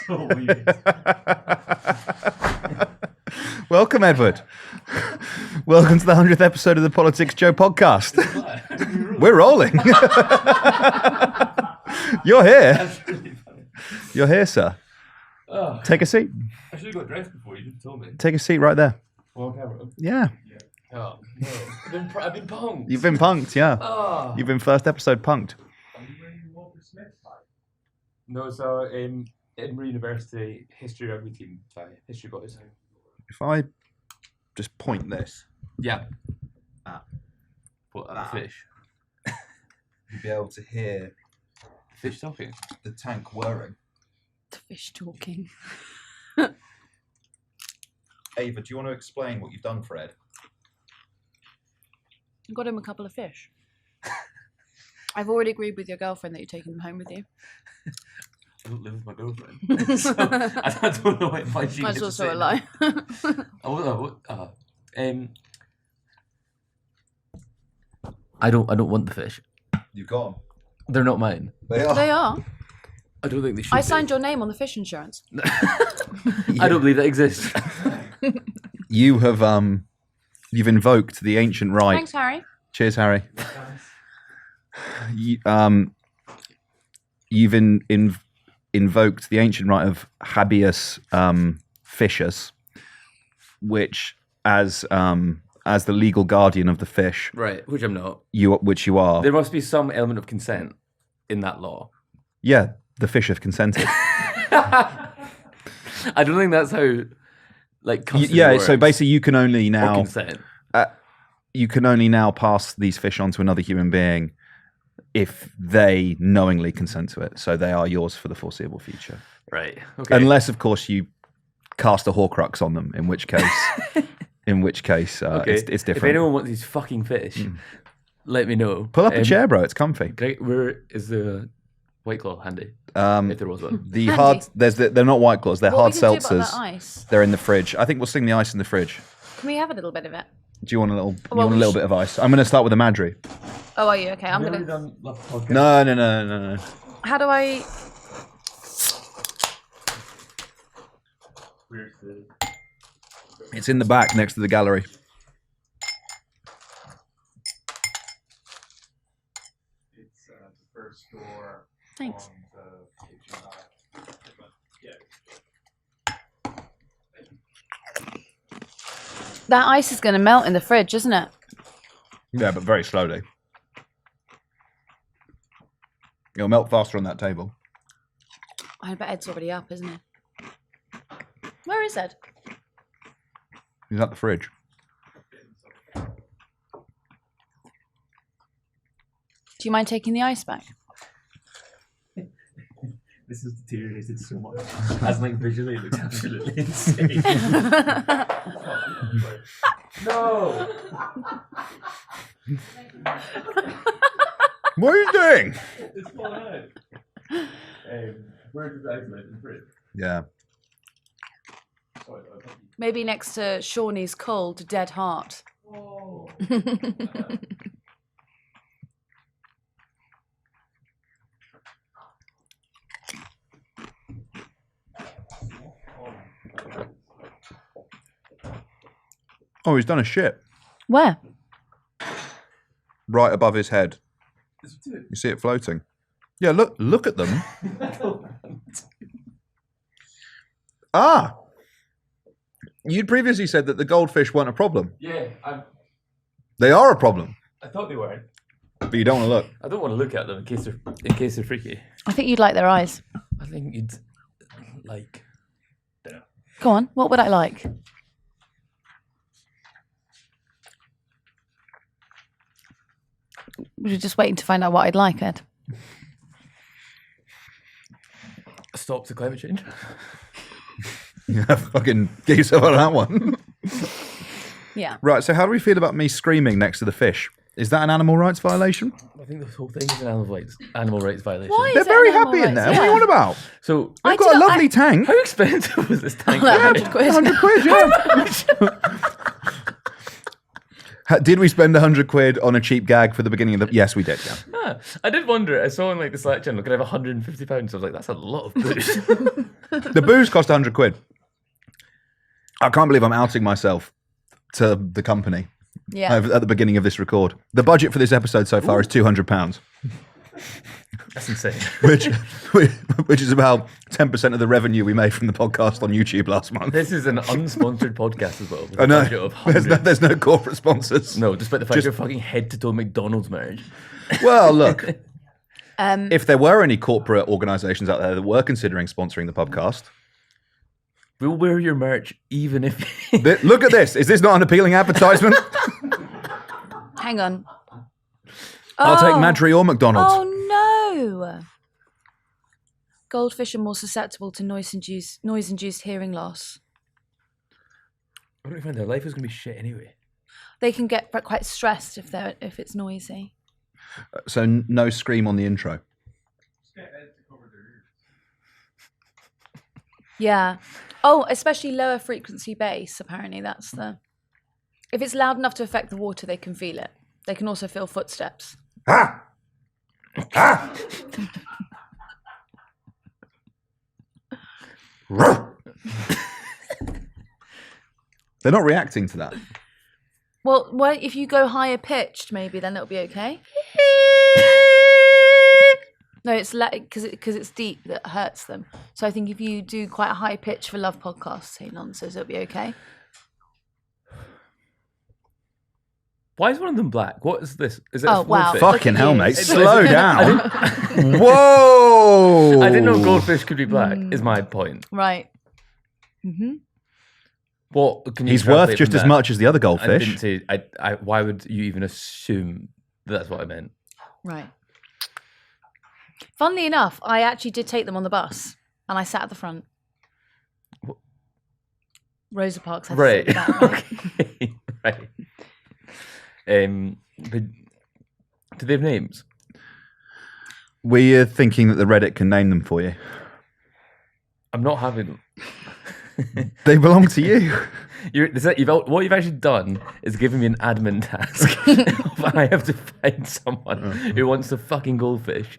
So weird. Welcome, Edward. Welcome to the 100th episode of the PoliticsJOE podcast. We're rolling. You're here. That's really funny. You're here, sir. Oh, Take a seat. I should have got dressed before you told me. Take a seat right there. Well, camera. Yeah. Oh, no. I've been punked. You've been punked, yeah. Oh. You've been first episode punked. Are you wearing Walter Smith tie? No, so in Edinburgh University, history rugby team tie. History boys. If I just point this, Yeah. What, a fish? you'll be able to hear Fish talking? the tank whirring. The fish talking. Ava, do you want to explain what you've done for Ed? I got him a couple of fish. I've already agreed with your girlfriend that you're taking them home with you. I don't live with my girlfriend. So I don't know why she That's gets to also say a lie. I don't want the fish. You've got them. They're not mine. They are. They are. I don't think they should. I signed your name on the fish insurance. I don't believe that exists. You have you've invoked the ancient right. Thanks, Harry. Cheers, Harry. You've invoked the ancient right of habeas fishes, which, as the legal guardian of the fish, Right, which I'm not. which you are. There must be some element of consent in that law. Yeah, the fish have consented. I don't think that's how, like, custody Yeah, works. so basically, you can only Or now consent. pass these fish on to another human being if they knowingly consent to it. So they are yours for the foreseeable future. Right. Okay. Unless, of course, you cast a Horcrux on them, in which case, okay. it's different. If anyone wants these fucking fish, let me know. Pull up a chair, bro. It's comfy. Great. Where is the White Claw handy? If there was one. The Handy. hard, they're not White Claws. They're What hard we can do about seltzers. that ice? They're in the fridge. I think we'll sing the ice in the fridge. Can we have a little bit of it? Do you want a little? You Well, want a we little should- bit of ice? I'm going to start with a Madry. Oh, are you? Okay, I'm going to... No. How do I... It's in the back next to the gallery. It's the first door. Thanks. On the kitchen That ice is going to melt in the fridge, isn't it? Yeah, but very slowly. It'll melt faster on that table. I bet Ed's already up, isn't he? Where is Ed? He's at the fridge. Do you mind taking the ice back? This has deteriorated so much. As like visually, it looks absolutely insane. No. What are you doing? It's falling out. Where does the ice live in the fridge? Yeah. Maybe next to Shawnee's cold, dead heart. Oh. Oh, he's done a shit Where? right above his head. You see it floating. Yeah, look at them. Ah! You'd previously said that the goldfish weren't a problem. Yeah, They are a problem, I thought they were. but you don't want to look. I don't want to look at them in case they're freaky. I think you'd like their eyes. I think you'd like. Go on, what would I like? We're just waiting to find out what I'd like, Ed. Stop to climate change. Yeah, fucking get yourself out of that one. Yeah. Right, so how do we feel about me screaming next to the fish? Is that an animal rights violation? I think this whole thing is an animal rights violation. Why? They're Is it very an animal happy in rights? there. What are you on about? So They've got a lovely tank. how expensive was this tank? Like 100 quid. 100 quid, yeah. Did we spend 100 quid on a cheap gag for the beginning of the... Yes, we did, yeah. Ah, I did wonder. I saw on like the Slack channel, could I have £150? I was like, that's a lot of booze. The booze cost 100 quid. I can't believe I'm outing myself to the company at the beginning of this record. The budget for this episode so far is £200. That's insane. Which is about 10% of the revenue we made from the podcast on YouTube last month. This is an unsponsored podcast as well. I know. There's no corporate sponsors. No, despite the fact you're fucking head-to-toe McDonald's marriage. Well, look. If there were any corporate organisations out there that were considering sponsoring the podcast... We'll wear your merch even if... Look at this. Is this not an appealing advertisement? Hang on. I'll take Madry or McDonald's. Oh, no. Goldfish are more susceptible to noise-induced hearing loss. I don't find their life is going to be shit anyway. They can get quite stressed if it's noisy. So no scream on the intro. Yeah. Oh, especially lower frequency bass, apparently that's the... If it's loud enough to affect the water, they can feel it. They can also feel footsteps. Ah! Ah! They're not reacting to that. Well, if you go higher pitched, maybe then it'll be okay. No, it's because it's deep that hurts them. So I think if you do quite a high pitch for Love Podcasts, say nonsense, it'll be okay. Why is one of them black? What is this? Is it Oh, wow. goldfish? Fucking hell, mate. Slow down. Whoa! I didn't know goldfish could be black, is my point. Right. Mm-hmm. What can you He's worth just as much as the other goldfish. I didn't say, why would you even assume that's what I meant? Right. Funnily enough, I actually did take them on the bus, and I sat at the front. What? Rosa Parks. Had Right. To sit back, right? Okay. Right. But do they have names? We're thinking that the Reddit can name them for you. I'm not having them. They belong to you. What you've actually done is given me an admin task. I have to find someone who wants the fucking goldfish,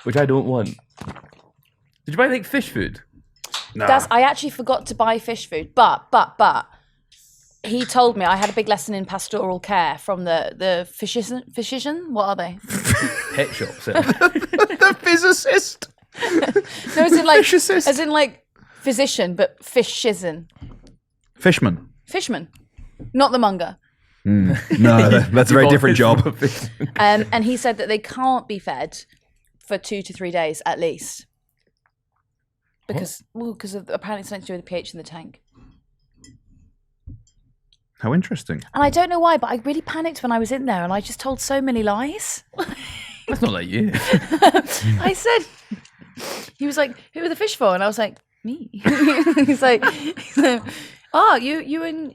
which I don't want. Did you buy like fish food? No. I actually forgot to buy fish food, but he told me I had a big lesson in pastoral care from the physician. What are they? Pet shops. The physicist. No, as in like physician, but fishizin. Fishman, not the monger. No, that's a very different job. And he said that they can't be fed for 2 to 3 days at least, because of apparently something to do with the pH in the tank. How interesting. And I don't know why, but I really panicked when I was in there, and I just told so many lies. That's not like you. I said, he was like, "Who are the fish for?" And I was like, "Me." He's like, "Oh, you and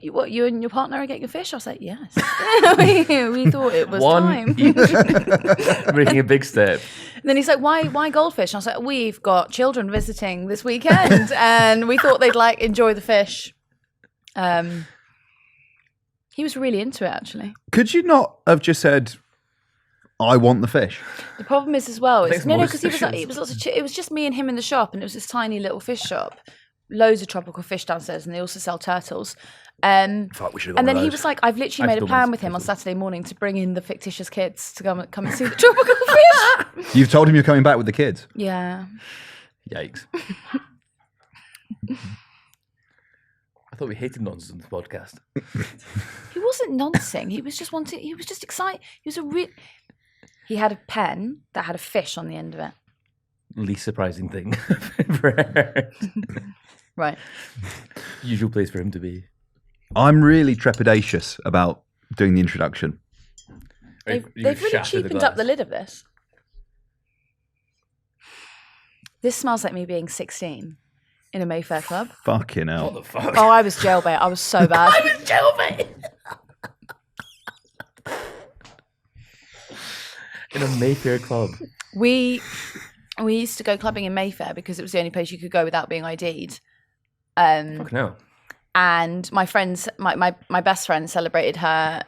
your partner are getting a fish?" I was like, "Yes." we thought it was time. Making a big step. And then he's like, "Why goldfish?" And I was like, "We've got children visiting this weekend, and we thought they'd like enjoy the fish." He was really into it, actually. Could you not have just said, "I want the fish"? The problem is as well. Because suspicious. it was just me and him in the shop, and it was this tiny little fish shop, loads of tropical fish downstairs, and they also sell turtles. Fuck, we should have And gone then with he those. was like, "I've literally made a still plan want with him on turtles. Saturday morning to bring in the fictitious kids to come and see the tropical fish." You've told him you're coming back with the kids. Yeah. Yikes. I thought we hated nonsense on this podcast. He wasn't noncing. He was just excited. He had a pen that had a fish on the end of it. Least surprising thing I've ever heard. Right. Usual place for him to be. I'm really trepidatious about doing the introduction. They've really cheapened up the lid of this. This smells like me being 16 in a Mayfair club. Fucking hell. What the fuck? Oh, I was jailbait. I was so bad. I was jailbait! In a Mayfair club. We used to go clubbing in Mayfair because it was the only place you could go without being ID'd. Fuck no. And my friends, my best friend celebrated her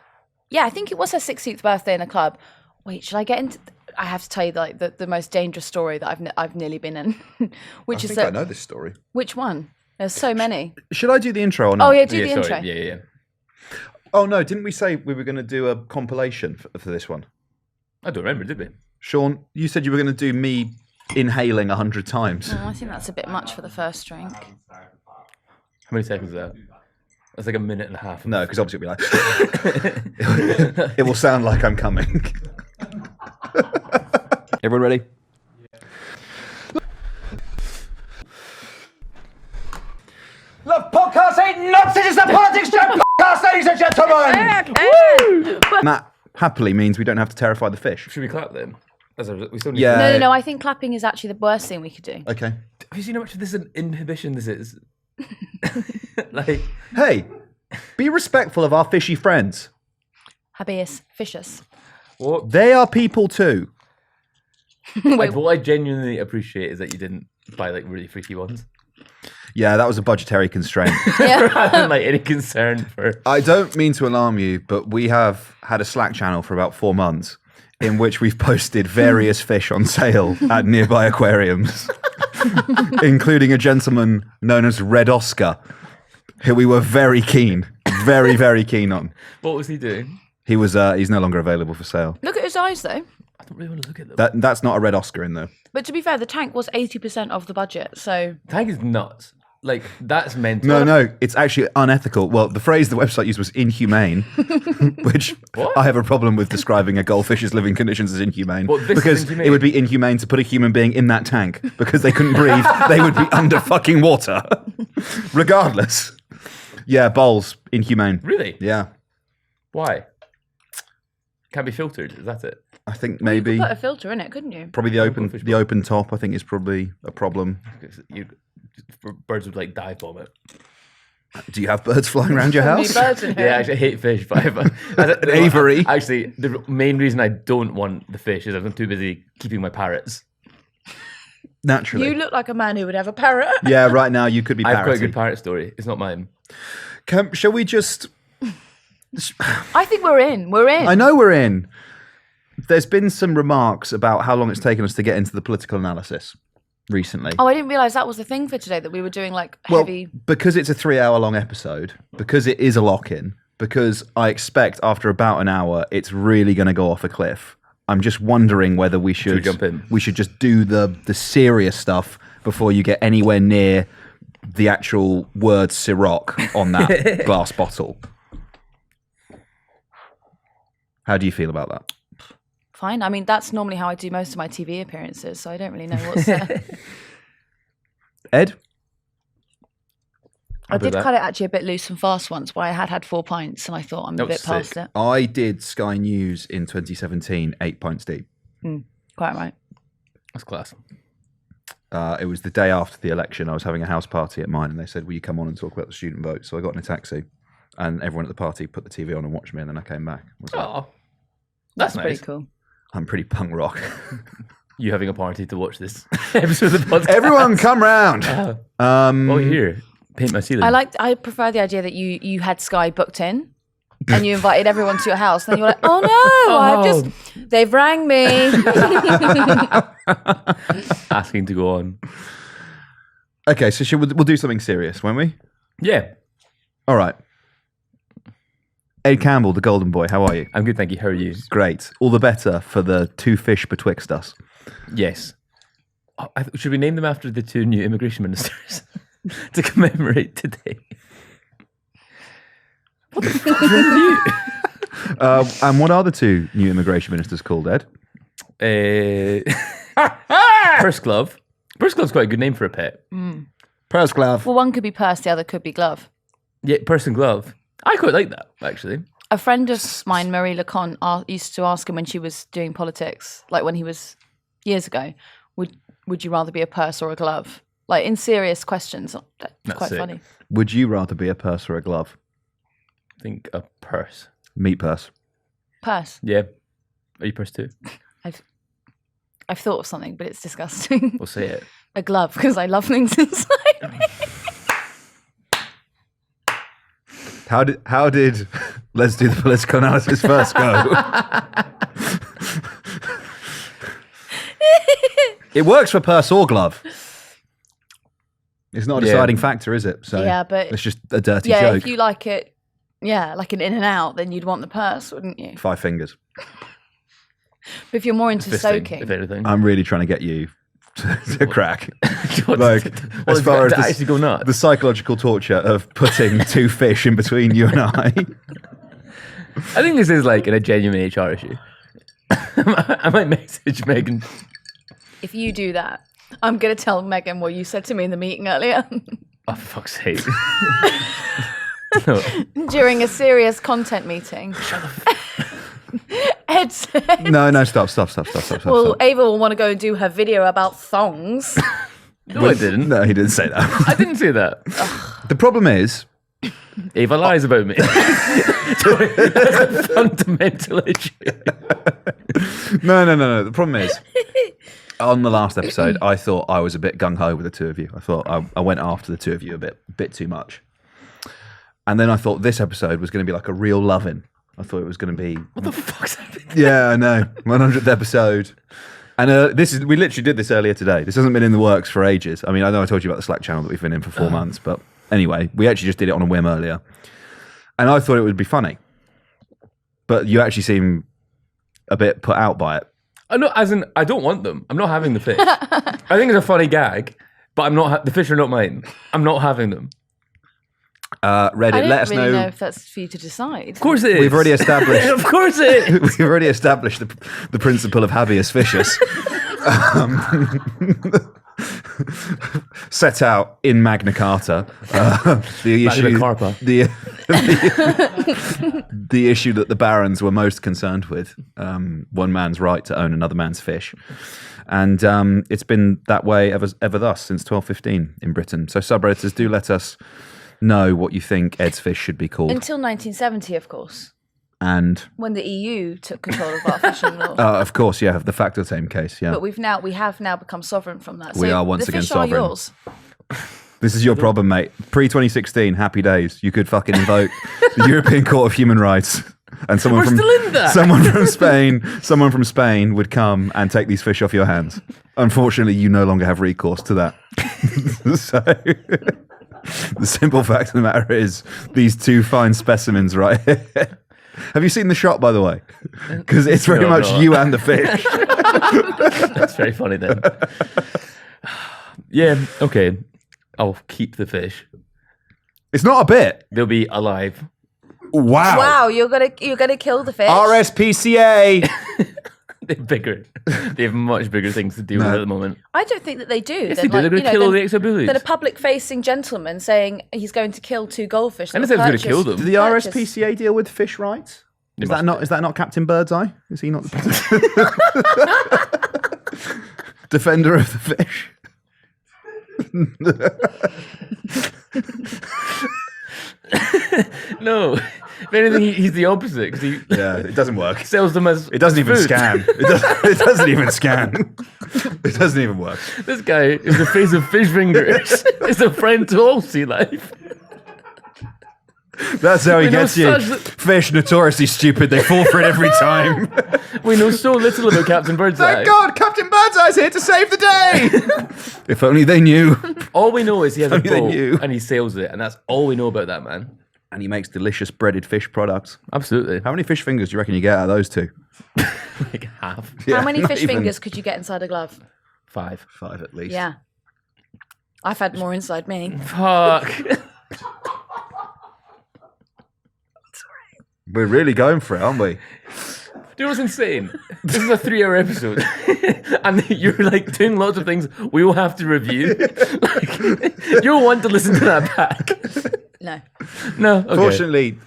Yeah, I think it was her 16th birthday in a club. Wait, should I get into? I have to tell you like the most dangerous story that I've nearly been in, which is I know this story. Which one? There's so many. Should I do the intro or not? Oh yeah, do the sorry. intro. Yeah. Oh no, didn't we say we were going to do a compilation for this one? I don't remember, did we? Sean, you said you were going to do me inhaling 100 times. Oh, I think that's a bit much for the first drink. How many seconds is that? That's like a minute and a half. No, because obviously it'll be like... it will sound like I'm coming. Everyone ready? Love podcast ain't nonsense. It's the PoliticsJOE podcast, ladies and gentlemen. That happily means we don't have to terrify the fish. Should we clap then? We still need Yeah. No. I think clapping is actually the worst thing we could do. Okay. Have you seen how much of this an inhibition this is? Like, Hey, be respectful of our fishy friends. Habeas Fishes. what? They are people too. Wait, What I genuinely appreciate is that you didn't buy like really freaky ones. Yeah, that was a budgetary constraint. yeah. Rather than like any concern for. I don't mean to alarm you, but we have had a Slack channel for about 4 months in which we've posted various fish on sale at nearby aquariums, including a gentleman known as Red Oscar, who we were very keen on. What was he doing? He was he's no longer available for sale. Look at his eyes though. I don't really want to look at them. That's not a Red Oscar in there. But to be fair, the tank was 80% of the budget, so Tank is nuts. Like, that's mental. No, it's actually unethical. Well, the phrase the website used was inhumane, which What? I have a problem with describing a goldfish's living conditions as inhumane. Well, this is because inhumane. it would be inhumane to put a human being in that tank because they couldn't breathe. They would be under fucking water. Regardless. Yeah, bowls, inhumane. Really? Yeah. Why? Can't be filtered. Is that it? I think you maybe could put a filter in it, couldn't you? probably the open top I think is probably a problem. Birds would like dive bomb it. Do you have birds flying around your house? Birds in here. Yeah, actually, I hate fish. But An aviary. Actually, the main reason I don't want the fish is I'm too busy keeping my parrots. Naturally. You look like a man who would have a parrot. Yeah, right now you could be I have quite a parroting. good parrot story. It's not mine. Shall we just... I think we're in. We're in. I know we're in. There's been some remarks about how long it's taken us to get into the political analysis recently. Oh, I didn't realise that was the thing for today, that we were doing like Well, heavy... because it's a 3-hour long episode, because it is a lock-in, because I expect after about an hour it's really going to go off a cliff. I'm just wondering whether we should jump in? We should just do the serious stuff before you get anywhere near the actual word Ciroc on that glass bottle. How do you feel about that? Fine. I mean, that's normally how I do most of my TV appearances, so I don't really know what's... Ed? I did that. cut it actually a bit loose and fast once, where I had 4 pints, and I thought I'm a That bit was past sick. it. I did Sky News in 2017, 8 pints deep. Quite right. That's class. It was the day after the election. I was having a house party at mine, and they said, will you come on and talk about the student vote? So I got in a taxi, and everyone at the party put the TV on and watched me, and then I came back. I was like, Oh, That's nice. pretty cool. I'm pretty punk rock. You having a party to watch this episode of the podcast? Everyone come round. Oh, here. Paint my ceiling. I prefer the idea that you had Sky booked in, and you invited everyone to your house. Then you're like, oh no, they've rang me. Asking to go on. Okay, so we'll do something serious, won't we? Yeah. All right. Ed Campbell, the Golden Boy, how are you? I'm good, thank you. How are you? Great. All the better for the 2 fish betwixt us. Yes. Oh, should we name them after the 2 new immigration ministers to commemorate today? What the fuck is wrong with And what are the 2 new immigration ministers called, Ed? you? Purse Glove. Purse Glove's quite a good name for a pet. Purse Glove. Well, one could be purse, the other could be glove. Yeah, Purse and Glove. I quite like that, actually. A friend of mine, Marie Lecon, used to ask him when she was doing politics, like when he was years ago, would you rather be a purse or a glove? Like in serious questions. That's quite sick. funny. Would you rather be a purse or a glove? I think a purse. Meat purse. Purse. Yeah. Are you purse too? I've thought of something, but it's disgusting. We'll say it. A glove, because I love things inside me. How did Let's do the political analysis first. Go. It works for purse or glove. It's not a deciding factor, is it? So yeah, but it's just a dirty yeah, joke. if you like it, like an in and out, then you'd want the purse, wouldn't you? 5 fingers. But if you're more into Fisting, soaking, if anything. I'm really trying to get you to crack. Like, as far as actually go nuts. the psychological torture of putting 2 fish in between you and I. I think this is like a genuine HR issue. I might message Megan. if you do that, I'm going to tell Megan what you said to me in the meeting earlier. Oh, for fuck's sake. No. During a serious content meeting. Ed said, No, stop. well, Ava will want to go and do her video about thongs. No, I didn't. No, he didn't say that. I didn't say that. The problem is, Ava lies about me. That's a fundamental issue. No. The problem is, on the last episode, I thought I was a bit gung-ho with the two of you. I thought I went after the two of you a bit too much. And then I thought this episode was going to be like a real loving. I thought it was going to be... What the fuck's happening? Yeah, I know. 100th episode. And we literally did this earlier today. This hasn't been in the works for ages. I mean, I know I told you about the Slack channel that we've been in for 4 months, but anyway, we actually just did it on a whim earlier. And I thought it would be funny. But you actually seem a bit put out by it. As in, I don't want them. I'm not having the fish. I think it's a funny gag, but I'm not. The fish are not mine. I'm not having them. Reddit, I don't let us really know know. if that's for you to decide. Of course it is. We've already established. Of course it is. We've already established the principle of habeas fiscus. Set out in Magna Carta. The issue. Magna Carpa. The issue that the barons were most concerned with, one man's right to own another man's fish. And it's been that way ever thus since 1215 in Britain. So subredditors, do let us know what you think Ed's fish should be called. Until 1970, of course, And when the EU took control of our fishing law. of course, yeah, the facto tame case, yeah. But we have now become sovereign from that. We So are once the again fish sovereign. Are yours. This is your problem, mate. Pre-2016, happy days. You could fucking invoke the European Court of Human Rights, and someone We're still in that. someone from Spain would come and take these fish off your hands. Unfortunately, you no longer have recourse to that. So, the simple fact of the matter is, these two fine specimens right here. Have you seen the shot, by the way? Because it's very much you and the fish. That's very funny then. Yeah, okay. I'll keep the fish. It's not a bit. They'll be alive. Wow. Wow, you're gonna kill the fish. RSPCA. They're bigger. They have much bigger things to deal with at the moment. I don't think that they do. Yes, they do. They're going to kill all the extra bullies. Then a public-facing gentleman saying he's going to kill 2 goldfish. I didn't say he was going to kill them. Did the RSPCA deal with fish rights? Is that not Captain Birdseye? Is he not the defender of the fish? No. If anything, he's the opposite. 'Cause Yeah, it doesn't work. sells them as It doesn't even food. scan. It doesn't even scan. It doesn't even work. This guy is the face of fish fingers. Is a friend to all sea life. That's how he We know gets you. such- Fish notoriously stupid. They fall for it every time. We know so little about Captain Birdseye. Thank God, Captain Birdseye's here to save the day. If only they knew. All we know is he has a Only they boat knew. and he sails it, and that's all we know about that man. And he makes delicious breaded fish products. Absolutely. How many fish fingers do you reckon you get out of those two? Like half. Yeah, How many not fish even. fingers could you get inside a glove? 5. 5 at least. Yeah. I've had more inside me. Fuck. We're really going for it, aren't we? Do you know what's insane? This is a 3-hour episode, and you're like doing lots of things we will have to review. Like, you'll want to listen to that back. No. No, okay. Fortunately,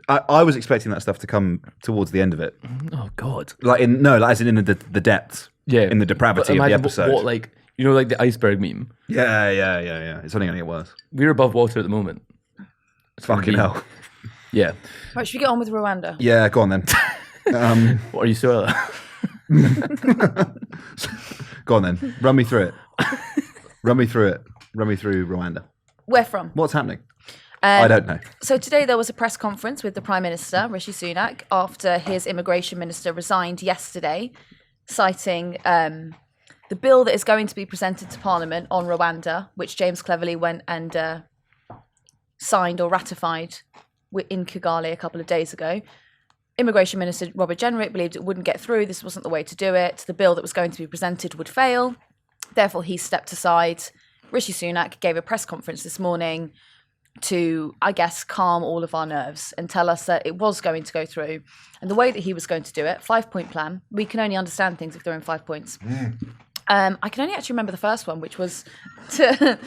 I was expecting that stuff to come towards the end of it. Oh God. Like in the depths. Yeah. In the depravity of the Imagine episode. What, like, you know, like the iceberg meme. Yeah. It's only going to get worse. We're above water at the moment. Fucking hell. Yeah. Right, should we get on with Rwanda? Yeah, go on then. What are you so? Go on then. Run me through it. Run me through Rwanda. Where from? What's happening? I don't know. So today there was a press conference with the Prime Minister, Rishi Sunak, after his immigration minister resigned yesterday, citing the bill that is going to be presented to Parliament on Rwanda, which James Cleverly went and signed or ratified in Kigali a couple of days ago. Immigration Minister Robert Jenrick believed it wouldn't get through. This wasn't the way to do it. The bill that was going to be presented would fail. Therefore, he stepped aside. Rishi Sunak gave a press conference this morning to, I guess, calm all of our nerves and tell us that it was going to go through. And the way that he was going to do it, 5-point plan, we can only understand things if they're in 5 points. I can only actually remember the first one, which was to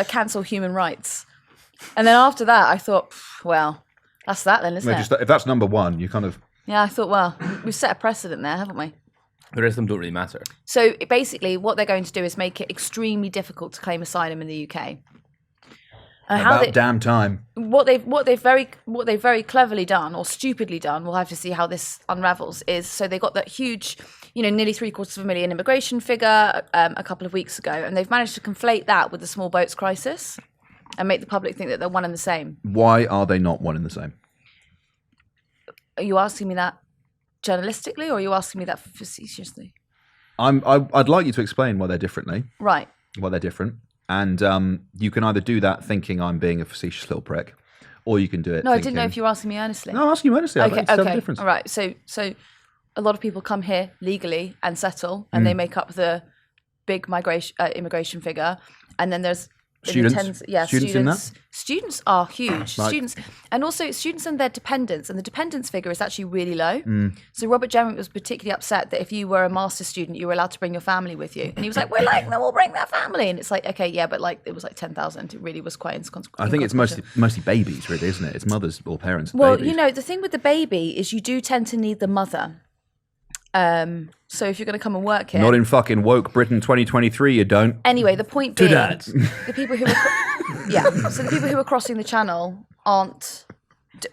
cancel human rights. And then after that, I thought, well, that's that then, isn't it? If that's number one, you kind of... Yeah, I thought, well, we've set a precedent there, haven't we? The rest of them don't really matter. So basically, what they're going to do is make it extremely difficult to claim asylum in the UK. And damn time. What they've very cleverly done or stupidly done, we'll have to see how this unravels, is so they got that huge, nearly 750,000 immigration figure a couple of weeks ago, and they've managed to conflate that with the small boats crisis and make the public think that they're one and the same. Why are they not one and the same? Are you asking me that journalistically, or are you asking me that facetiously? I'd like you to explain why they're differently. Right. Why they're different. And you can either do that thinking I'm being a facetious little prick, or you can do it. No, I didn't know if you were asking me earnestly. No, I'm asking you earnestly. Okay, Tell the difference. All right. So a lot of people come here legally and settle, and they make up the big immigration figure, and then there's students. Students in that? Students are huge. Like, students and their dependents, and the dependents figure is actually really low. So Robert Jenrick was particularly upset that if you were a master's student, you were allowed to bring your family with you, and he was like, "We're letting them all bring their family," and it's like, okay, yeah, but it was 10,000. It really was quite inconsequential. I think it's mostly babies, really, isn't it? It's mothers or parents. Well, babies. the thing with the baby is you do tend to need the mother. So if you're going to come and work here, not in fucking woke Britain 2023, you don't. Anyway, the point being, the people who so the people who are crossing the channel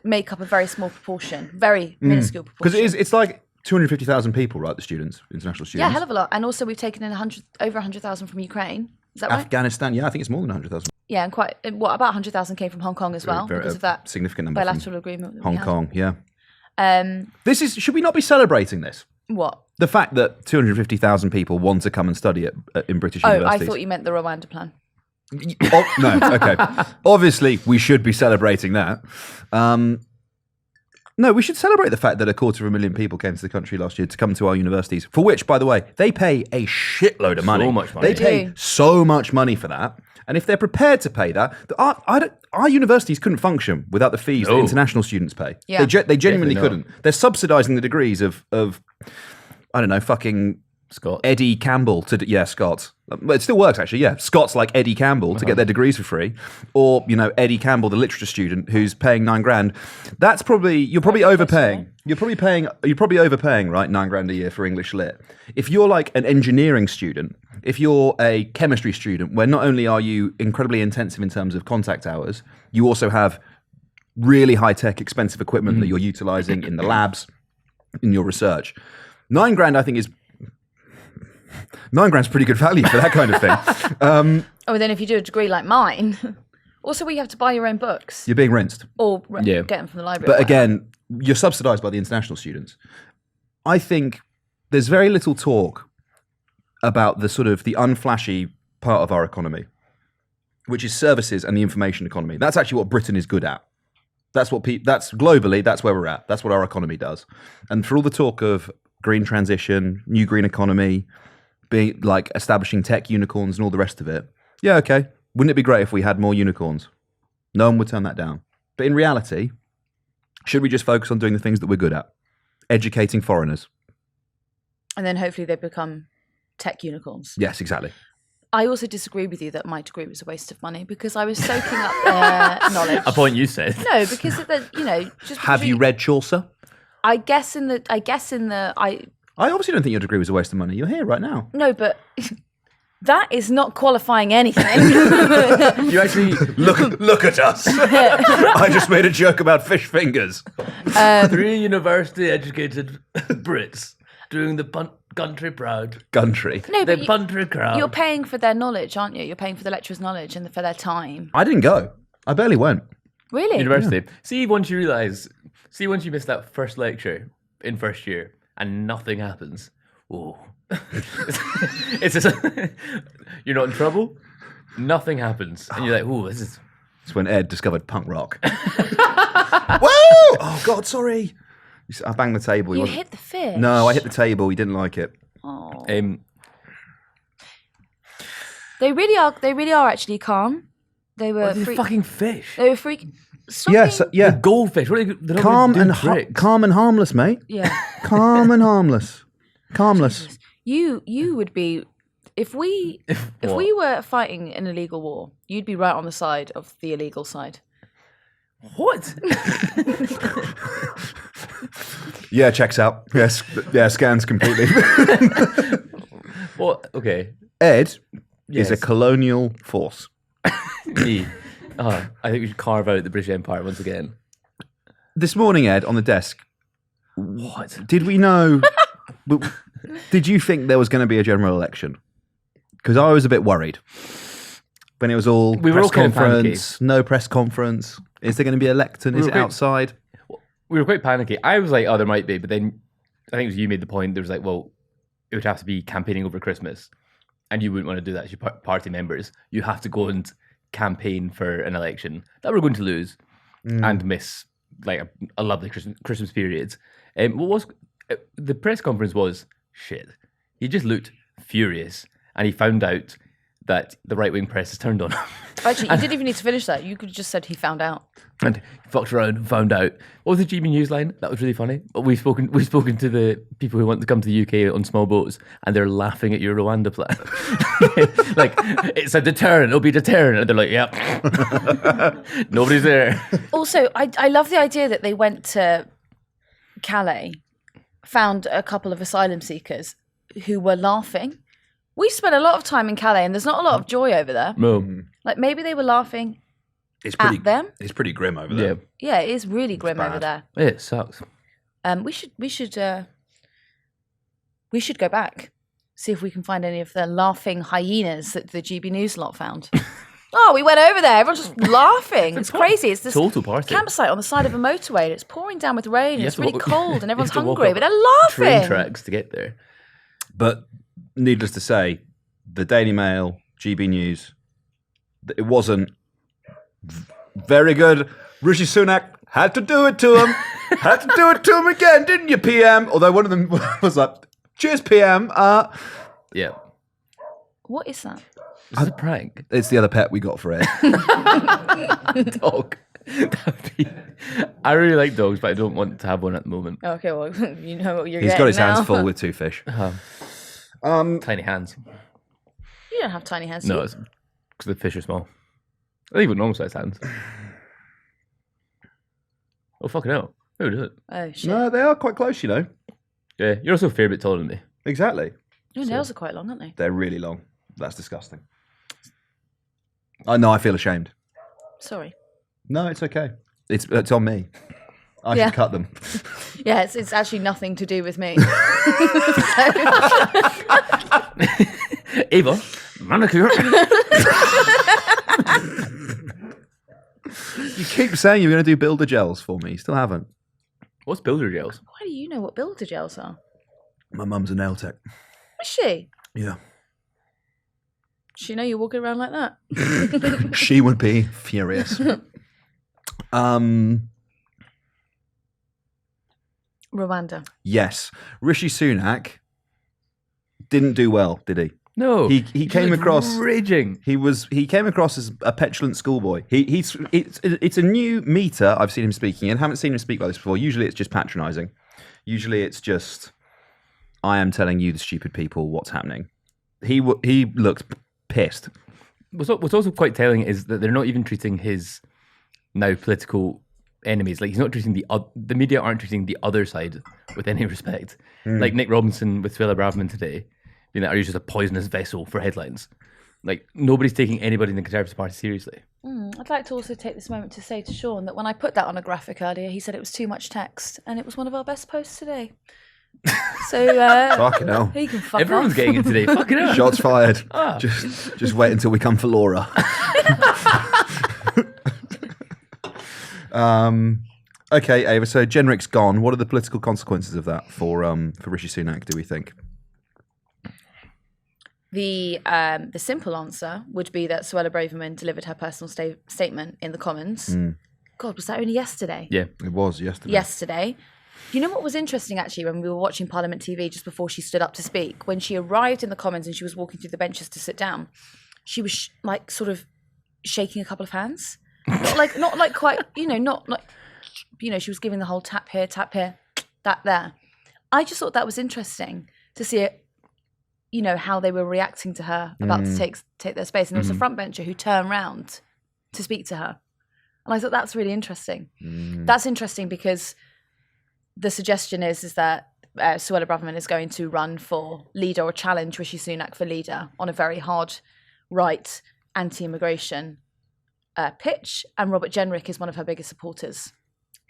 make up a very small proportion, very minuscule proportion. Because it's like 250,000 people, right? The students, international students. Yeah, a hell of a lot. And also we've taken in over 100,000 from Ukraine. Is that right? Afghanistan, yeah, I think it's more than 100,000. Yeah, and about 100,000 came from Hong Kong as well because of that significant number bilateral agreement. That Hong Kong, yeah. Should we not be celebrating this? What? The fact that 250,000 people want to come and study in British universities. I thought you meant the Rwanda plan. No, okay. Obviously, we should be celebrating that. No, we should celebrate the fact that 250,000 people came to the country last year to come to our universities, for which, by the way, they pay a shitload of money. So much money. They pay so much money for that. And if they're prepared to pay that, our universities couldn't function without the fees that international students pay. Yeah. They genuinely couldn't. They're subsidising the degrees of I don't know, fucking Scott. Eddie Campbell Scots. Well, it still works actually, yeah. Scots like Eddie Campbell to get their degrees for free, or Eddie Campbell, the literature student who's paying $9,000. That's you're probably overpaying. You're probably overpaying, right? $9,000 a year for English lit. If you're like an engineering student, if you're a chemistry student, where not only are you incredibly intensive in terms of contact hours, you also have really high tech, expensive equipment that you're utilizing in the labs, in your research. $9,000, I think, is $9,000 pretty good value for that kind of thing. Then if you do a degree like mine, also we have to buy your own books You're being rinsed. or get them from the library. But again, you're subsidised by the international students. I think there's very little talk about the sort of the unflashy part of our economy, which is services and the information economy. That's actually what Britain is good at. That's globally, that's where we're at. That's what our economy does. And for all the talk of green transition, new green economy, being like establishing tech unicorns and all the rest of it. Yeah, okay. Wouldn't it be great if we had more unicorns? No one would turn that down. But in reality, should we just focus on doing the things that we're good at? Educating foreigners. And then hopefully they become tech unicorns. Yes, exactly. I also disagree with you that my degree was a waste of money because I was soaking up their knowledge. A point you said. No, because just have you read Chaucer? I guess in the I obviously don't think your degree was a waste of money. You're here right now. No, but that is not qualifying anything. You actually look at us. I just made a joke about fish fingers. 3 university-educated Brits doing the country proud. Country. No, the but country crowd. You're paying for their knowledge, aren't you? You're paying for the lecturer's knowledge and for their time. I didn't go. I barely went. Really? University. See, once you miss that first lecture in first year and nothing happens. Whoa. It's just, you're not in trouble. Nothing happens, and you're like, "Ooh, this is." It's when Ed discovered punk rock. Whoa! Oh God, sorry. I banged the table. You hit the fish. No, I hit the table. He didn't like it. Oh. They really are actually calm. They were fucking fish. They were freaking. Yes, yeah. Goldfish. What are they, they're Calm not and gonna do tricks. calm and harmless, mate. Yeah. Calm and harmless. Harmless. You would be if we were fighting an illegal war, you'd be right on the side of the illegal side. What? Yeah, checks out. Yes, yeah, scans completely. What? Okay. Ed Yes. is a colonial force. Me. Oh, I think we should carve out the British Empire once again. This morning, Ed, on the desk, What? did we know? Did you think there was going to be a general election? Because I was a bit worried when it was all We were press all kind of conference, no press conference. Is there going to be election? Is it outside? We were quite panicky. I was like, oh, there might be, but then I think it was you made the point. There was like, well, it would have to be campaigning over Christmas, and you wouldn't want to do that as your party members. You have to go and campaign for an election that we're going to lose and miss like a lovely Christmas period. What was the press conference was shit. He just looked furious, and he found out that the right-wing press has turned on him. Actually, you didn't even need to finish that. You could have just said he found out. And he fucked around and found out. What was the GB News line? That was really funny. We've spoken to the people who want to come to the UK on small boats, and they're laughing at your Rwanda plan. Like, it's a deterrent, it'll be deterrent. And they're like, yep. Nobody's there. Also, I love the idea that they went to Calais, found a couple of asylum seekers who were laughing. We spent a lot of time in Calais, and there's not a lot of joy over there. No. Like, maybe they were laughing It's pretty. at them. It's pretty grim over there. Yeah. Yeah, it is really grim over there. It sucks. We should go back, see if we can find any of the laughing hyenas that the GB News lot found. Oh, we went over there. Everyone's just laughing. It's crazy. It's this Total party. campsite on the side of a motorway. And it's pouring down with rain. And it's really cold, and everyone's You have to walk hungry, up but they're train laughing. tracks to get there. But needless to say, the Daily Mail, GB News, it wasn't very good. Rishi Sunak had to do it to him. Had to do it to him again, didn't you, PM? Although one of them was like, cheers, PM. Yeah. What is that? Is this a prank? It's the other pet we got for Ed. Dog. I really like dogs, but I don't want to have one at the moment. Okay, well, you know what you're He's getting got his now. hands full with two fish. Tiny hands. You don't have tiny hands. do No, you? it's because the fish are small. I think with normal sized hands. Oh, fucking hell. Who did it? Oh shit. No, they are quite close, you know. Yeah, you're also a fair bit taller than me. Exactly. Your nails are quite long, aren't they? They're really long. That's disgusting. I know, I feel ashamed. Sorry. No, it's okay. It's on me. I Yeah. should cut them. Yeah, it's actually nothing to do with me. Ava, manicure. You keep saying you're going to do builder gels for me. You still haven't. What's builder gels? Why do you know what builder gels are? My mum's a nail tech. Is she? Yeah. Does she know you're walking around like that? She would be furious. Rwanda. Yes. Rishi Sunak didn't do well, did he? No. He came looked across raging. He came across as a petulant schoolboy. It's a new meter I've seen him speaking in. Haven't seen him speak like this before. Usually it's just patronising. Usually it's just I am telling you, the stupid people, what's happening. He looked pissed. What's also quite telling is that they're not even treating his now political enemies. Like, he's not treating the media aren't treating the other side with any respect. Like Nick Robinson with Suella Braverman today, being that, are you just a poisonous vessel for headlines? Like, nobody's taking anybody in the Conservative Party seriously. I'd like to also take this moment to say to Sean that when I put that on a graphic earlier, he said it was too much text, and it was one of our best posts today. So Fucking hell. he can fuck Everyone's off. getting it today. Fucking hell. Shots fired. Just wait until we come for Laura. Okay, Ava. So Genric's gone. What are the political consequences of that for Rishi Sunak? Do we think? The simple answer would be that Suella Braverman delivered her personal statement in the Commons. God, was that only yesterday? Yeah. It was yesterday. Yesterday. You know what was interesting, actually, when we were watching Parliament TV just before she stood up to speak? When she arrived in the Commons and she was walking through the benches to sit down, she was like sort of shaking a couple of hands. not like quite, not like, she was giving the whole tap here, that there. I just thought that was interesting to see it, how they were reacting to her about to take their space. And there was a front bencher who turned round to speak to her. And I thought that's really interesting. That's interesting because the suggestion is that Suella Braverman is going to run for leader or challenge Rishi Sunak for leader on a very hard right anti-immigration pitch. And Robert Jenrick is one of her biggest supporters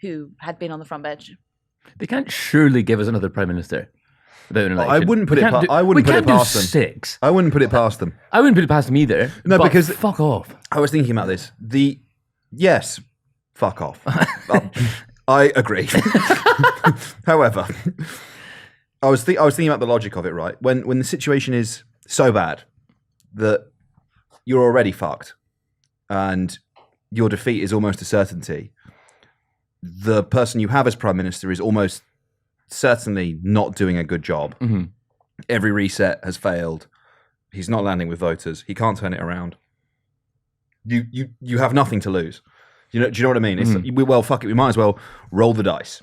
who had been on the front bench. They can't surely give us another prime minister without an election. I wouldn't put it. I wouldn't put it past them. 6. I wouldn't put it past them. I wouldn't put it past them either. No, but because fuck off. I was thinking about this. Yes, fuck off. I agree. However, I was thinking about the logic of it. Right, when the situation is so bad that you're already fucked, and your defeat is almost a certainty, the person you have as prime minister is almost certainly not doing a good job. Every reset has failed. He's not landing with voters. He can't turn it around. You have nothing to lose. Do you know what I mean? Well, fuck it. We might as well roll the dice.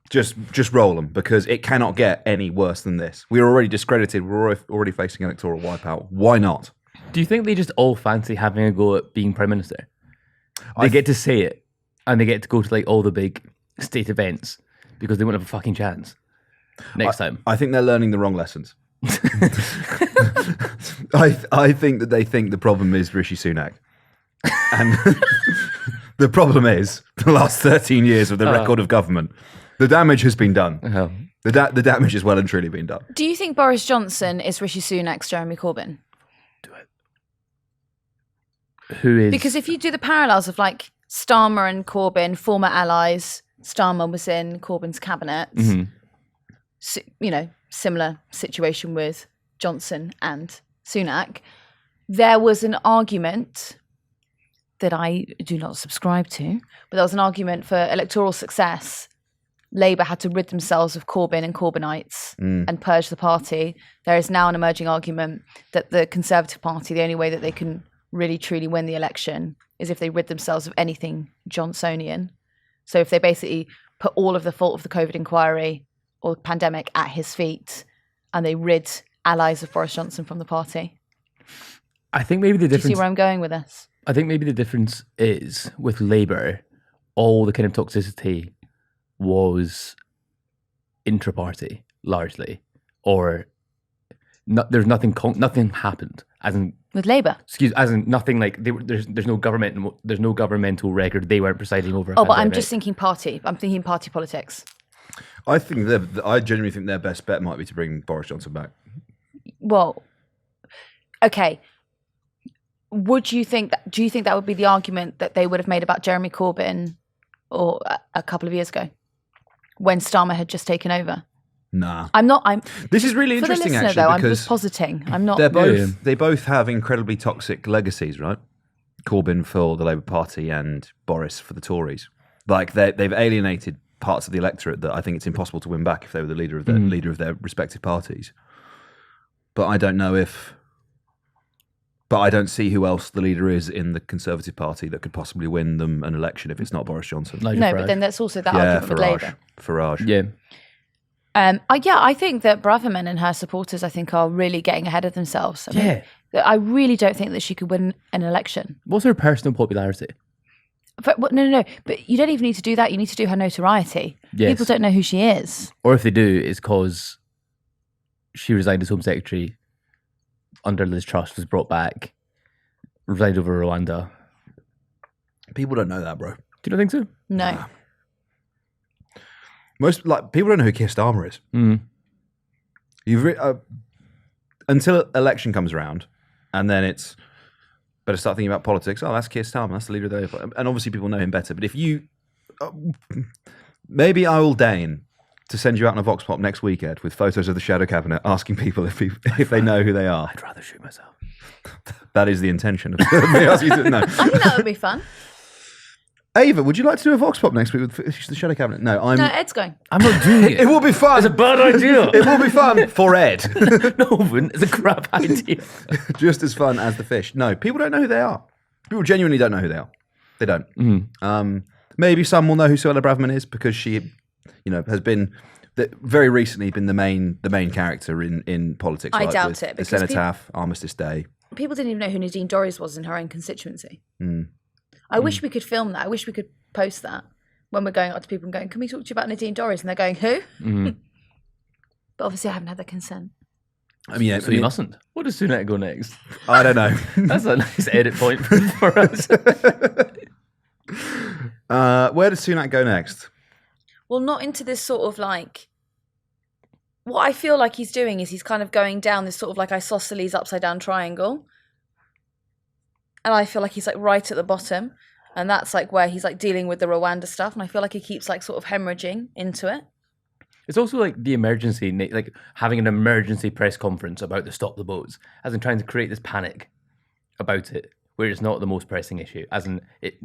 Just roll them, because it cannot get any worse than this. We're already discredited. We're already facing electoral wipeout. Why not? Do you think they just all fancy having a go at being prime minister? They get to say it, and they get to go to like all the big state events because they won't have a fucking chance next time. I think they're learning the wrong lessons. I think that they think the problem is Rishi Sunak. And the problem is the last 13 years of the record of government. The damage has been done. The damage has well and truly been done. Do you think Boris Johnson is Rishi Sunak's Jeremy Corbyn? Do it. Who is? Because if you do the parallels of like Starmer and Corbyn, former allies, Starmer was in Corbyn's cabinet. Similar situation with Johnson and Sunak. There was an argument that I do not subscribe to, but there was an argument for electoral success. Labour had to rid themselves of Corbyn and Corbynites and purge the party. There is now an emerging argument that the Conservative Party, the only way that they can really truly win the election is if they rid themselves of anything Johnsonian. So if they basically put all of the fault of the COVID inquiry or pandemic at his feet and they rid allies of Boris Johnson from the party. I think maybe the difference... Do you see where I'm going with this? I think maybe the difference is with Labour, all the kind of toxicity was intra-party, largely. Or there's nothing happened. As in... With Labour? As in nothing like... There's no government. There's no governmental record. They weren't presiding over a but I'm pandemic. just thinking party. I'm thinking party politics. I genuinely think their best bet might be to bring Boris Johnson back. Well, okay. Do you think that would be the argument that they would have made about Jeremy Corbyn or a couple of years ago when Starmer had just taken over? Nah. This is really interesting, actually, though, because I'm just positing. I'm not. They both have incredibly toxic legacies, right? Corbyn for the Labour Party and Boris for the Tories. Like they've alienated parts of the electorate that I think it's impossible to win back if they were the leader of their respective parties. But I don't know if. But I don't see who else the leader is in the Conservative Party that could possibly win them an election if it's not Boris Johnson. No, but then that's also that argument with Labour. Farage. Yeah. I think that Braverman and her supporters, I think, are really getting ahead of themselves. I really don't think that she could win an election. What's her personal popularity? No. But you don't even need to do that. You need to do her notoriety. Yes. People don't know who she is. Or if they do, it's because she resigned as Home Secretary under Liz Truss, was brought back, resigned over Rwanda. People don't know that, bro. Do you not think so? No. Nah. Most people don't know who Keir Starmer is. Until election comes around, and then it's better start thinking about politics. Oh, that's Keir Starmer. That's the leader of the... And obviously people know him better. But if you Maybe I will deign to send you out on a vox pop next week, Ed, with photos of the shadow cabinet, asking people if they know who they are. I'd rather shoot myself. That is the intention of me asking you to know. I think that would be fun. Ava, would you like to do a vox pop next week with the shadow cabinet? No, No, Ed's going. I'm not doing it. It will be fun. It's a bad idea. It will be fun for Ed. No, it wouldn't. It's a crap idea. Just as fun as the fish. No, people don't know who they are. People genuinely don't know who they are. They don't. Maybe some will know who Suella Braverman is because she, has been very recently been the main character in politics. I right? doubt With it, The because Cenotaph, Armistice Day. People didn't even know who Nadine Dorries was in her own constituency. Mm. I wish we could film that. I wish we could post that when we're going up to people and going, can we talk to you about Nadine Dorries? And they're going, who? But obviously I haven't had their consent. I mean, So you mustn't. What does Sunak go next? I don't know. That's a nice edit point for us. Where does Sunak go next? Well, not into this sort of like... What I feel like he's doing is he's kind of going down this sort of like isosceles upside down triangle. And I feel like he's like right at the bottom. And that's like where he's like dealing with the Rwanda stuff. And I feel like he keeps like sort of hemorrhaging into it. It's also like the emergency, like having an emergency press conference about the stop the boats, as in trying to create this panic about it, where it's not the most pressing issue, as in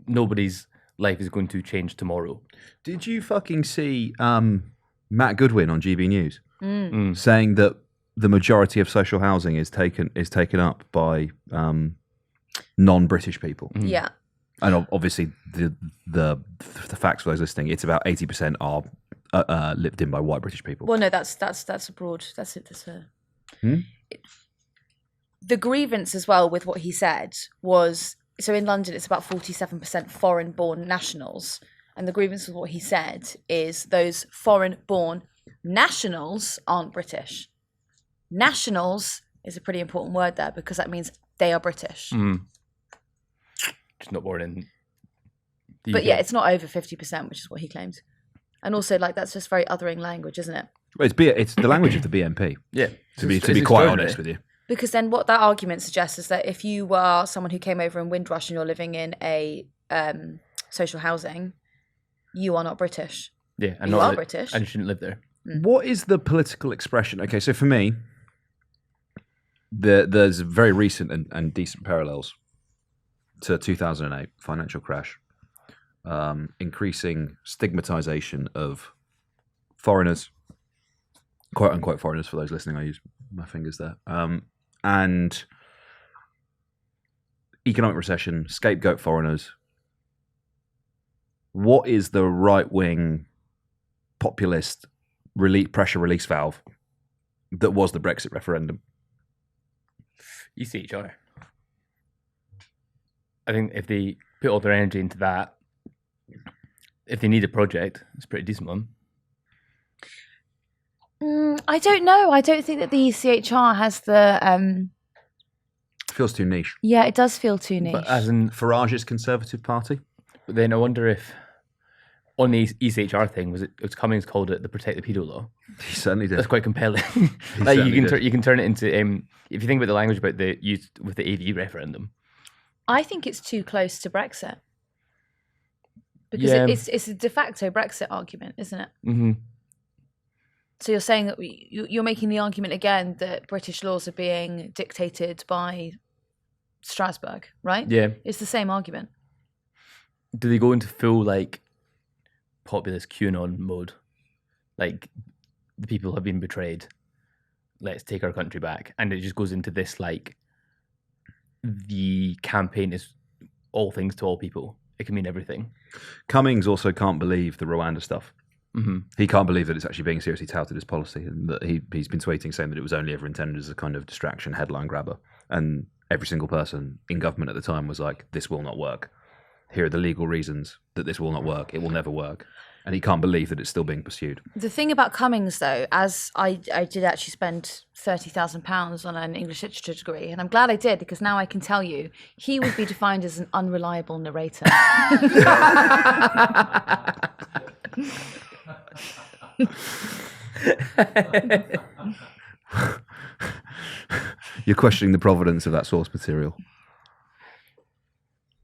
nobody's life is going to change tomorrow. Did you fucking see Matt Goodwin on GB News saying that the majority of social housing is taken up by non-British people? Yeah. And obviously the facts for those listening, it's about 80% are lived in by white British people. Well, no, that's abroad. That's it. The grievance as well with what he said was, so in London it's about 47% foreign-born nationals, and the grievance with what he said is those foreign-born nationals aren't British. Nationals is a pretty important word there because that means they are British. Just not born in the But UK. yeah, it's not over 50%, which is what he claims. And also, like, that's just very othering language, isn't it? Well, it's the language of the BNP. Yeah. To be It's quite extraordinary. honest with you. Because then what that argument suggests is that if you were someone who came over in Windrush and you're living in a social housing, you are not British. Yeah, and You not are that- British. and you shouldn't live there. What is the political expression? Okay, so for me, there's very recent and decent parallels to 2008 financial crash, increasing stigmatization of foreigners, quote unquote foreigners for those listening. I use my fingers there, and economic recession, scapegoat foreigners. What is the right wing populist pressure release valve that was the Brexit referendum? ECHR. I think if they put all their energy into that, if they need a project, it's a pretty decent one. I don't know. I don't think that the ECHR has the... Feels too niche. Yeah, it does feel too niche. But as in, Farage's Conservative Party. but then I wonder if on the ECHR thing, it was Cummings called it the Protect the Pedo Law. He certainly did. That's quite compelling. Like certainly did. you can turn it into if you think about the language about the use with the AV referendum. I think it's too close to Brexit. Because Yeah. it's a de facto Brexit argument, isn't it? Mm-hmm. So you're saying that you're making the argument again that British laws are being dictated by Strasbourg, right? Yeah. It's the same argument. Do they go into full like populist QAnon mode? Like the people have been betrayed. Let's take our country back, and it just goes into this like the campaign is all things to all people. It can mean everything. Cummings also can't believe the Rwanda stuff. Mm-hmm. He can't believe that it's actually being seriously touted as policy, and that he's been tweeting saying that it was only ever intended as a kind of distraction headline grabber. And every single person in government at the time was like, this will not work. Here are the legal reasons that this will not work. It will never work. And he can't believe that it's still being pursued. The thing about Cummings, though, as I did actually spend £30,000 on an English literature degree, and I'm glad I did, because now I can tell you, he would be defined as an unreliable narrator. You're questioning the provenance of that source material.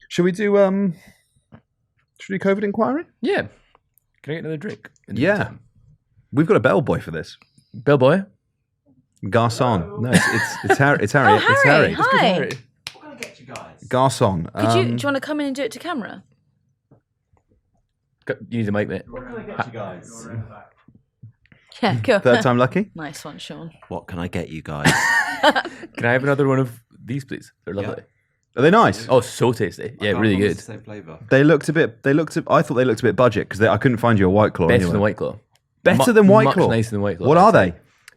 Shall we do Should we do COVID inquiry? Yeah. Can I get another drink? in the Yeah. meantime? We've got a bellboy for this. Bellboy? Garçon. No, it's Harry. It's Harry. Oh, It's Harry. Harry. Hi. Harry. What can I get you guys? Garçon. Do you want to come in and do it to camera? You need a mic, mate. What can I get you guys? Yeah, go. Third time lucky. Nice one, Sean. What can I get you guys? Can I have another one of these, please? They're lovely. Are they nice? Oh, so tasty. Yeah, really good. Same flavour. They looked a bit. I thought they looked a bit budget because I couldn't find you a White Claw. Better anywhere. than White Claw. Better than White Claw. Much nicer than White Claw. What are they?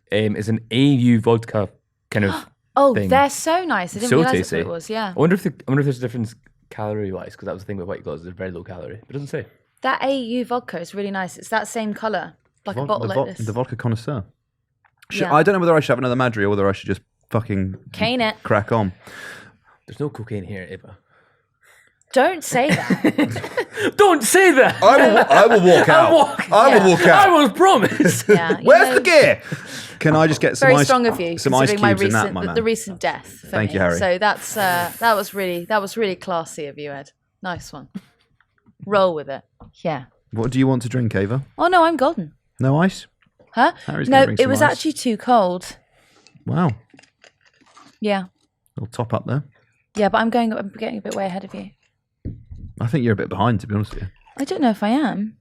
It's an AU vodka kind of. Oh, thing. they're so nice. I didn't So realize that's what tasty. it was. Yeah. I wonder if there's a difference calorie wise, because that was the thing with White Claws. They're very low calorie. It doesn't say. That AU vodka is really nice. It's that same colour, like a bottle like this. The vodka connoisseur. Yeah. I don't know whether I should have another Madry or whether I should just fucking Cane it. crack on. There's no cocaine here, Eva. Don't say that. Don't say that. I will walk out. I will walk I out. was promised. Yeah. you Where's know, the gear? Can I just get some Very ice? strong of you, Some ice considering cubes my in that, my man. the recent death. For Thank me. you, Harry. So that's that was really classy of you, Ed. Nice one. Roll with it. Yeah. What do you want to drink, Ava? Oh no, I'm golden. No ice? Huh? Harry's gonna No, bring it some was ice. actually too cold. Wow. Yeah. Little top up there. Yeah, but I'm getting a bit way ahead of you. I think you're a bit behind, to be honest with you. I don't know if I am.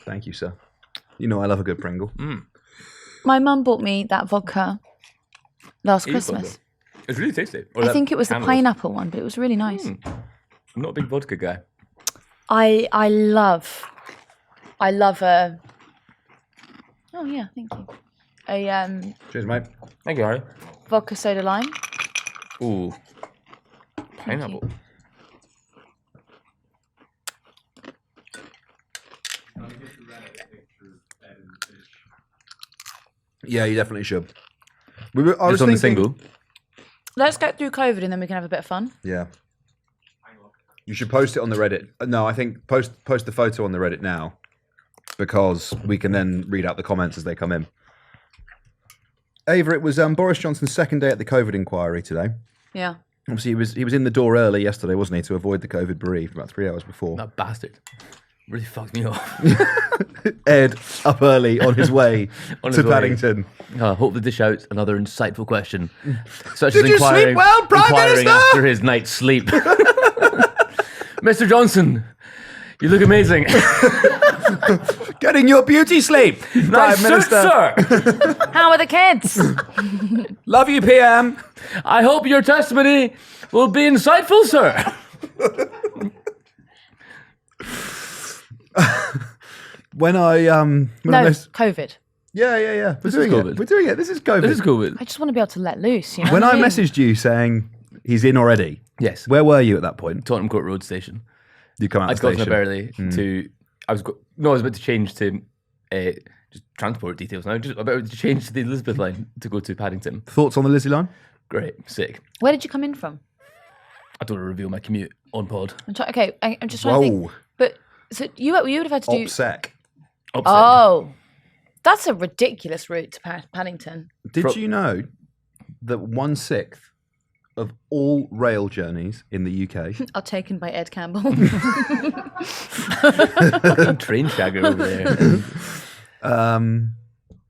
Thank you, sir. You know I love a good Pringle. My mum bought me that vodka last AU Christmas. vodka. It's really tasty. Or I that think it was the Camel. pineapple one, but it was really nice. I'm not a big vodka guy. I love a. Oh yeah, thank you. A Cheers, mate. Thank you, Harry. vodka soda lime. Ooh. Pineapple. Yeah, you definitely should. I was Just on the thinking- single. Let's get through COVID and then we can have a bit of fun. Yeah. You should post it on the Reddit. No, I think post the photo on the Reddit now, because we can then read out the comments as they come in. Ava, it was Boris Johnson's second day at the COVID inquiry today. Yeah. Obviously, he was in the door early yesterday, wasn't he, to avoid the COVID bereaved about 3 hours before. That bastard. Really fucked me off. Ed up early on his way On to his way. Paddington. I hope to dish out another insightful question. Such Did as you sleep inquiring, well, Prime inquiring Minister? after his night's sleep. Mr. Johnson, you look amazing. Getting your beauty sleep, Prime Nice suit, Minister. sir. How are the kids? Love you, PM. I hope your testimony will be insightful, sir. When I No, I COVID. yeah. This is COVID. We're doing it. This is COVID. This is COVID. I just want to be able to let loose. You know When what I mean? messaged you saying he's in already, Yes. where were you at that point? Tottenham Court Road Station. You come out I'd the gotten station. up early to. I was about to change to just transport details now. Just about to change to the Elizabeth line to go to Paddington. Thoughts on the Lizzie line? Great, sick. Where did you come in from? I don't want to reveal my commute on pod. I'm just trying to think. Whoa. But so you would have had to do. OPSEC. Upset. Oh, that's a ridiculous route to Paddington. Did you know that 1/6 of all rail journeys in the UK Are taken by Ed Campbell. Fucking train shagger over there.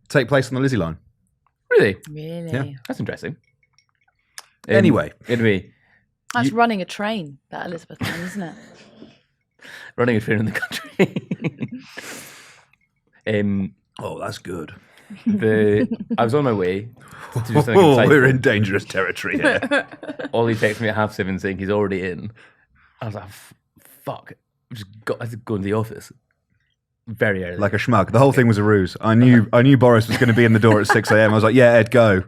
take place on the Lizzie line? Really? Really? Yeah. That's interesting. Anyway. That's running a train, that Elizabeth line, isn't it? Running a train in the country. Oh, that's good. I was on my way to do something Oh, insightful. we're in dangerous territory here. Ollie texted me at 7:30 saying he's already in. I was like, fuck. I had to go into the office very early. Like a schmuck. The whole thing was a ruse. I knew Boris was going to be in the door at 6 a.m. I was like, yeah, Ed, go.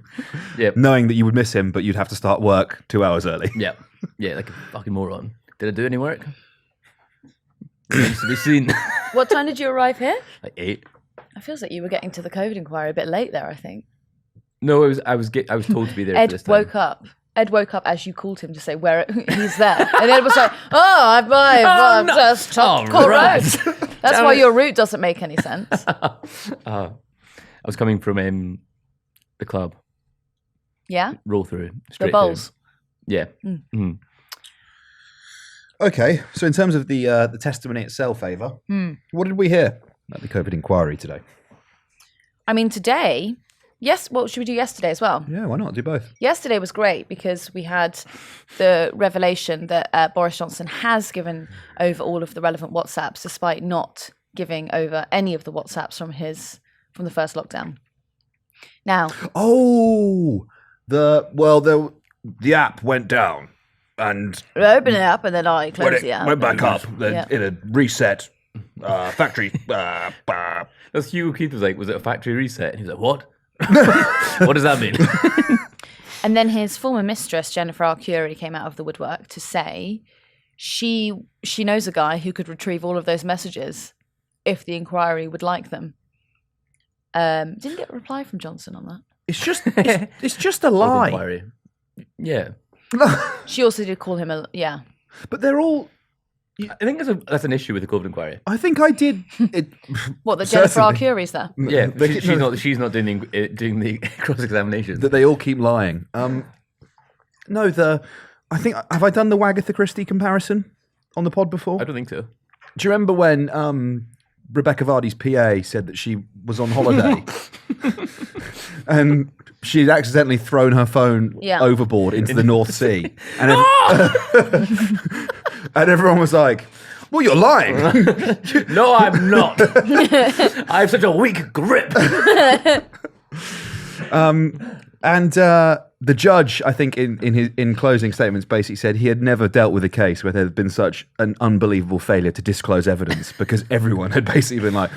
Yep. Knowing that you would miss him, but you'd have to start work 2 hours early. Yeah, like a fucking moron. Did I do any work? Remains to be seen. What time did you arrive here? Like 8. It feels like you were getting to the COVID inquiry a bit late there, I think. No, I was told to be there for Ed this time. woke up. Ed woke up as you called him to say where he's there. And Ed was like, I've no. just chopped Oh, Court right. Road. That's why your route doesn't make any sense. I was coming from the club. Yeah? Roll through. The Straight bowls. through. Yeah. Mhm. Okay, so in terms of the testimony itself, Ava, what did we hear at the COVID inquiry today? I mean, today, yes. Well, should we do yesterday as well? Yeah, why not? Do both. Yesterday was great because we had the revelation that Boris Johnson has given over all of the relevant WhatsApps, despite not giving over any of the WhatsApps from the first lockdown. Now, the app went down and I opened it up and then I closed the app. went back up Yeah. in a reset factory. That's Hugo Keith was like, was it a factory reset? And he was like, what? What does that mean? And then his former mistress, Jennifer Arcuri, came out of the woodwork to say she knows a guy who could retrieve all of those messages if the inquiry would like them. Didn't get a reply from Johnson on that. It's just a lie. Inquiry. Yeah. She also did call him yeah. But they're all. I think that's an issue with the COVID inquiry. I think I did it. What, that Jennifer Certainly. Arcuri's there? Yeah, she's not doing the cross examination. That they all keep lying. No, I think have I done the Wagatha Christie comparison on the pod before? I don't think so. Do you remember when Rebecca Vardy's PA said that she was on holiday and she'd accidentally thrown her phone overboard into the North Sea, and and everyone was like, "Well, you're lying." No, I'm not. I have such a weak grip. And the judge, I think, in closing statements, basically said he had never dealt with a case where there had been such an unbelievable failure to disclose evidence because everyone had basically been like,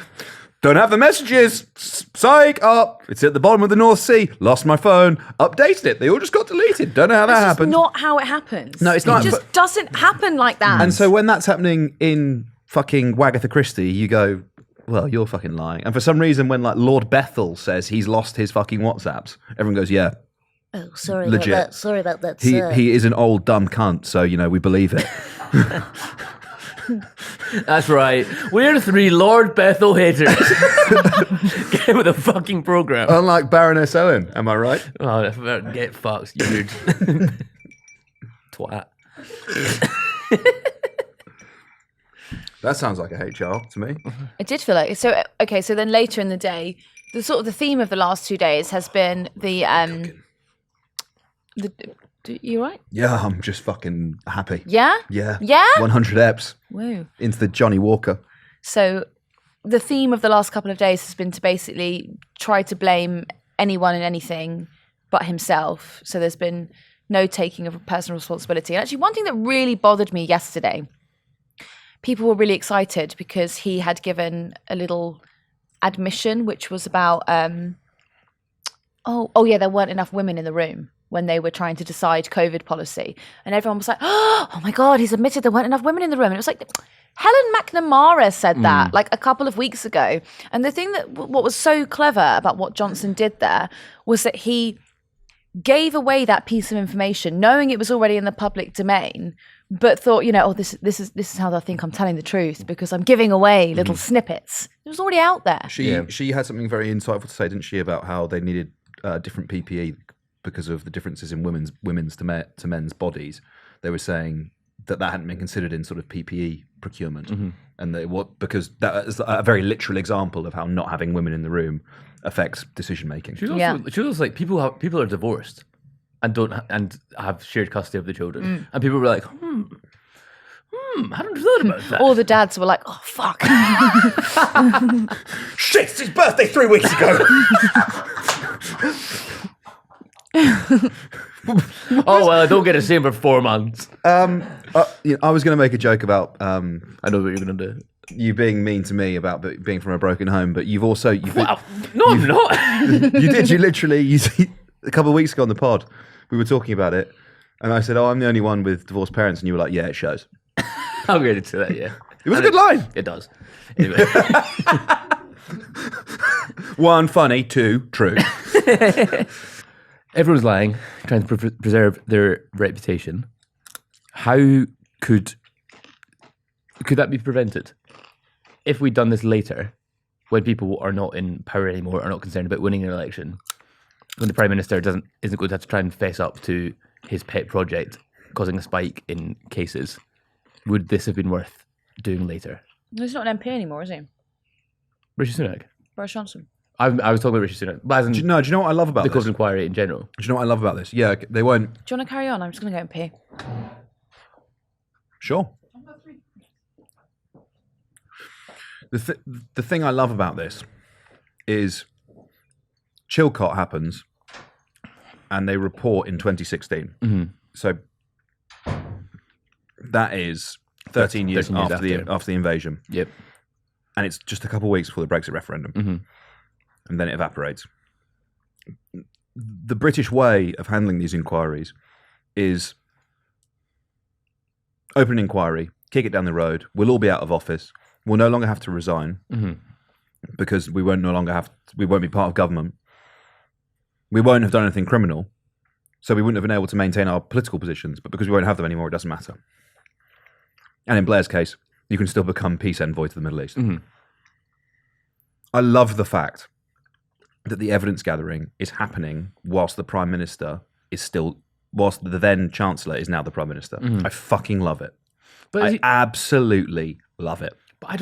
"Don't have the messages, psych, up, it's at the bottom of the North Sea, lost my phone, updated it, they all just got deleted, don't know how that happened." That's not how it happens. No, it's not, It just but- doesn't happen like that. And so when that's happening in fucking Wagatha Christie, you go, well, you're fucking lying. And for some reason, when like Lord Bethel says he's lost his fucking WhatsApps, everyone goes, yeah, Oh, sorry legit. about that. Sorry about that, sir. He is an old dumb cunt, so we believe it. That's right. We're 3 Lord Bethel haters. Get with the fucking program. Unlike Baroness Owen, am I right? Oh, get fucked, you rude twat. That sounds like a HR to me. It did feel like it. So okay. So then later in the day, the theme of the last 2 days has been you right? Yeah, I'm just fucking happy. Yeah. Yeah. Yeah. 100 eps Whoa. into the Johnny Walker. So the theme of the last couple of days has been to basically try to blame anyone and anything but himself. So there's been no taking of personal responsibility. And actually, one thing that really bothered me yesterday, people were really excited because he had given a little admission, which was about, there weren't enough women in the room when they were trying to decide COVID policy. And everyone was like, oh my God, he's admitted there weren't enough women in the room. And it was like, Helen McNamara said that like a couple of weeks ago. And the thing that what was so clever about what Johnson did there was that he gave away that piece of information, knowing it was already in the public domain, but thought, this is how they think I'm telling the truth because I'm giving away little snippets. It was already out there. She had something very insightful to say, didn't she, about how they needed different PPE because of the differences in women's to men's bodies. They were saying that hadn't been considered in sort of PPE procurement, and because that is a very literal example of how not having women in the room affects decision making. She was also like, people are divorced and have shared custody of the children, and people were like, I hadn't thought about that. All the dads were like, oh fuck. Shit, it's his birthday 3 weeks ago. Oh well, I don't get to see him for 4 months. I was going to make a joke about I know what you're gonna do. you being mean to me about being from a broken home, but you've Wow. No, I'm not. you did. You literally. A couple of weeks ago on the pod, we were talking about it, and I said, "Oh, I'm the only one with divorced parents," and you were like, "Yeah, it shows." I'll get into that. Yeah, It was a good line. it does. Anyway, 1, funny. 2, true. everyone's lying, trying to preserve their reputation. How could that be prevented? If we'd done this later, when people are not in power anymore, are not concerned about winning an election, when the Prime Minister isn't going to have to try and fess up to his pet project, causing a spike in cases, would this have been worth doing later? He's not an MP anymore, is he? Rishi Sunak. Boris Johnson. I was talking about Rishi Sunak. But as in Do you know what I love about the this? Corbyn inquiry in general. Do you know what I love about this? Yeah, they won't. Do you want to carry on? I'm just going to go and pee. Sure. The thing I love about this is Chilcot happens and they report in 2016. Mm-hmm. So that is 13 years, 13 years after the invasion. Yep. And it's just a couple of weeks before the Brexit referendum. Mm-hmm. And then it evaporates. The British way of handling these inquiries is open an inquiry, kick it down the road, we'll all be out of office, we'll no longer have to resign because we won't be part of government. We won't have done anything criminal, so we wouldn't have been able to maintain our political positions, but because we won't have them anymore, it doesn't matter. And in Blair's case, you can still become peace envoy to the Middle East. Mm-hmm. I love the fact that the evidence gathering is happening whilst the Prime Minister is still, whilst the then Chancellor is now the Prime Minister. I fucking love it. But I absolutely love it. But I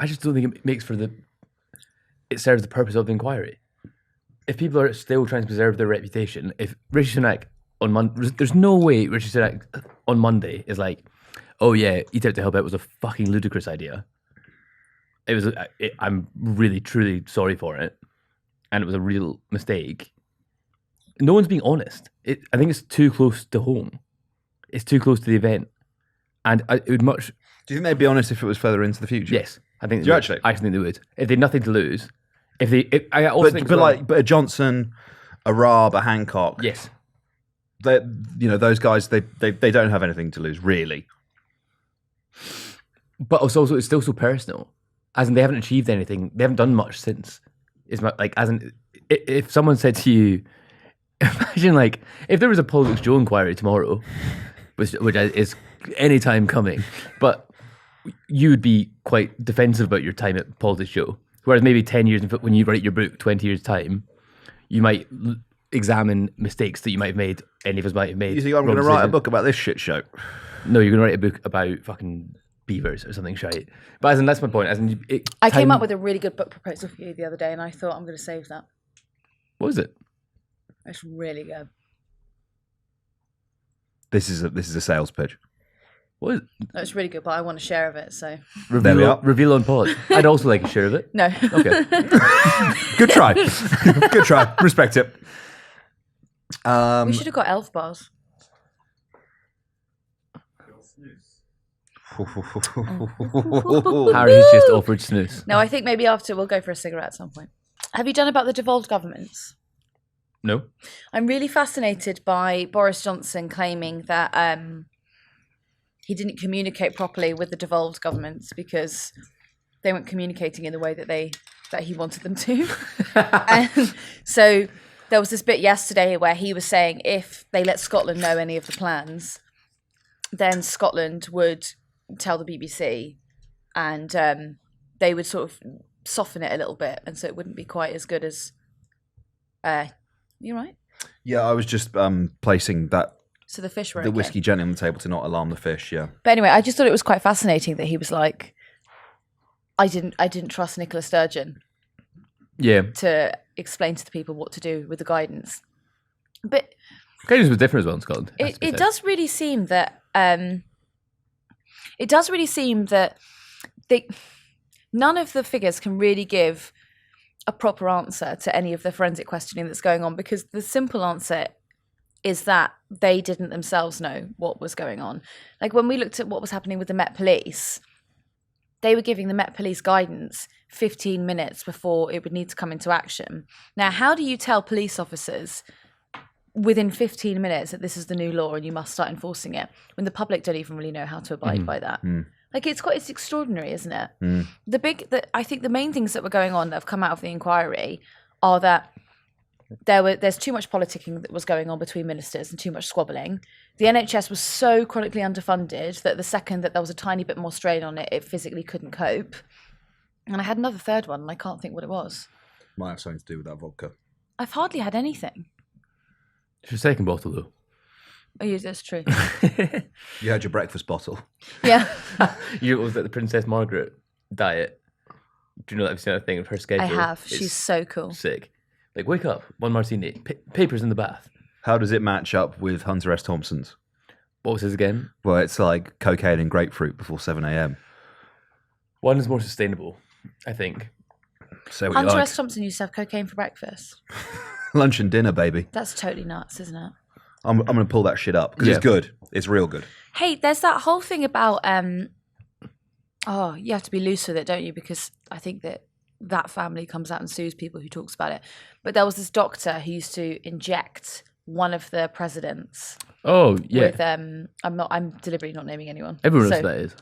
just don't think it makes it serves the purpose of the inquiry. If people are still trying to preserve their reputation, if Rishi Sunak on Monday, there's no way Rishi Sunak on Monday is like, oh yeah, Eat Out to Help Out was a fucking ludicrous idea. It was. I'm really, truly sorry for it, and it was a real mistake. No one's being honest. I think it's too close to home. It's too close to the event, and it would much. Do you think they'd be honest if it was further into the future? Yes, I think. Do you actually? I think they would. If they had nothing to lose. I also think. But a Johnson, a Raab, a Hancock. Yes. Those guys. They don't have anything to lose, really. But also, it's still so personal. As in, they haven't achieved anything. They haven't done much since. If someone said to you, imagine if there was a PoliticsJOE inquiry tomorrow, which is any time coming, but you would be quite defensive about your time at PoliticsJOE. Whereas maybe 10 years, when you write your book, 20 years' time, you might examine mistakes that you might have made, any of us might have made. You think I'm going to write a book about this shit show? No, you're going to write a book about fucking beavers or something shite. But that's my point. I came up with a really good book proposal for you the other day, and I thought I'm going to save that. What was it? It's really good. This is a sales pitch. What is it? No, it's really good, but I want a share of it, so... There we are. Reveal on pod. I'd also like a share of it. No. Okay. Good try. Good try. Respect it. We should have got elf bars. Harry's just offered snooze. No, I think maybe after we'll go for a cigarette at some point. Have you done about the devolved governments? No. I'm really fascinated by Boris Johnson claiming that he didn't communicate properly with the devolved governments because they weren't communicating in the way that he wanted them to. And so there was this bit yesterday where he was saying if they let Scotland know any of the plans, then Scotland would tell the BBC and they would sort of soften it a little bit, and so it wouldn't be quite as good as... you right? Yeah, I was just placing that... So the fish were the okay. whiskey gently on the table to not alarm the fish, yeah. But anyway, I just thought it was quite fascinating that he was like, I didn't trust Nicola Sturgeon to explain to the people what to do with the guidance. But guidance was different as well in Scotland. It does really seem that none of the figures can really give a proper answer to any of the forensic questioning that's going on, because the simple answer is that they didn't themselves know what was going on. Like when we looked at what was happening with the Met Police, they were giving the Met Police guidance 15 minutes before it would need to come into action. Now, how do you tell police officers within 15 minutes that this is the new law and you must start enforcing it when the public don't even really know how to abide by that? Like it's extraordinary, isn't it? I think the main things that were going on that have come out of the inquiry are that there's too much politicking that was going on between ministers and too much squabbling. The NHS was so chronically underfunded that the second that there was a tiny bit more strain on it, it physically couldn't cope. And I had another third one, and I can't think what it was. Might have something to do with that vodka. I've hardly had anything. It's your second bottle, though. Oh, yeah, that's true. You had your breakfast bottle. Yeah, You was at the Princess Margaret diet. Do you know that I've seen that thing of her schedule? I have. It's She's so cool. sick. Like, wake up, one martini, papers in the bath. How does it match up with Hunter S. Thompson's? What was his again? Well, it's like cocaine and grapefruit before 7 a.m. One is more sustainable, I think. Say what you Hunter like. S. Thompson used to have cocaine for breakfast. Lunch and dinner, baby. That's totally nuts, isn't it? I'm going to pull that shit up because Yeah. it's good. It's real good. Hey, there's that whole thing about you have to be loose with it, don't you? Because I think that family comes out and sues people who talks about it. But there was this doctor who used to inject one of the presidents Oh, yeah. with I'm deliberately not naming anyone. Everyone knows So- who that is.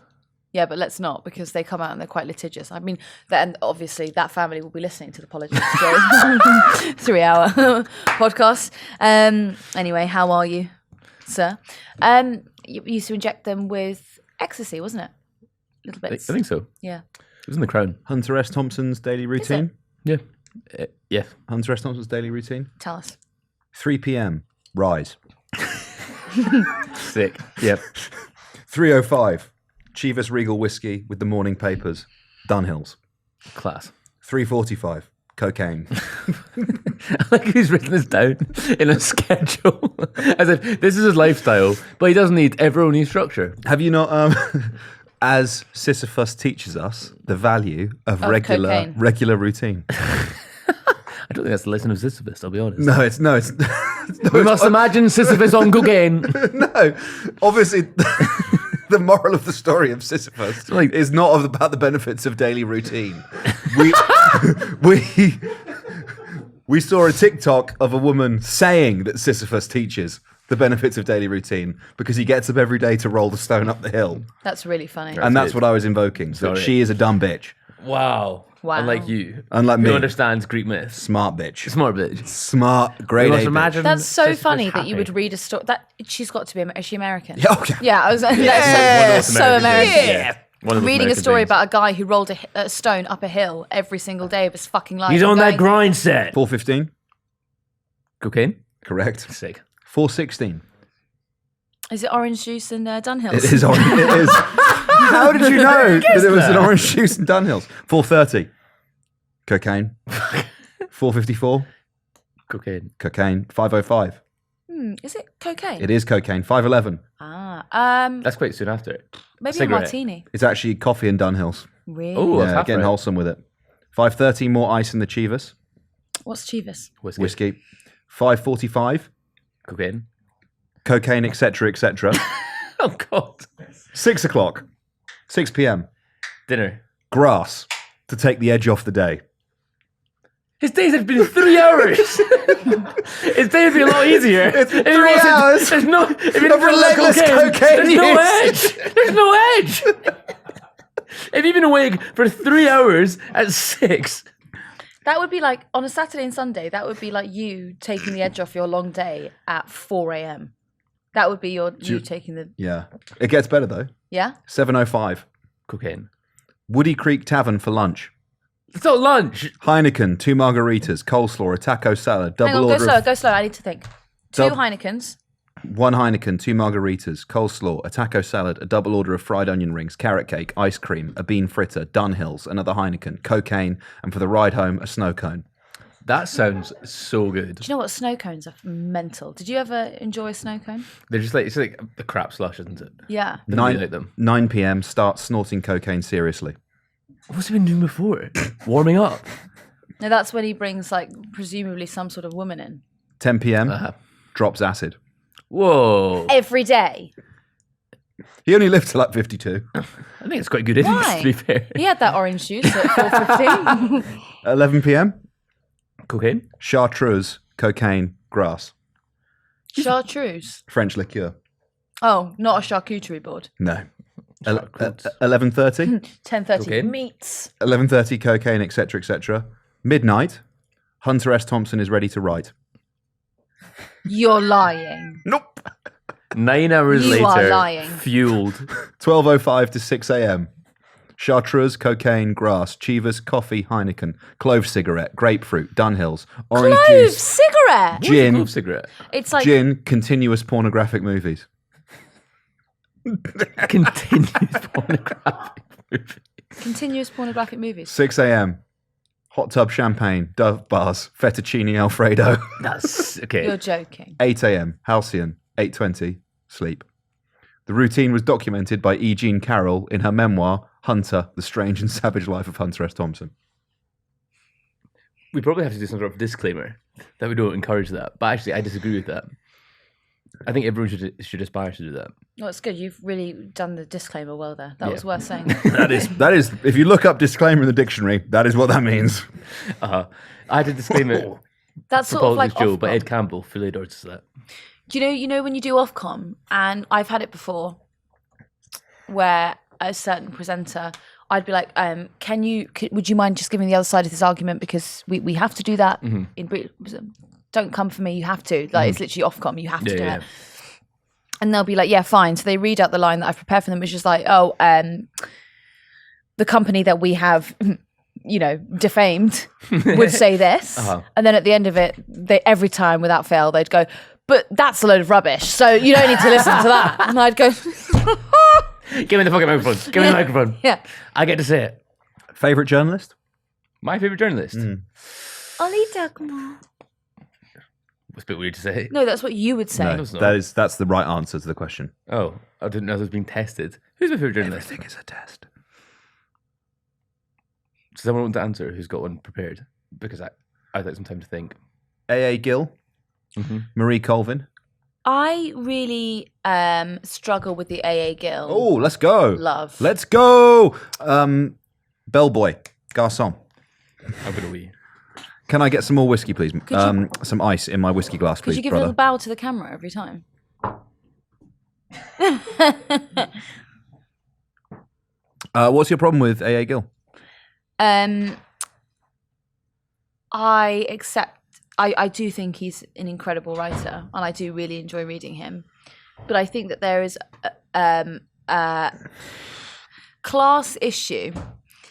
Yeah, but let's not, because they come out and they're quite litigious. I mean, and obviously that family will be listening to the PoliticsJOE 3-hour podcast. Anyway, how are you, sir? You used to inject them with ecstasy, wasn't it? Little I bits. think so. Yeah. It was in the Crown. Hunter S. Thompson's daily routine. Yeah. Yeah. Hunter S. Thompson's daily routine. Tell us. 3 p.m. Rise. Sick. Yep. 3:05. Chivas Regal whiskey with the morning papers. Dunhills. Class. 3:45. Cocaine. I like he's written this down in a schedule. As if this is his lifestyle, but he doesn't need everyone needs structure. Have you not? As Sisyphus teaches us, the value of cocaine. regular routine. I don't think that's the lesson of Sisyphus, I'll be honest. No, it's We must imagine Sisyphus on cocaine. no. Obviously, the moral of the story of Sisyphus is not about the benefits of daily routine. We saw a TikTok of a woman saying that Sisyphus teaches the benefits of daily routine because he gets up every day to roll the stone up the hill. That's really funny. And that's what I was invoking. That Sorry. she is a dumb bitch. Wow. Wow. Unlike you. Unlike Who me. understands Greek myths. Smart bitch. Smart bitch. Smart, grade We A must bitch. imagine That's so Sisyphus funny that you happy. would read a story. That she's got to be. Is she American? Yeah, okay. Yeah, I was. One of That's those so American. things. One of those Reading a American story things. about a guy who rolled a stone up a hill every single day of his fucking life. He's and on that going, grind set. 4:15. Cocaine? Correct. Sick. 4:16. Is it orange juice and Dunhills? It is orange. It is. How did you know that it was an orange juice and Dunhills? 4:30. Cocaine. 4:54. Cocaine. Cocaine. 5:05. Is it cocaine? It is cocaine. 5:11. That's quite soon after. Maybe cigarette. a martini. It's actually coffee and Dunhills. Really? Oh, that's Yeah, half getting right. wholesome with it. 5:30. More ice in the Chivas. What's Chivas? Whiskey. 5:45. Cocaine. Cocaine, etc., etc. Oh, God. 6 o'clock. 6 p.m. Dinner. Grass to take the edge off the day. His days have been 3 hours. His day would be a lot easier. It's 3 hours There's no. If you of relentless cocaine there's no use. edge. There's no edge. If you've been awake for 3 hours at 6, That would be like on a Saturday and Sunday. That would be like you taking the edge off your long day at 4 a.m. That would be you taking the Yeah. It gets better though. yeah. 7:05. cocaine. Woody Creek Tavern for lunch. It's not lunch. Heineken, 2 margaritas, coleslaw, a taco salad, double Hang on, go order slow, of go slow. I need to think. 2 Dub- Heinekens. 1 Heineken, 2 margaritas, coleslaw, a taco salad, a double order of fried onion rings, carrot cake, ice cream, a bean fritter, Dunhills, another Heineken, cocaine, and for the ride home, a snow cone. That sounds so good. Do you know what snow cones are mental? Did you ever enjoy a snow cone? They're just like it's like the crap slush, isn't it? Yeah. I really like them. 9 p.m. Start snorting cocaine seriously. What's he been doing before? Warming up. No, that's when he brings like presumably some sort of woman in. 10 p.m. Uh-huh. Drops acid. Whoa. Every day. He only lived to like 52. I think it's quite good innings, Why? to be fair. He had that orange juice at 4:15. 11 p.m. Cocaine? Chartreuse, cocaine, grass. Chartreuse. French liqueur. Oh, not a charcuterie board. No. Chartreuse. 11:30. 10:30 Cocaine? meats. 11:30 cocaine, etc., etc. Midnight. Hunter S. Thompson is ready to write. You're lying. Nope. 9 hours You later, are lying. fueled. 12:05 to 6 a.m. Chartreuse, cocaine, grass, Chivas, coffee, Heineken, clove cigarette, grapefruit, Dunhills, orange Clove juice, cigarette. gin, Clove cigarette. It's like gin, continuous pornographic movies. Continuous pornographic movie. continuous pornographic movies. 6 a.m. Hot tub champagne, Dove bars, fettuccine Alfredo. That's okay. You're joking. 8 a.m. Halcyon, 8:20, sleep. The routine was documented by E. Jean Carroll in her memoir, Hunter, The Strange and Savage Life of Hunter S. Thompson. We probably have to do some sort of disclaimer that we don't encourage that. But actually, I disagree with that. I think everyone should aspire to do that. Well, it's good. You've really done the disclaimer well there. That was worth saying. That is, if you look up disclaimer in the dictionary, that is what that means. I had a disclaimer That's for sort of like PoliticsJOE, but Ofcom. Ed Campbell fully endorses that. Do you know when you do Ofcom, and I've had it before, where a certain presenter, I'd be like, would you mind just giving the other side of this argument, because we have to do that in Britain. Don't come for me, you have to. Like, it's literally Ofcom, you have to do it. And they'll be like, yeah, fine. So they read out the line that I've prepared for them, which is like, the company that we have, defamed would say this. And then at the end of it, every time without fail, they'd go, but that's a load of rubbish. So you don't need to listen to that. And I'd go, Give me the fucking microphone. Give me the microphone. yeah. I get to say it. Favourite journalist? My favourite journalist. Ollie Dugmore. It's a bit weird to say. No, that's what you would say. No, it's not. that's the right answer to the question. Oh, I didn't know this was being tested. Who's my favourite journalist? Everything is a test. Does someone want to answer who's got one prepared? Because I'd like some time to think. A.A. Gill, Marie Colvin. I really struggle with the AA Gill. Oh, let's go. Love. Let's go. Bellboy, garçon. I'm going to wee. Can I get some more whiskey, please? Some ice in my whiskey glass, please, Could you give brother. a little bow to the camera every time? What's your problem with A.A. Gill? I do think he's an incredible writer, and I do really enjoy reading him. But I think that there is a class issue,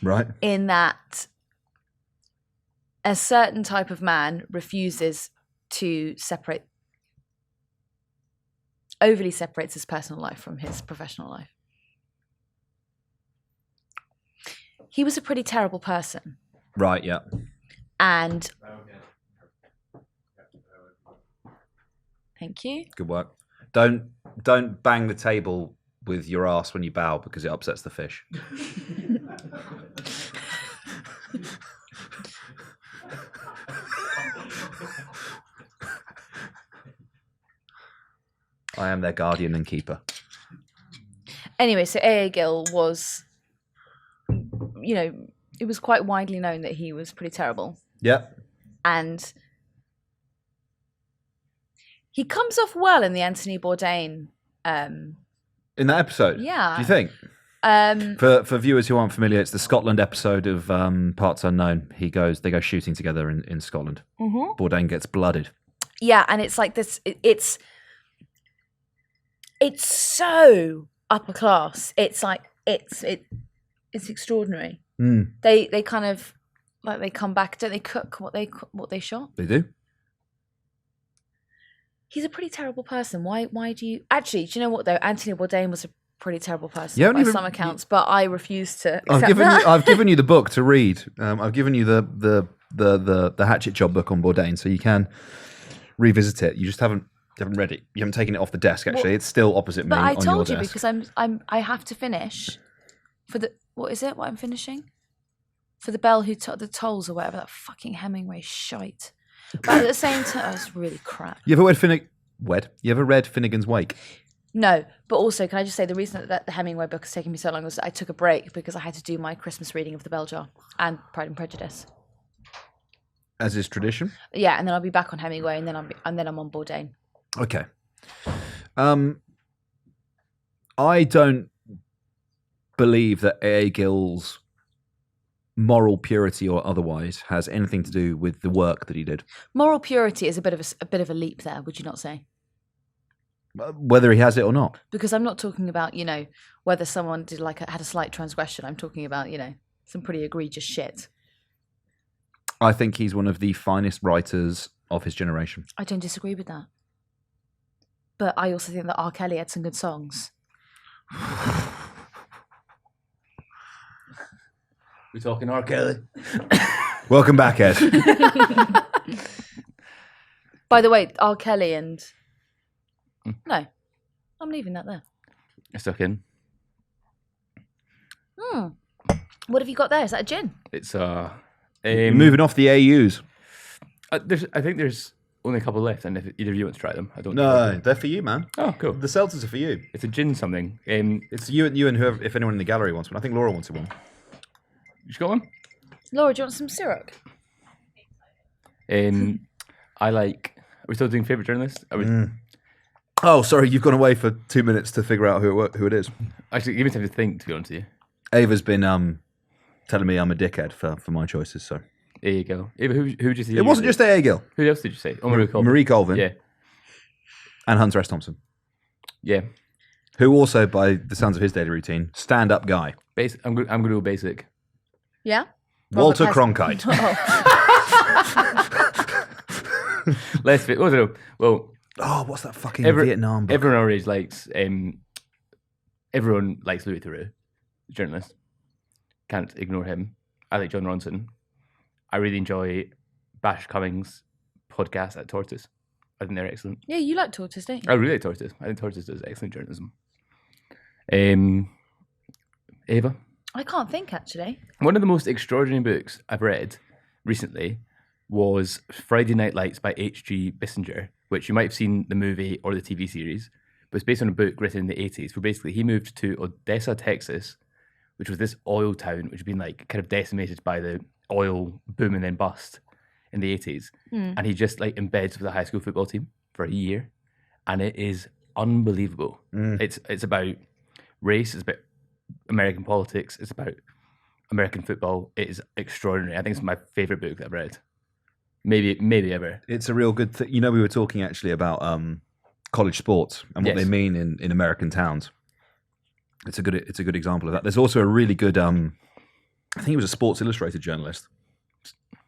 Right. in that a certain type of man refuses to overly separates his personal life from his professional life. He was a pretty terrible person. Right, yeah. And thank you. Good work. Don't bang the table with your ass when you bow, because it upsets the fish. I am their guardian and keeper. Anyway, so A.A. Gill was, it was quite widely known that he was pretty terrible. Yep. And he comes off well in the Anthony Bourdain. In that episode? Yeah. Do you think? For viewers who aren't familiar, it's the Scotland episode of Parts Unknown. They go shooting together in Scotland. Mm-hmm. Bourdain gets blooded. Yeah, and it's like this. It's so upper class. It's like it's extraordinary. Mm. They kind of like, they come back. Don't they cook what they shot? They do. He's a pretty terrible person. Why do you actually? Do you know what though? Anthony Bourdain was a pretty terrible person by some accounts, but I refuse to accept that. I've given you the book to read. I've given you the Hatchet Job book on Bourdain, so you can revisit it. You just haven't read it. You haven't taken it off the desk. Actually, it's still opposite me but on I your told you desk. because I have to finish for the what is it? What I'm finishing for the bell the tolls or whatever, that fucking Hemingway shite. But at the same time, it's really crap. You ever read Finnegan's Wake? No, but also, can I just say the reason that the Hemingway book has taken me so long was that I took a break because I had to do my Christmas reading of The Bell Jar and Pride and Prejudice. As is tradition. Yeah, and then I'll be back on Hemingway, and then I'm on Bourdain. Okay. I don't believe that A.A. Gill's moral purity or otherwise has anything to do with the work that he did. Moral purity is a bit of a leap there, would you not say? Whether he has it or not. Because I'm not talking about, whether someone did had a slight transgression. I'm talking about, some pretty egregious shit. I think he's one of the finest writers of his generation. I don't disagree with that. But I also think that R. Kelly had some good songs. We're talking R. Kelly. Welcome back, Ed. By the way, R. Kelly and... No, I'm leaving that there. It's stuck in. What have you got there? Is that a gin? It's Moving off the AUs. I think there's only a couple left, and if either of you want to try them, I don't. No, they're for you, man. Oh, cool. The seltzers are for you. It's a gin something. It's you and whoever, if anyone in the gallery wants one. I think Laura wanted one. You got one? Laura, do you want some syrup? I like. Are we still doing favourite journalist? Oh, sorry, you've gone away for 2 minutes to figure out who it is. Actually, give me time to think, to be honest with you. Ava's been telling me I'm a dickhead for my choices, so. There you go. Ava, who did you say? It wasn't just A. Gill. Who else did you say? Oh, Marie Colvin. Marie Colvin. Yeah. And Hunter S. Thompson. Yeah. Who also, by the sounds of his daily routine, stand-up guy. I'm going to go basic. Yeah? Walter Robert Cronkite. Let's fit. Oh, no. Well. Oh, what's that fucking Vietnam book? Everyone our age likes. Everyone likes Louis Theroux, the journalist. Can't ignore him. I like John Ronson. I really enjoy Bash Cummings' podcast at Tortoise. I think they're excellent. Yeah, you like Tortoise, don't you? I really like Tortoise. I think Tortoise does excellent journalism. Ava? I can't think, actually. One of the most extraordinary books I've read recently was Friday Night Lights by H.G. Bissinger, which you might have seen the movie or the TV series, but it's based on a book written in the 80s, where basically he moved to Odessa, Texas, which was this oil town which had been kind of decimated by the oil boom and then bust in the 80s. And he just embeds with the high school football team for a year. And it is unbelievable. It's about race, it's about American politics, it's about American football. It is extraordinary. I think it's my favourite book that I've read. Maybe ever. It's a real good thing. We were talking actually about college sports and what they mean in American towns. It's a good example of that. There's also a really good I think he was a Sports Illustrated journalist.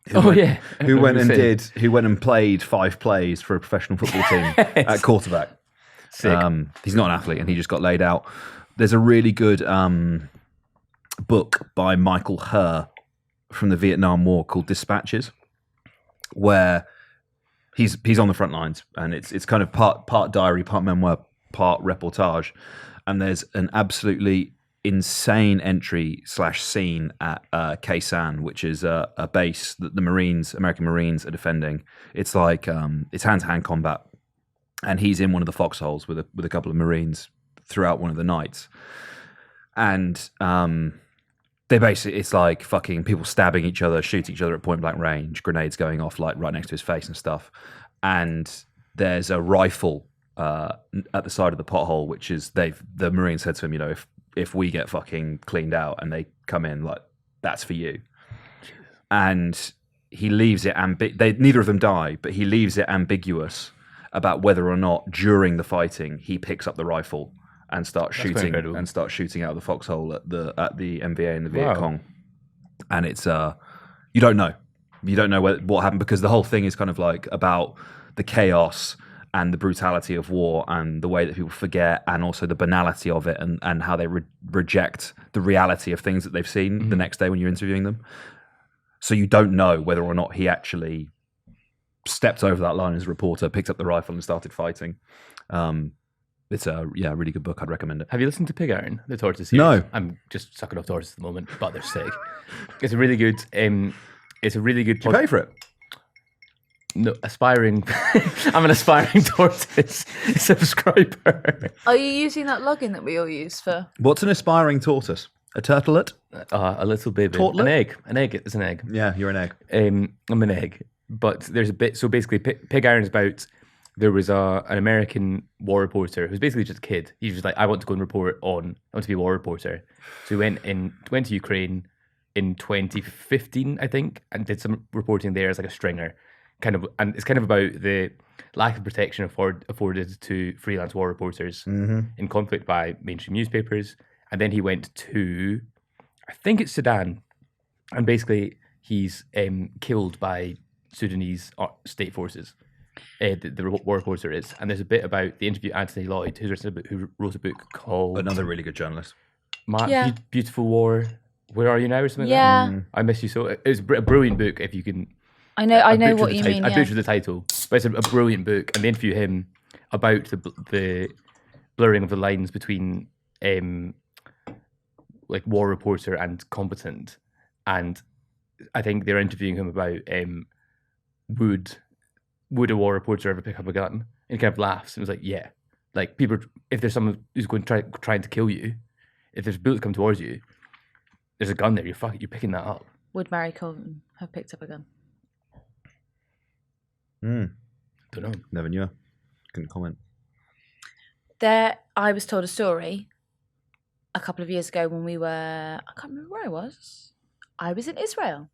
Who went and played 5 plays for a professional football team at quarterback. Sick. He's not an athlete and he just got laid out. There's a really good book by Michael Herr from the Vietnam War called Dispatches, where he's on the front lines and it's kind of part diary, part memoir, part reportage. And there's an absolutely insane entry / scene at Khe Sanh, which is a base that the American Marines are defending. It's like it's hand-to-hand combat, and he's in one of the foxholes with a couple of Marines throughout one of the nights. And they basically, it's like fucking people stabbing each other, shooting each other at point blank range, grenades going off right next to his face and stuff. And there's a rifle at the side of the pothole, which is the Marines said to him, if we get fucking cleaned out and they come in, that's for you. And he leaves it neither of them die, but he leaves it ambiguous about whether or not during the fighting he picks up the rifle and starts shooting out of the foxhole at the MVA and the Viet Cong. And it's you don't know what happened, because the whole thing is kind of about the chaos and the brutality of war and the way that people forget, and also the banality of it, and how they reject the reality of things that they've seen the next day when you're interviewing them. So you don't know whether or not he actually stepped over that line as a reporter, picked up the rifle and started fighting. It's a really good book. I'd recommend it. Have you listened to Pig Iron, the Tortoise series? No. I'm just sucking off tortoise at the moment, but they're sick. It's a really good. It's a really good. Did you pay for it? No, aspiring. I'm an aspiring tortoise subscriber. Are you using that login that we all use for? What's an aspiring tortoise? A turtlet? A little baby. Tortlet? An egg. An egg. It's an egg. Yeah, you're an egg. I'm an egg. But there's a bit. So basically, Pig Iron is about. There was an American war reporter who's basically just a kid. He was just like, I want to go and report on. I want to be a war reporter. So he went to Ukraine in 2015, I think, and did some reporting there as a stringer. and it's kind of about the lack of protection afforded to freelance war reporters in conflict by mainstream newspapers. And then he went to, I think it's Sudan, and basically he's killed by Sudanese state forces. The war reporter is, and there's a bit about the interview Anthony Lloyd, who wrote a book called Another really good journalist. Beautiful War. Where Are You Now or something Yeah. like that? I Miss You So. It was a brilliant book. If you can, I know what you mean. I Yeah. butchered the title, but it's a brilliant book, and they interview him about the blurring of the lines between like war reporter and competent, and I think they're interviewing him about would a war reporter ever pick up a gun? And he kind of laughs and was like, yeah, like people, if there's someone who's going trying to kill you, if there's bullets come towards you, there's a gun there, you're picking that up. Would Mary Corbyn have picked up a gun? Don't know. Never knew her. Couldn't comment. I was told a story a couple of years ago when we were, I can't remember where I was. I was in Israel.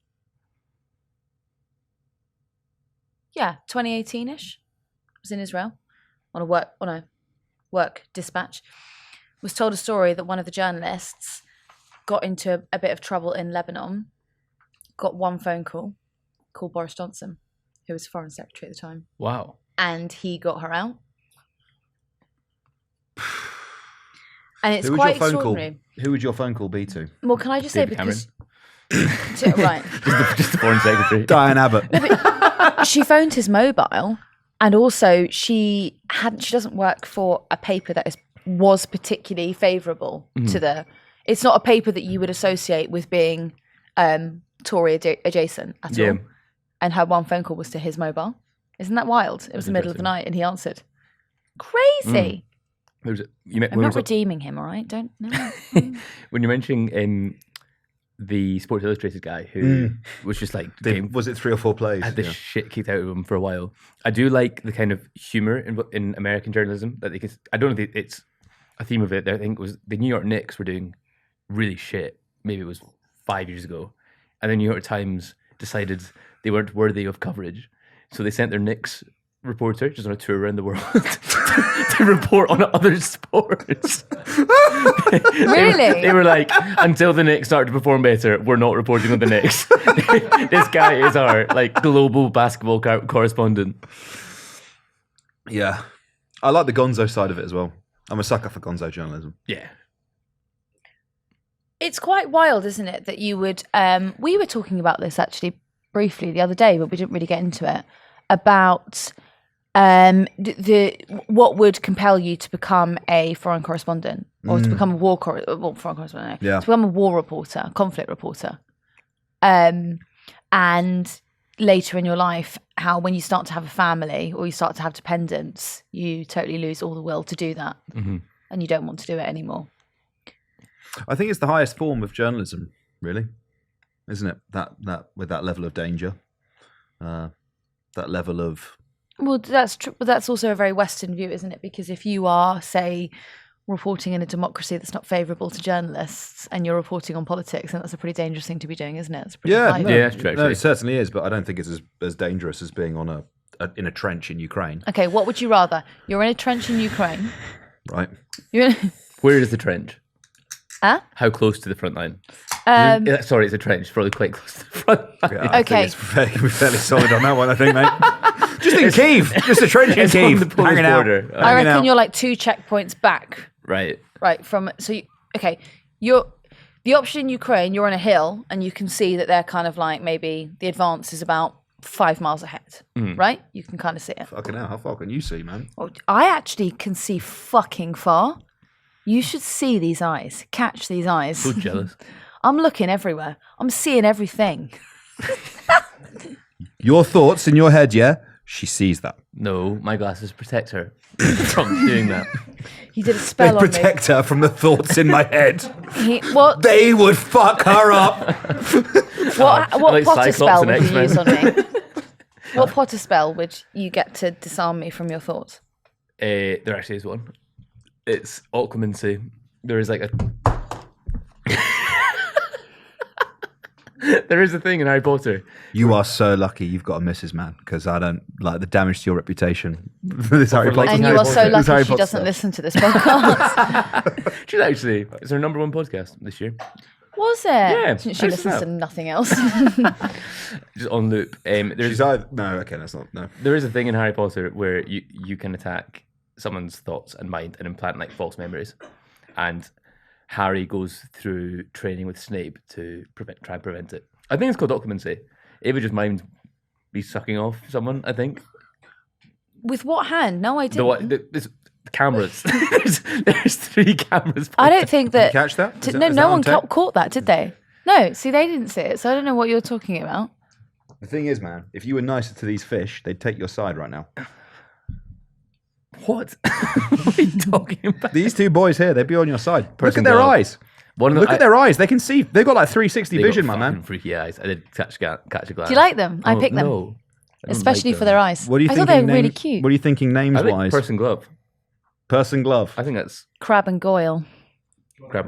Yeah, 2018-ish. I was in Israel on a work dispatch. Was told a story that one of the journalists got into a bit of trouble in Lebanon, got one phone call, called Boris Johnson, who was Foreign Secretary at the time. Wow. And he got her out. And it's Who would quite your phone extraordinary. call? Who would your phone call be to? Well, can I just say, David because... right. Just the Foreign Secretary. Diane Abbott. She phoned his mobile, and also she doesn't work for a paper that was particularly favourable to the... It's not a paper that you would associate with being Tory adjacent at all. And her one phone call was to his mobile. Isn't that wild? It was the middle of the night and he answered. Crazy. I'm not redeeming him, all right? Don't... No. When you're mentioning the Sports Illustrated guy who was just like... Was it 3 or 4 plays? Had the shit kicked out of him for a while. I do like the kind of humour in American journalism. That I don't know if it's a theme of it. I think it was the New York Knicks were doing really shit. Maybe it was 5 years ago. And the New York Times decided they weren't worthy of coverage. So they sent their Knicks reporter just on a tour around the world to report on other sports. Really? They were like, until the Knicks start to perform better, we're not reporting on the Knicks. This guy is our global basketball correspondent. Yeah. I like the gonzo side of it as well. I'm a sucker for gonzo journalism. Yeah. It's quite wild, isn't it, that you would... we were talking about this actually briefly the other day, but we didn't really get into it, about what would compel you to become a foreign correspondent or to become a foreign correspondent, to become a war reporter, conflict reporter. And later in your life, how when you start to have a family or you start to have dependents, you totally lose all the will to do that and you don't want to do it anymore. I think it's the highest form of journalism, really, isn't it? That with that level of danger, that level of... Well, that's true, but that's also a very Western view, isn't it? Because if you are, say, reporting in a democracy that's not favourable to journalists and you're reporting on politics, then that's a pretty dangerous thing to be doing, isn't it? It's pretty Yeah, it's true, no, it certainly is, but I don't think it's as dangerous as being on in a trench in Ukraine. Okay, what would you rather? You're in a trench in Ukraine. Right. Where is the trench? Huh? How close to the front line? Sorry, it's a trench. Probably quite close to the front line. Yeah, I Okay. think it's fairly solid on that one, I think, mate. Just in Kyiv. Just a trench in It's on Kyiv. the Polish Hanging out. border. I Hanging reckon out. you're like 2 checkpoints back. Right. Right, from... So, you're the option in Ukraine, you're on a hill and you can see that they're kind of like maybe the advance is about 5 miles ahead, right? You can kind of see it. Fucking hell, how far can you see, man? Well, I actually can see fucking far. You should see these eyes. Catch these eyes. So jealous. I'm looking everywhere. I'm seeing everything. Your thoughts in your head, yeah? She sees that. No, my glasses protect her from doing that. He did a They spell on me. protect her from the thoughts in my head. What They would fuck her up. what like Potter Cyclops spell and would you X-Men. use on me? What Potter spell would you get to disarm me from your thoughts? There actually is one. It's occlumency. There is like a... There is a thing in Harry Potter. You are so lucky you've got a missus, man, because I don't like the damage to your reputation. This Harry Potter. And you Harry are so Potter. This Harry lucky she Potter doesn't stuff. listen to this podcast. She's actually, it's her number one podcast this year. Was it? Yeah, She listen listens up. to nothing else. Just on loop. She's either, no, okay, that's not, no. There is a thing in Harry Potter where you can attack someone's thoughts and mind and implant like false memories. And Harry goes through training with Snape to try and prevent it. I think it's called occupancy. It would just mind be sucking off someone, I think. With what hand? No, I didn't. There's cameras. there's 3 cameras. I don't think that. Catch that? Is that- No, is no that on one tape? caught that, did they? No, see, they didn't see it, so I don't know what you're talking about. The thing is, man, if you were nicer to these fish, they'd take your side right now. What? What are you talking about? These 2 boys here, they'd be on your side. Look Person at their glove. eyes. One of Look them- at their eyes. They can see. They've got like 360 they got vision, my man. fucking freaky eyes. I did catch a glance. Do you like them? I picked them. No, I don't Especially like for them. their eyes. What are you I thought thinking? they were really names- cute. What are you thinking names I like wise? person glove. Person glove. I think that's Crab and Goyle. crap.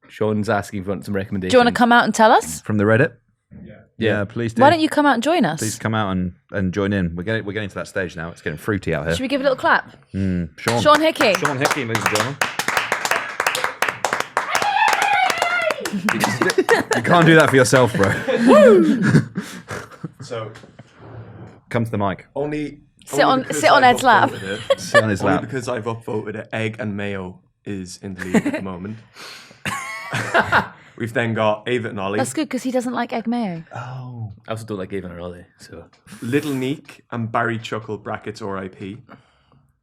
Sean's asking for some recommendations. Do you want to come out and tell us? From the Reddit. Yeah. Yeah, please do. Why don't you come out and join us? Please come out and join in. We're getting to that stage now. It's getting fruity out here. Should we give a little clap? Sean. Sean Hickey. Sean Hickey, ladies and gentlemen. You can't do that for yourself, bro. So Come to the mic. only Sit on because Ed's lap. upvoted it, Sit on his only lap. because I've upvoted it, egg and mayo is in the lead at the moment. We've then got Ava and Ollie, That's good because he doesn't like egg mayo. Oh. I also don't like Avon or Ollie, so Little Neek and Barry Chuckle brackets RIP,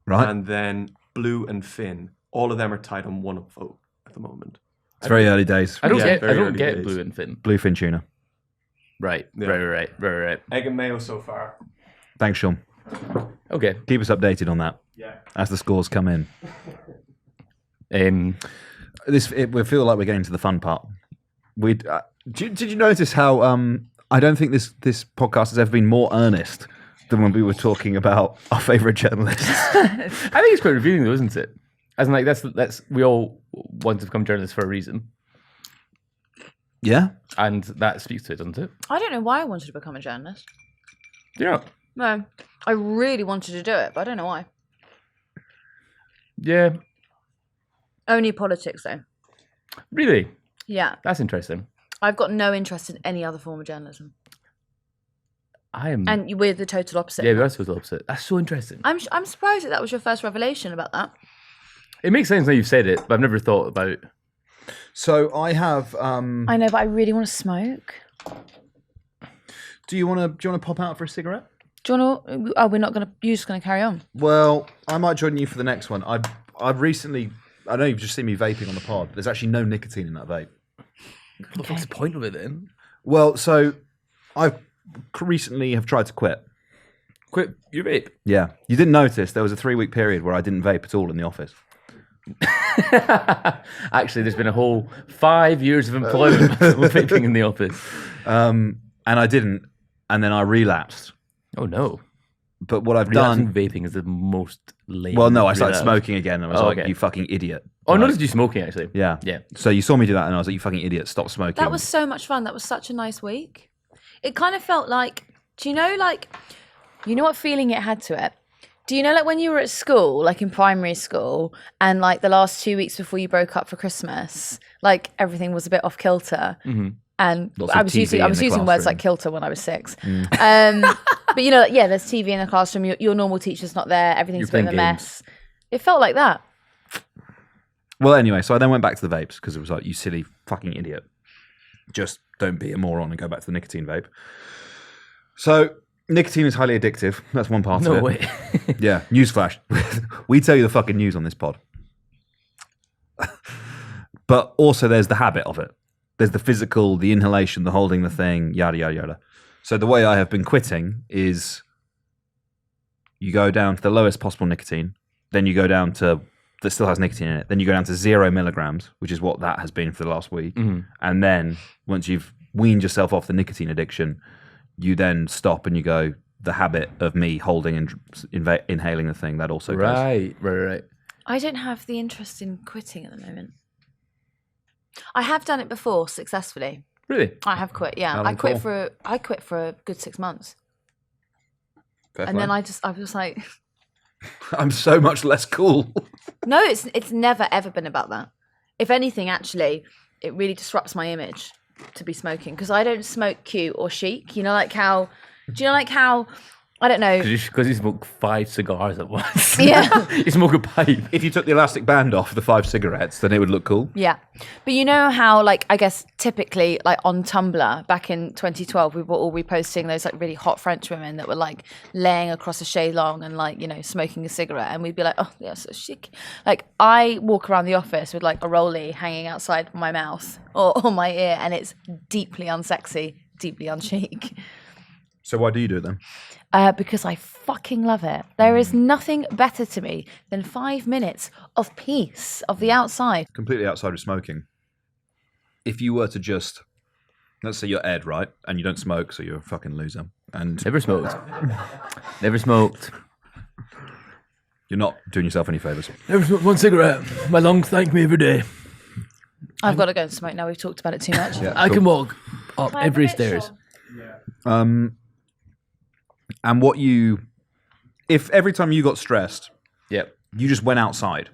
Right. and then Blue and Finn. All of them are tied on 1 upvote at the moment. It's very early days. I don't Yeah, get very early Blue days. and Finn. Bluefin tuna. Right, Yeah. right. Egg and mayo so far. Thanks, Sean. Okay. Keep us updated on that Yeah. as the scores come in. Um, We feel like we're getting to the fun part. Did you notice how I don't think this podcast has ever been more earnest than when we were talking about our favourite journalists. I think it's quite revealing, though, isn't it? As in, like that's we all want to become journalists for a reason, Yeah. and that speaks to it, doesn't it? I don't know why I wanted to become a journalist. Do you know? No, I really wanted to do it, but I don't know why. Yeah. Only politics, though. Really? Yeah, That's interesting. I've got no interest in any other form of journalism, I am. and we're the total opposite. yeah, we are supposed to opposite. That's so interesting. I'm surprised that was your first revelation about that. It makes sense now you've said it, but I've never thought about. So I have. I know, but I really want to smoke. Do you want to pop out for a cigarette? Do you want to? Oh, we're not going to. You're just going to carry on. Well, I might join you for the next one. I've recently. I know you've just seen me vaping on the pod. There's actually no nicotine in that vape. What the fuck's the point of it then? Well, so I recently have tried to quit. Quit your vape. Yeah, you didn't notice there was a 3-week period where I didn't vape at all in the office. Actually, there's been a whole 5 years of employment with vaping in the office. And I didn't, and then I relapsed. Oh no! But what I've Relapsing done. vaping is the most lame. Well, no, I started relapse. smoking again, and I was Oh, like, okay. "You fucking idiot!" Oh, I Right. noticed you smoking actually. Yeah, Yeah. So you saw me do that, and I was like, "You fucking idiot! Stop smoking." That was so much fun. That was such a nice week. It kind of felt like, do you know, like, you know what feeling it had to it? Do you know, like, when you were at school, like in primary school, and like the last 2 weeks before you broke up for Christmas, like everything was a bit off kilter. Mm-hmm. And Lots of I was TV using in the words classroom. like kilter when I was 6. But you know, like, yeah, there's TV in the classroom. Your normal teacher's not there. Everything's a bit of a playing games. mess. It felt like that. Well, anyway, so I then went back to the vapes because it was like, "You silly fucking idiot! Just don't be a moron and go back to the nicotine vape." So nicotine is highly addictive. That's one part of No it. way. Yeah, newsflash. We tell you the fucking news on this pod. But also there's the habit of it. There's the physical, the inhalation, the holding the thing, yada, yada, yada. So the way I have been quitting is you go down to the lowest possible nicotine, then you go down to, that still has nicotine in it, then you go down to 0 milligrams, which is what that has been for the last week. And then once you've weaned yourself off the nicotine addiction, you then stop and you go, the habit of me holding and inhaling the thing, that also goes. Right. I don't have the interest in quitting at the moment. I have done it before successfully, Really? I have quit. Yeah, Alan I quit Cole. for a good 6 months, Fair and play. then I was like, I'm so much less cool. no, it's never ever been about that. If anything, actually, it really disrupts my image to be smoking because I don't smoke cute or chic. You know, like how. Do you know, like how? I don't know. Because you smoke 5 cigars at once. Yeah. You smoke a pipe. If you took the elastic band off the 5 cigarettes, then it would look cool. Yeah. But you know how, like, I guess typically, like on Tumblr back in 2012, we were all reposting those like really hot French women that were like laying across a chaise longue and like, you know, smoking a cigarette. And we'd be like, oh, yeah, so chic. Like, I walk around the office with like a rollie hanging outside my mouth or my ear, and it's deeply unsexy, deeply unchic. So why do you do it then? Because I fucking love it. There is nothing better to me than 5 minutes of peace of the outside. Completely outside of smoking. If you were to just, let's say you're Ed, right? And you don't smoke, so you're a fucking loser. And Never smoked. Never smoked. you're not doing yourself any favours. Never smoked one cigarette. My lungs thank me every day. I've got to go and smoke now. We've talked about it too much. Yeah, I cool. can walk up every stairs. And what you, if every time you got stressed, Yep. you just went outside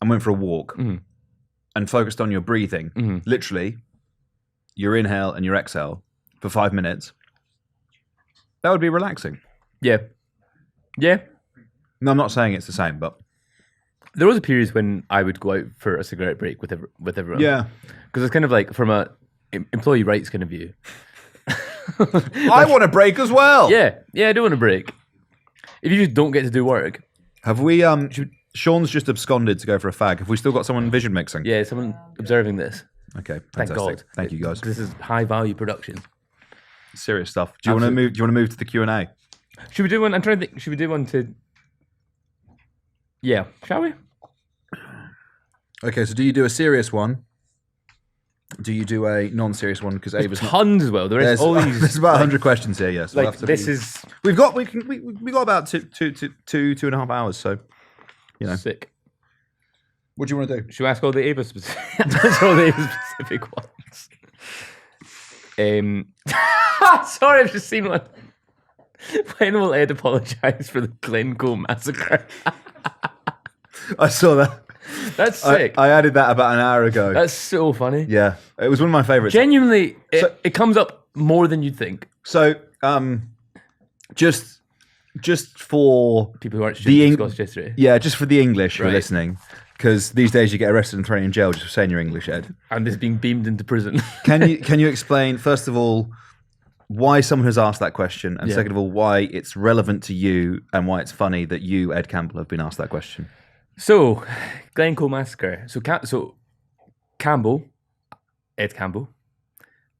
and went for a walk and focused on your breathing, literally, your inhale and your exhale for 5 minutes, that would be relaxing. Yeah. Yeah. No, I'm not saying it's the same, but There was a period when I would go out for a cigarette break with everyone. yeah. Because it's kind of like from a employee rights kind of view. I want a break as well. Yeah. Yeah, I do want a break. If you just don't get to do work. Have we, Sean's just absconded to go for a fag. Have we still got someone vision mixing? Yeah, someone observing this. Okay, Thank fantastic. God. Thank you guys. Because this is high value production. Serious stuff. Do you want to move? Do you want to move to the Q&A? Should we do one? I'm trying to think. Should we do one to... Yeah. Shall we? Okay, so do you do a serious one? Do you do a non-serious one? Because Ava's not. Tons as well. There's all these... There's about 100 questions here. Yes. Like, this is... We've got we got about two and a half hours. So, you know, Sick. what do you want to do? Should we ask all the Ava specific, all the Ava specific ones? Sorry, I've just seen one. When will Ed apologise for the Glencoe Massacre? I saw that. That's sick. I added that about an hour ago. That's so funny. Yeah, it was one of my favourites. Genuinely, it comes up more than you'd think. So, just for People who aren't The students of Scottish history. yeah, just for the English who are Right. listening, because these days you get arrested and thrown in jail just for saying you're English, Ed. And is being beamed into prison. Can you explain first of all why someone has asked that question, and Yeah. second of all why it's relevant to you and why it's funny that you, Ed Campbell, have been asked that question? So, Glencoe Massacre. So Campbell, Ed Campbell.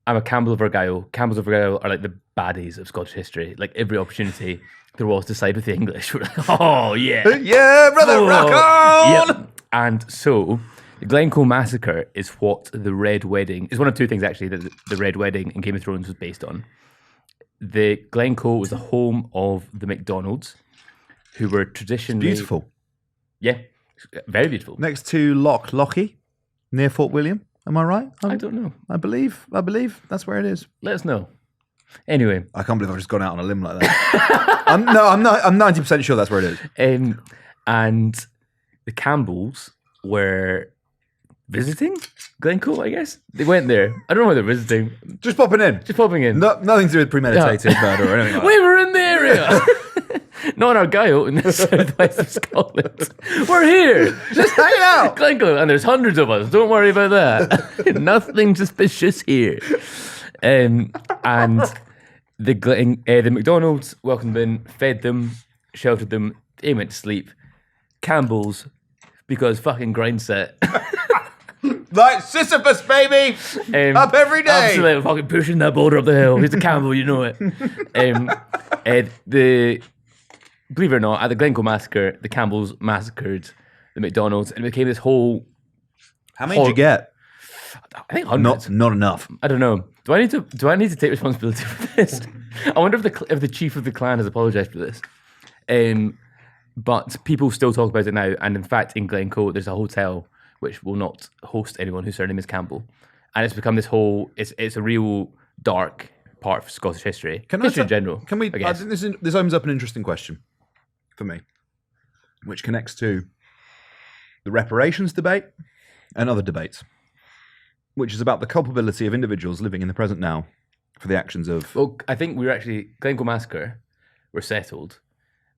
I'm a Campbell of Argyll. Campbells of Argyll are like the baddies of Scottish history. Like every opportunity there was to side with the English. We're like, oh yeah. Yeah, brother, rock on! Yep. And so, the Glencoe Massacre is what the Red Wedding is. One of two things actually that the Red Wedding in Game of Thrones was based on. The Glencoe was the home of the MacDonalds, who were traditionally Beautiful. Yeah, very beautiful. Next to Lochie, near Fort William. Am I right? I don't know. I believe that's where it is. Let us know. Anyway, I can't believe I've just gone out on a limb like that. I'm 90% sure that's where it is. and the Campbells were visiting Glencoe, I guess. They went there. I don't know why they're visiting. Just popping in. Just popping in. Nothing to do with premeditated murder or anything like We were in the area. Not in Argyll, in the southwest of Scotland. We're here. Just hanging out. Glencoe, and there's hundreds of us. Don't worry about that. Nothing suspicious here. And the McDonald's welcomed them in, fed them, sheltered them. They went to sleep. Campbell's, because fucking grind set. Like Sisyphus, baby. Up every day. Absolutely, fucking pushing that boulder up the hill. He's a Campbell, you know it. Believe it or not, at the Glencoe Massacre, the Campbells massacred the McDonald's, and it became this whole. How many did you get? I think hundreds. Not enough. I don't know. Do I need to take responsibility for this? I wonder if the chief of the clan has apologized for this. But people still talk about it now, and in fact, in Glencoe, there's a hotel which will not host anyone whose surname is Campbell, and it's become this whole. It's a real dark part of Scottish history. History in general. Can we? I think this opens up an interesting question for me, which connects to the reparations debate and other debates, which is about the culpability of individuals living in the present now for the actions of. Well, I think Glencoe Massacre were settled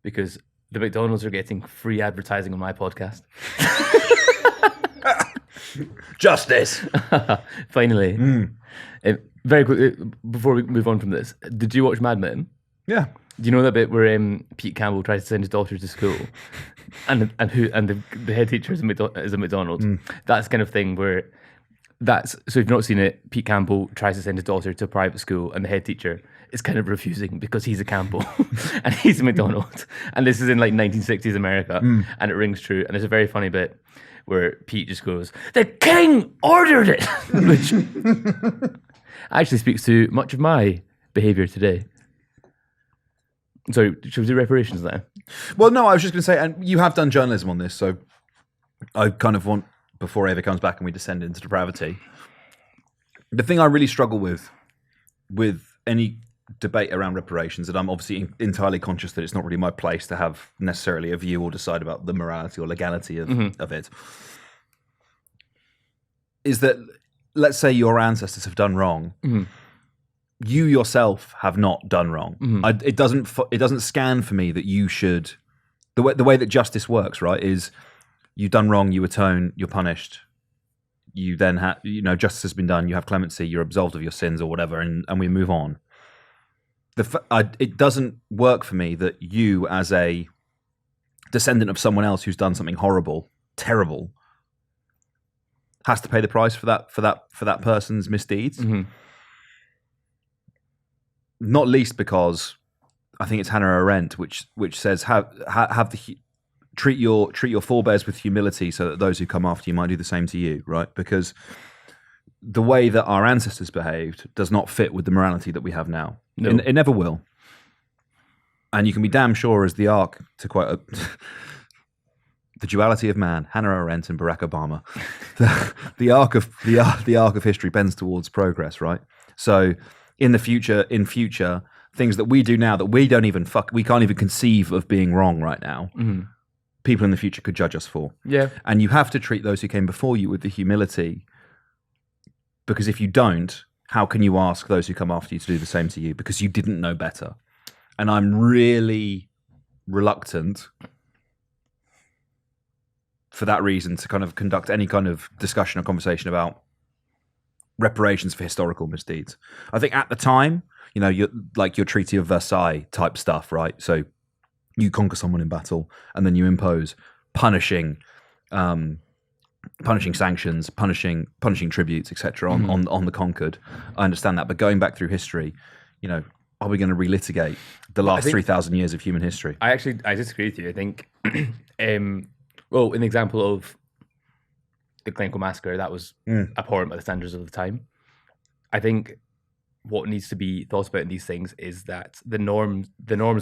because the McDonald's are getting free advertising on my podcast. Justice. Finally. Very quickly, before we move on from this, did you watch Mad Men? Yeah. Do you know that bit where Pete Campbell tries to send his daughter to school, and the head teacher is a McDonald's? That's kind of thing where so if you've not seen it, Pete Campbell tries to send his daughter to a private school, and the head teacher is kind of refusing because he's a Campbell and he's a McDonald's, and this is in like 1960s America, and it rings true. And there's a very funny bit where Pete just goes, "The king ordered it," which actually speaks to much of my behaviour today. So, should we do reparations now? Well, no, I was just going to say, and you have done journalism on this, so I kind of want, before Ava comes back and we descend into depravity, the thing I really struggle with any debate around reparations, and I'm obviously entirely conscious that it's not really my place to have necessarily a view or decide about the morality or legality of it, is that, let's say your ancestors have done wrong. You yourself have not done wrong. It doesn't scan for me that you should. The way that justice works, right, is you've done wrong, you atone, you're punished. You then have, justice has been done. You have clemency, you're absolved of your sins or whatever, and we move on. It doesn't work for me that you, as a descendant of someone else who's done something horrible, terrible, has to pay the price for that person's misdeeds. Not least because I think it's Hannah Arendt which says treat your forebears with humility so that those who come after you might do the same to you, right? Because the way that our ancestors behaved does not fit with the morality that we have now. No. It never will. And you can be damn sure, as the arc, to quote the duality of man, Hannah Arendt and Barack Obama, the arc of history bends towards progress, right? So in future, things that we do now that we can't even conceive of being wrong right now, people in the future could judge us for. Yeah. And you have to treat those who came before you with the humility, because if you don't, how can you ask those who come after you to do the same to you? Because you didn't know better. And I'm really reluctant for that reason to kind of conduct any kind of discussion or conversation about reparations for historical misdeeds. I think at the time, you're like your Treaty of Versailles type stuff, right? So you conquer someone in battle and then you impose punishing sanctions, punishing tributes, etc. on the conquered. I understand that, but going back through history, are we going to relitigate the last 3,000 years of human history? I disagree with you. I think, in the example of the Glencoe Massacre, that was abhorrent by the standards of the time. I think what needs to be thought about in these things is that the norms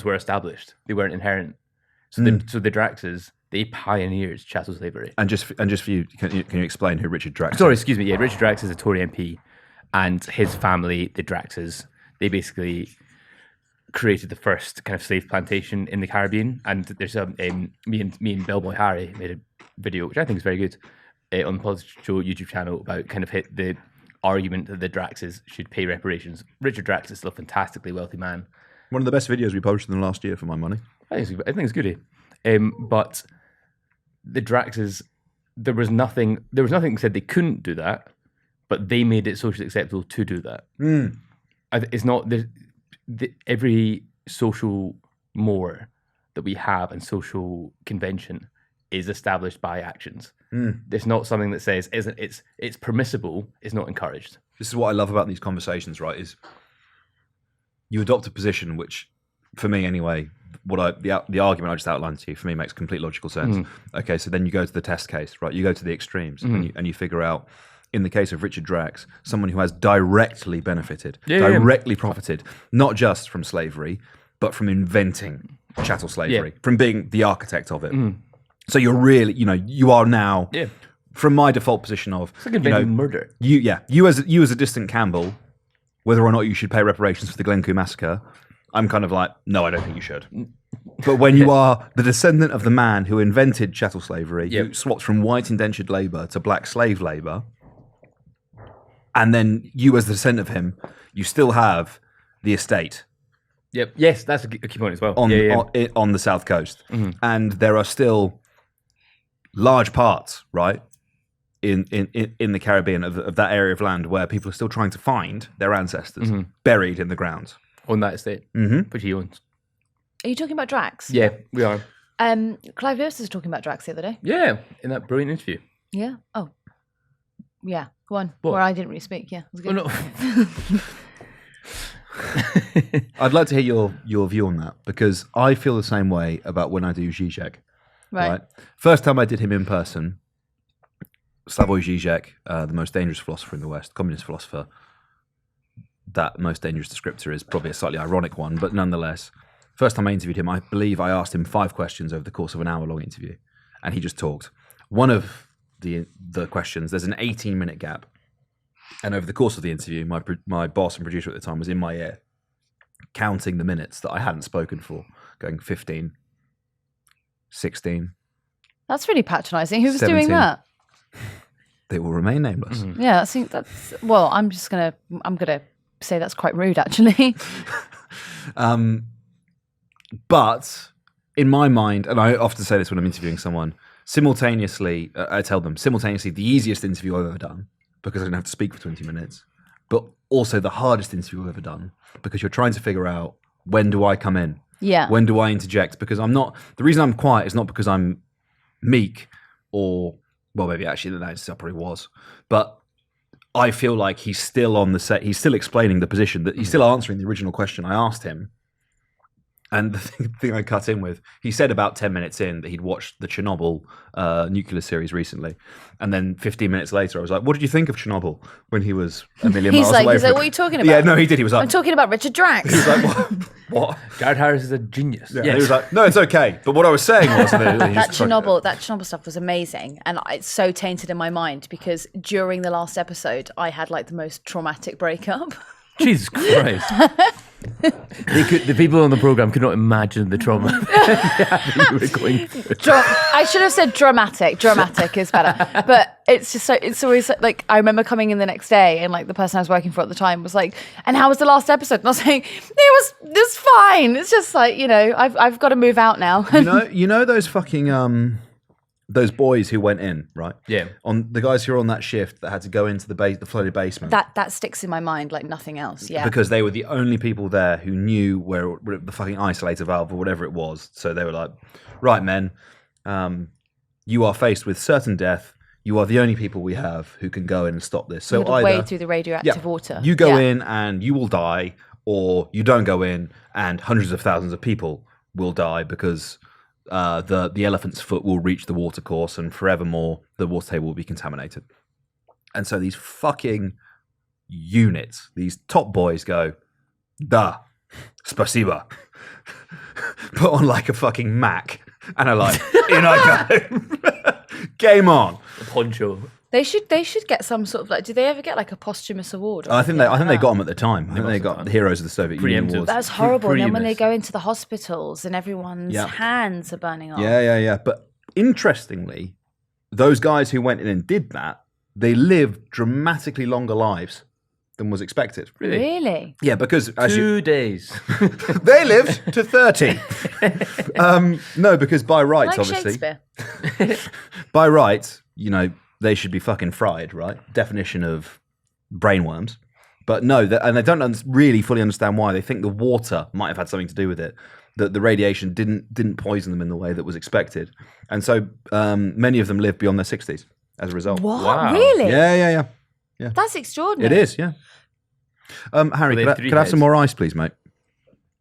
were established; they weren't inherent. So the Draxes, they pioneered chattel slavery. And just for you, can you explain who Richard Drax is? Sorry, excuse me. Yeah, Richard Drax is a Tory MP, and his family, the Draxes, they basically created the first kind of slave plantation in the Caribbean. And there's me and Bellboy Harry made a video, which I think is very good, on the PoliticsJOE YouTube channel about kind of hit the argument that the Draxes should pay reparations. Richard Drax is still a fantastically wealthy man. One of the best videos we published in the last year, for my money. I think it's good. But the Draxes, there was nothing that said they couldn't do that, but they made it socially acceptable to do that. It's not every social more that we have and social convention is established by actions. It's not something that says it's permissible, it's not encouraged. This is what I love about these conversations, right? Is you adopt a position which, for me anyway, the argument I just outlined to you, for me, makes complete logical sense. Okay, so then you go to the test case, right? You go to the extremes and you figure out, in the case of Richard Drax, someone who has directly benefited, directly profited, not just from slavery, but from inventing chattel slavery, from being the architect of it. So you're really, you are now from my default position of It's like inventing murder. you as a distant Campbell, whether or not you should pay reparations for the Glencoe Massacre, I'm kind of like, no, I don't think you should. But when you are the descendant of the man who invented chattel slavery, who swapped from white indentured labour to black slave labour, and then you as the descendant of him, you still have the estate. Yep. Yes, that's a key point as well. On the south coast, and there are still large parts, right, in the Caribbean of that area of land where people are still trying to find their ancestors buried in the ground On that estate, which he owns. Are you talking about Drax? Yeah, we are. Clive Lewis was talking about Drax the other day. Yeah, in that brilliant interview. Yeah. Oh. Yeah. Go on. What? Where I didn't really speak. Yeah. It was good. Oh, no. I'd like to hear your view on that, because I feel the same way about when I do Zizek. Right. First time I did him in person, Slavoj Žižek, the most dangerous philosopher in the West, communist philosopher. That most dangerous descriptor is probably a slightly ironic one, but nonetheless, first time I interviewed him, I believe I asked him 5 questions over the course of an hour-long interview, and he just talked. One of the questions, there's an 18-minute gap, and over the course of the interview, my boss and producer at the time was in my ear, counting the minutes that I hadn't spoken for, going 15, 16. That's really patronising. Who was 17. doing that? They will remain nameless. Yeah, I think that's. Well, I'm gonna say that's quite rude, actually. But in my mind, and I often say this when I'm interviewing someone, simultaneously, I tell them, simultaneously, the easiest interview I've ever done, because I don't have to speak for 20 minutes, but also the hardest interview I've ever done, because you're trying to figure out, when do I come in? Yeah. When do I interject? Because the reason I'm quiet is not because I'm meek or, well, maybe actually that probably was, but I feel like he's still on the set, he's still explaining the position, that he's still answering the original question I asked him. And the thing I cut in with, he said about 10 minutes in that he'd watched the Chernobyl nuclear series recently. And then 15 minutes later, I was like, what did you think of Chernobyl? When he was a million miles away He's from like, what are you talking about? Yeah, no, he did. He was like, I'm talking about Richard Drax. he was like, what? Gareth Harris is a genius. Yeah. And he was like, no, it's okay. But what I was saying was that Chernobyl stuff was amazing, and it's so tainted in my mind because during the last episode, I had like the most traumatic breakup. Jesus Christ. The people on the programme could not imagine the trauma you were going through. I should have said dramatic. Dramatic is better. But it's just so, it's always like, I remember coming in the next day and like the person I was working for at the time was like, and how was the last episode? And I was like, it was fine. It's just like, I've got to move out now. you know those fucking those boys who went in, right? Yeah. On the guys who were on that shift that had to go into the flooded basement. That sticks in my mind like nothing else. Yeah. Because they were the only people there who knew where the fucking isolator valve or whatever it was. So they were like, right, men, you are faced with certain death. You are the only people we have who can go in and stop this. So either wade through the radioactive water. You go in and you will die, or you don't go in and hundreds of thousands of people will die because the elephant's foot will reach the water course and forevermore the water table will be contaminated. And so these fucking units, these top boys go, da, spasiba, put on like a fucking Mac and are like, in I go. Game on. A poncho. They should get some sort of like. Do they ever get like a posthumous award? I think they got them at the time. I think they got the Heroes of the Soviet Union Awards. That's horrible. And then when they go into the hospitals and everyone's hands are burning off. Yeah. But interestingly, those guys who went in and did that, they lived dramatically longer lives than was expected. Really? Yeah, because 2 days. they lived to 30. No, because by rights, Like obviously. Shakespeare. By rights, they should be fucking fried, right? Definition of brainworms. But no, and they don't really fully understand why. They think the water might have had something to do with it. That the radiation didn't poison them in the way that was expected. And so many of them lived beyond their 60s as a result. What? Wow. Really? Yeah. That's extraordinary. It is, yeah. Harry, could I have some more ice, please, mate?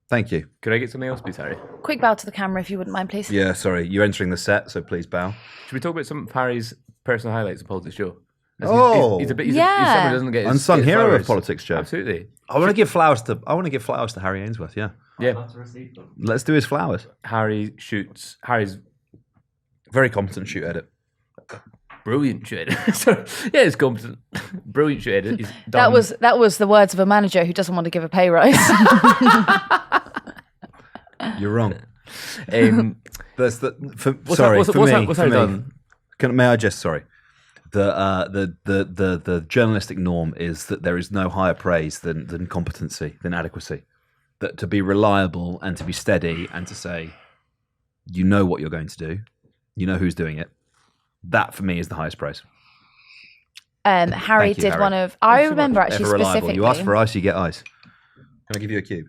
Thank you. Could I get something else, please, Harry? Quick bow to the camera if you wouldn't mind, please. Yeah, sorry. You're entering the set, so please bow. Should we talk about some of Harry's personal highlights of Politics Joe? He's someone who doesn't get his unsung hero flowers. of Politics Joe. Absolutely. I want to give flowers to Harry Ainsworth. Yeah. Yeah. Let's do his flowers. Harry's Very competent shoot edit. Brilliant shit. Sorry. Yeah, it's competent. Brilliant shit. He's done. That was the words of a manager who doesn't want to give a pay rise. You're wrong. What's for Harry me. done? May I just the journalistic norm is that there is no higher praise than competency, than adequacy. That to be reliable and to be steady and to say, you know what you're going to do, you know who's doing it. That for me is the highest praise. Harry did one of. I remember actually specifically. You ask for ice, you get ice. Can I give you a cube?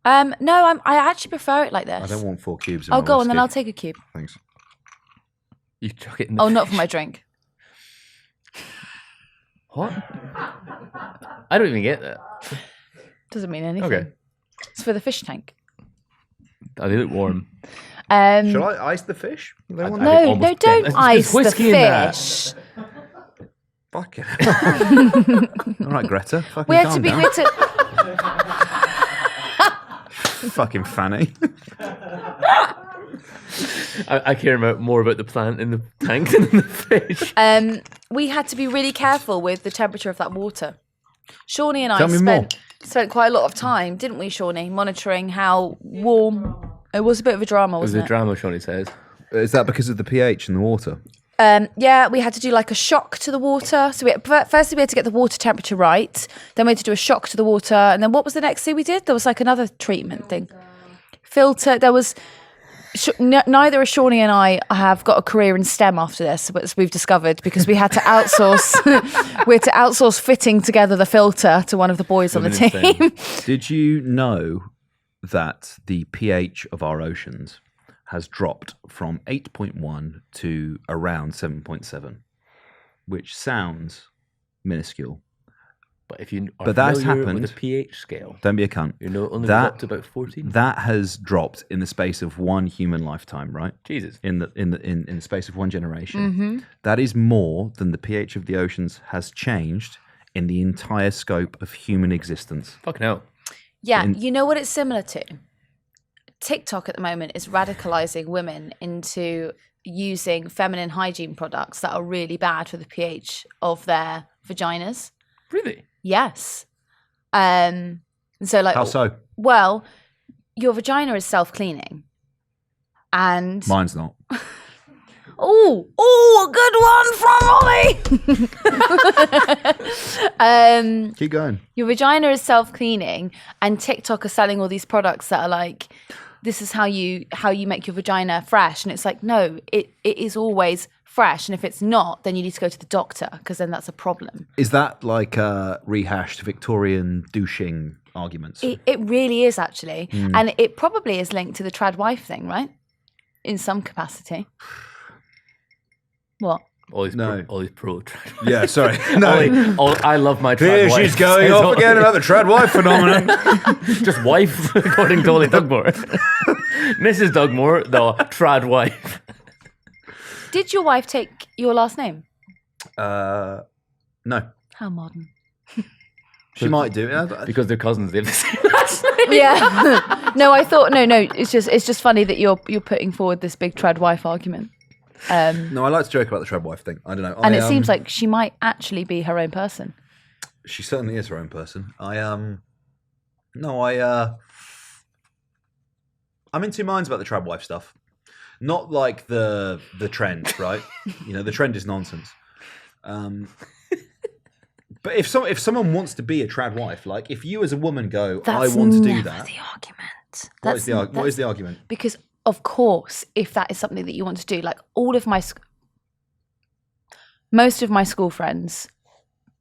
No, I actually prefer it like this. I don't want 4 cubes. Oh, go on, then I'll take a cube. Thanks. You chuck it in the not for my drink. What? I don't even get that. Doesn't mean anything. Okay. It's for the fish tank. Oh, they look warm. Shall I ice the fish? No, don't ice the fish. Fuck it. All right, Greta. Fucking We had calm to. down. Fucking fanny. I care more about the plant in the tank than the fish. We had to be really careful with the temperature of that water. Shawnee and I Tell me spent quite a lot of time, didn't we, Shawnee, monitoring how warm. It was a bit of a drama, It was wasn't a drama, Shawnee says. Is that because of the pH in the water? Yeah, we had to do like a shock to the water. So firstly we had to get the water temperature right. Then we had to do a shock to the water. And then what was the next thing we did? There was like another treatment thing. Filter. There was... neither Shawnee and I have got a career in STEM after this, as we've discovered, because we had to outsource. We had to outsource fitting together the filter to one of the boys on the team. Did you know that the pH of our oceans has dropped from 8.1 to around 7.7, which sounds minuscule. But if you are but that's familiar happened. with the pH scale, Don't be a cunt. you know, only That- up to about 14. That has dropped in the space of one human lifetime, right? Jesus. In the space of one generation. That is more than the pH of the oceans has changed in the entire scope of human existence. Fucking hell. Yeah, you know what it's similar to? TikTok at the moment is radicalizing women into using feminine hygiene products that are really bad for the pH of their vaginas. Really? Yes. So like How so? Well, your vagina is self-cleaning. And Mine's not. a good one from Ollie. Keep going. Your vagina is self-cleaning, and TikTok are selling all these products that are like, this is how you make your vagina fresh. And it's like, no, it is always fresh. And if it's not, then you need to go to the doctor, because then that's a problem. Is that like rehashed Victorian douching arguments? It really is, actually. And it probably is linked to the trad wife thing, right? In some capacity. What? Ollie's No. pro. Yeah, sorry. I love my trad Here wife. she's going off again about the trad wife phenomenon. Just wife, according to Ollie Dugmore. Mrs. Dugmore, the trad wife. Did your wife take your last name? No. How modern. She might do. Because they're cousins, they have the same last name. Yeah. No, I thought no. It's just funny that you're putting forward this big trad wife argument. No, I like to joke about the trad wife thing. I don't know. And it seems like she might actually be her own person. She certainly is her own person. I'm in two minds about the trad wife stuff. Not like the trend, right? You know, the trend is nonsense. But if someone wants to be a trad wife, like if you as a woman go, I want to do that. That's the argument. What is the argument? Because of course, if that is something that you want to do, like most of my school friends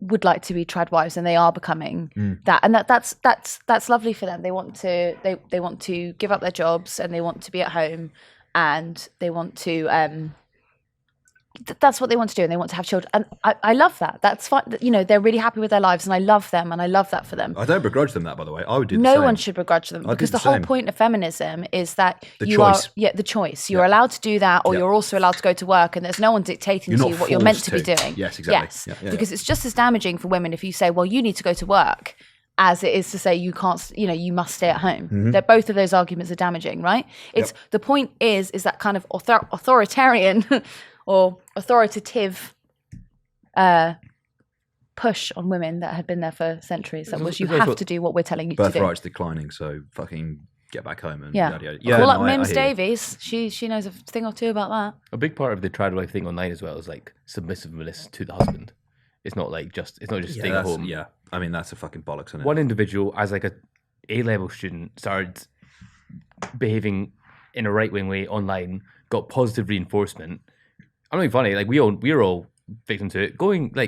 would like to be trad wives, and they are becoming that, and that's lovely for them. They want to give up their jobs, and they want to be at home, and they want to that's what they want to do, and they want to have children, and I love that. That's fine. You know, they're really happy with their lives, and I love them, and I love that for them. I don't begrudge them that, by the way. I would do the No same. one should begrudge them, because the whole point of feminism is that The you choice. are the choice. You're allowed to do that, or Yeah. you're also allowed to go to work, and there's no one dictating You're to you not what you're meant to forced be to. doing. Yes, exactly. Yes, Yeah, because it's just as damaging for women if you say, well, you need to go to work, as it is to say you can't, you must stay at home. Mm-hmm. Both of those arguments are damaging, right? It's the point is that kind of authoritarian or authoritative push on women that had been there for centuries. That was, you There's have also- to do what we're telling you to do. Birthright's declining, so fucking get back home and Yeah. yada, yada. Call up no, I Mims hear you. Davies. She knows a thing or two about that. A big part of the trad life thing online as well is like submissiveness to the husband. It's not just staying at home. Yeah, I mean that's a fucking bollocks, isn't it? One individual, as like a A-level student, started behaving in a right-wing way online, got positive reinforcement. I'm not being funny. Like we're all victim to it.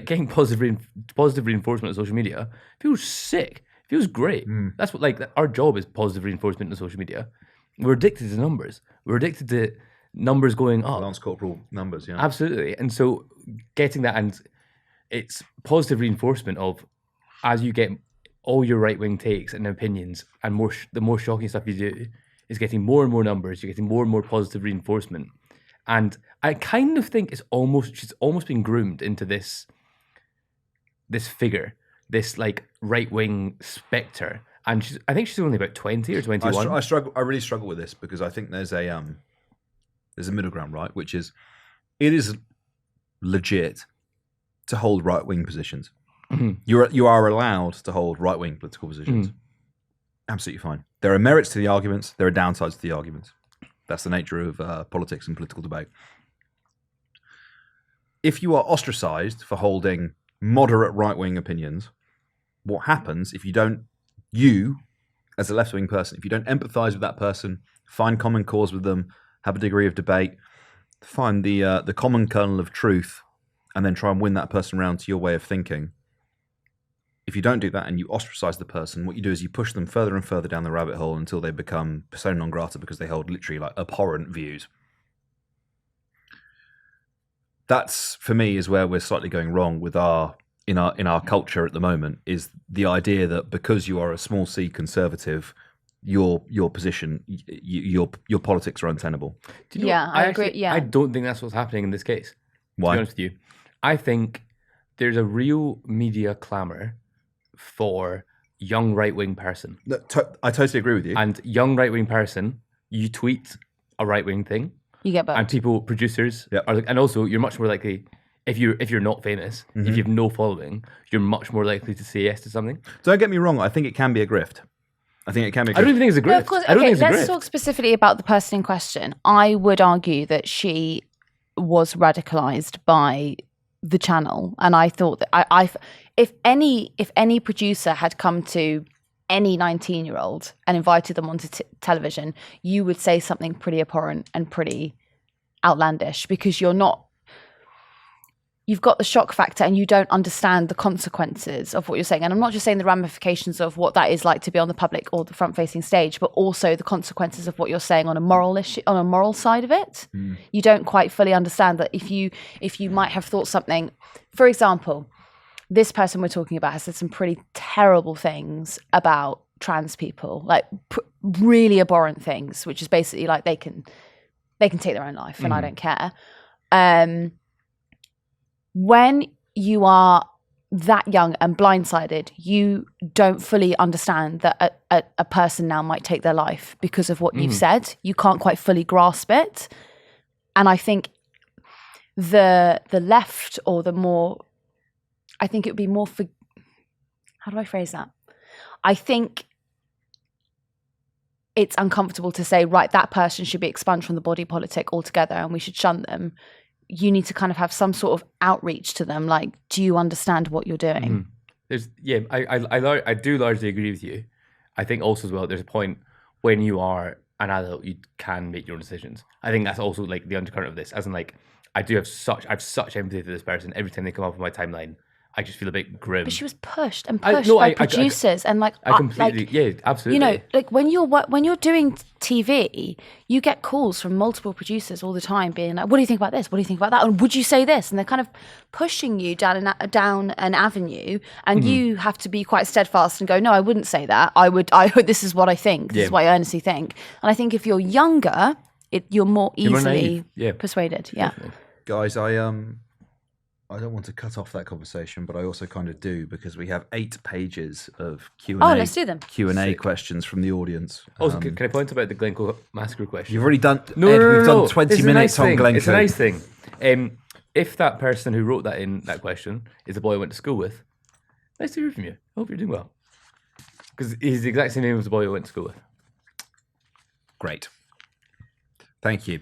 Getting positive reinforcement on social media feels sick. Feels great. That's what our job is, positive reinforcement on social media. We're addicted to numbers. We're addicted to numbers going up. Lance Corporal numbers, yeah. Absolutely. And so getting that, and it's positive reinforcement of, as you get all your right-wing takes and opinions and the more shocking stuff you do, is getting more and more numbers. You're getting more and more positive reinforcement. And I kind of think she's almost been groomed into this figure, this like right-wing spectre. And I think she's only about 20 or 21. I really struggle with this because I think there's a middle ground, right? Which is, it is legit to hold right-wing positions. Mhm. You are allowed to hold right-wing political positions. Absolutely fine. There are merits to the arguments. There are downsides to the arguments. That's the nature of politics and political debate. If you are ostracized for holding moderate right-wing opinions, what happens if you, as a left-wing person, if you don't empathize with that person, find common cause with them, have a degree of debate, find the common kernel of truth, and then try and win that person around to your way of thinking. If you don't do that and you ostracize the person, what you do is you push them further and further down the rabbit hole until they become persona non grata because they hold literally like abhorrent views. That's, for me, is where we're slightly going wrong with in our culture at the moment, is the idea that because you are a small c conservative, your position, your politics are untenable. Do you know what? I agree. Yeah. I don't think that's what's happening in this case. Why? To be honest with you, I think there's a real media clamour for young right-wing person. I totally agree with you. And young right-wing person, you tweet a right-wing thing, You get and both. producers, Yep. are and also you're much more likely, if you're not famous, if you have no following, you're much more likely to say yes to something. Don't get me wrong. I think it can be a grift. I don't even think it's a grift. No, of course. I don't Okay, think it's a let's grift. talk specifically about the person in question. I would argue that she was radicalized by the channel, and I thought that if any producer had come to any 19-year-old and invited them onto television, you would say something pretty abhorrent and pretty outlandish, because you've got the shock factor and you don't understand the consequences of what you're saying. And I'm not just saying the ramifications of what that is like to be on the public or the front-facing stage, but also the consequences of what you're saying on a moral issue, on a moral side of it. You don't quite fully understand that if you might have thought something, for example, this person we're talking about has said some pretty terrible things about trans people, like really abhorrent things, which is basically like they can take their own life and I don't care. When you are that young and blindsided, you don't fully understand that a person now might take their life because of what you've said. You can't quite fully grasp it. And I think the left, or the more, I think it would be more for, how do I phrase that? I think it's uncomfortable to say, right, that person should be expunged from the body politic altogether and we should shun them. You need to kind of have some sort of outreach to them. Like, do you understand what you're doing? I do largely agree with you. I think also as well, there's a point when you are an adult, you can make your own decisions. I think that's also like the undercurrent of this, as in like, I have such empathy for this person. Every time they come up on my timeline, I just feel a bit grim. But she was pushed and I- pushed no, by I- producers, and like I completely, like, yeah, absolutely. you know, like when you're doing TV, you get calls from multiple producers all the time, being like, "What do you think about this? What do you think about that? And would you say this?" And they're kind of pushing you down an avenue, and you have to be quite steadfast and go, "No, I wouldn't say that. I would. This is what I think. This is what I honestly think." And I think if you're younger, you're more You're more easily naive. persuaded. Yeah. Definitely. Guys, I don't want to cut off that conversation, but I also kind of do, because we have 8 pages of Q&A. Oh, let's do them. Q&A questions from the audience. Also, can I point about the Glencoe Massacre question? You've already done. No, Ed, no, we've no, done 20 It's a minutes nice on thing. Glencoe. It's a nice thing. if that person who wrote that question is a boy I went to school with, nice to hear from you. I hope you're doing well. Because he's the exact same name as the boy I went to school with. Great. Thank you.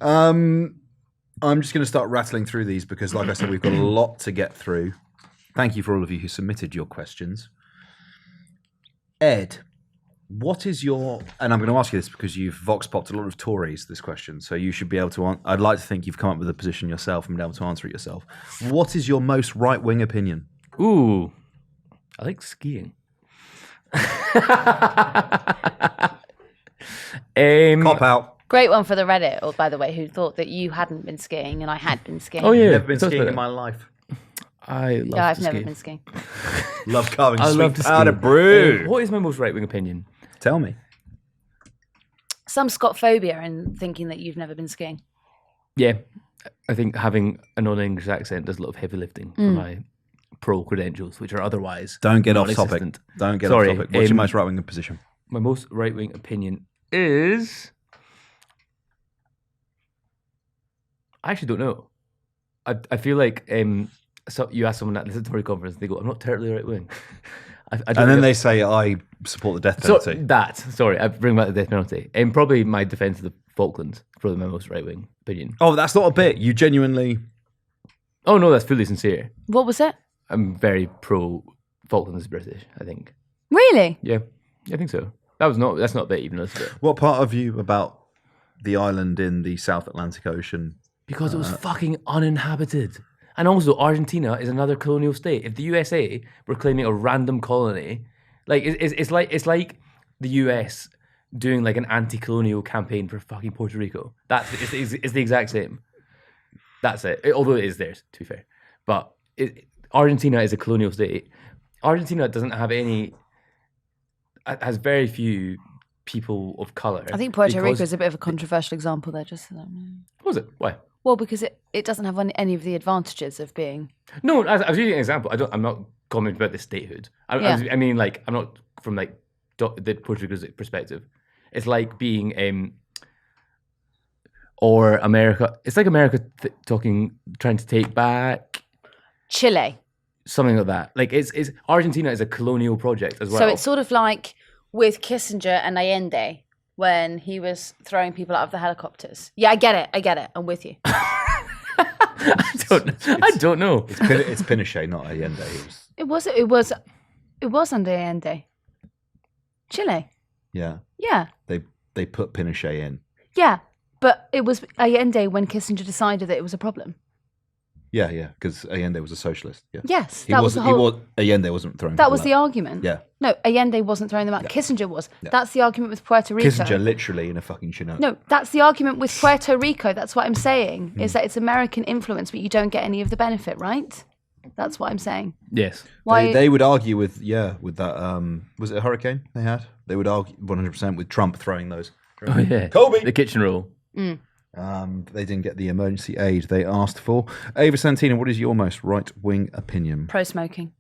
I'm just going to start rattling through these because, like I said, we've got a lot to get through. Thank you for all of you who submitted your questions. Ed, what is your... And I'm going to ask you this because you've vox-popped a lot of Tories, this question, so you should be able to... I'd like to think you've come up with a position yourself and been able to answer it yourself. What is your most right-wing opinion? Ooh, I like skiing. Cop out. Great one for the Reddit, or by the way, who thought that you hadn't been skiing and I had been skiing. Oh, yeah. Never been skiing in my life. I've never been skiing. Love carving I love sweet to powder ski. brew. What is my most right-wing opinion? Tell me. Some Scotophobia in thinking that you've never been skiing. Yeah, I think having a non-English accent does a lot of heavy lifting for my pro credentials, which are otherwise Don't get off topic. non-existent. Don't get Sorry, off topic. What's your most right-wing position? My most right-wing opinion is... I actually don't know. I feel like so you ask someone at the Tory conference, they go, "I'm not terribly right-wing." And then they say, "I support the death penalty." Sorry, I bring back the death penalty. And probably my defence of the Falklands, probably my most right-wing opinion. Oh, that's not a bit. You genuinely... Oh no, that's fully sincere. What was it? I'm very pro Falklands British, I think. Really? Yeah, I think so. That's not a bit even. That's a bit. What part of you about the island in the South Atlantic Ocean? Because it was fucking uninhabited. And also, Argentina is another colonial state. If the USA were claiming a random colony, like it's like the US doing like an anti-colonial campaign for fucking Puerto Rico. It's the exact same. That's it. Although it is theirs, to be fair. But Argentina is a colonial state. Argentina doesn't have has very few people of color. I think Puerto Rico is a bit of a controversial example there. Just so that... What was it? Why? Well, because it doesn't have any of the advantages of being... No, I was using an example. I'm not commenting about the statehood. I mean, like, I'm not from like the Puerto Rico's perspective. It's like being or America. It's like America trying to take back Chile. Something like that. Like it's Argentina is a colonial project as well. So it's sort of like with Kissinger and Allende when he was throwing people out of the helicopters. Yeah, I get it. I'm with you. I don't know. It's Pinochet, not Allende. It was under Allende. Chile. Yeah. Yeah. They put Pinochet in. Yeah, but it was Allende when Kissinger decided that it was a problem. Yeah, because Allende was a socialist. Yeah. Yes, that was the whole... Allende wasn't throwing That people was the out. argument. Yeah. No, Allende wasn't throwing them out. Yeah. Kissinger was. Yeah. That's the argument with Puerto Rico. Kissinger literally in a fucking Chinook. No, that's the argument with Puerto Rico. That's what I'm saying, is that it's American influence, but you don't get any of the benefit, right? That's what I'm saying. Yes. Why? They would argue with that, was it a hurricane they had? They would argue 100% with Trump throwing those. Oh yeah. Kobe! The kitchen roll. They didn't get the emergency aid they asked for. Ava Santina, what is your most right-wing opinion? Pro-smoking.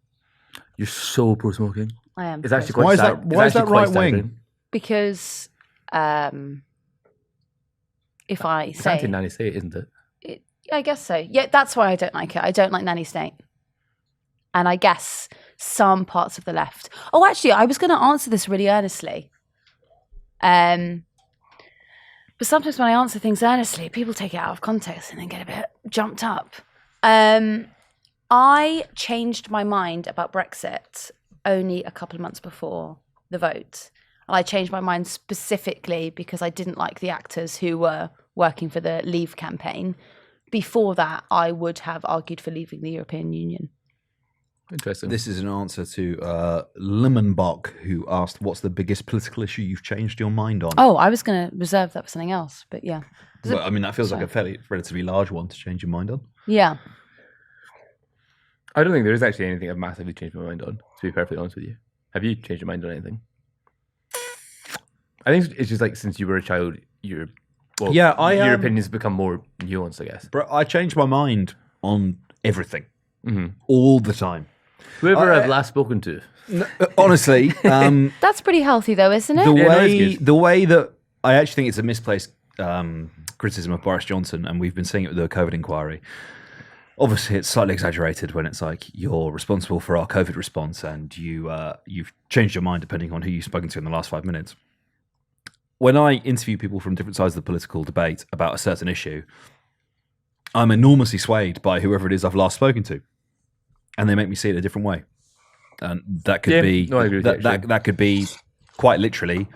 You're so pro-smoking. I am. It's actually Why quite is that? Why is that right-wing? Because if I It's say... anti-nanny state, isn't it? I guess so. Yeah, that's why I don't like it. I don't like nanny state. And I guess some parts of the left. Oh, actually, I was going to answer this really earnestly. But sometimes when I answer things earnestly, people take it out of context and then get a bit jumped up. I changed my mind about Brexit only a couple of months before the vote. And I changed my mind specifically because I didn't like the actors who were working for the Leave campaign. Before that, I would have argued for leaving the European Union. Interesting. This is an answer to Limenbach, who asked, what's the biggest political issue you've changed your mind on? Oh, I was going to reserve that for something else, but yeah. Well, I mean, that feels like a relatively large one to change your mind on. Yeah. I don't think there is actually anything I've massively changed my mind on, to be perfectly honest with you. Have you changed your mind on anything? I think it's just like since you were a child, your opinions become more nuanced, I guess. But I changed my mind on everything, all the time. Whoever I've last spoken to. Honestly, That's pretty healthy though, isn't it? the way that I actually think it's a misplaced criticism of Boris Johnson, and we've been seeing it with the COVID inquiry. obviously it's slightly exaggerated when it's like you're responsible for our COVID response and you've changed your mind depending on who you've spoken to in the last 5 minutes. When I interview people from different sides of the political debate about a certain issue, I'm enormously swayed by whoever it is I've last spoken to, and they make me see it a different way. And that could be no, I agree with you, that could be quite literally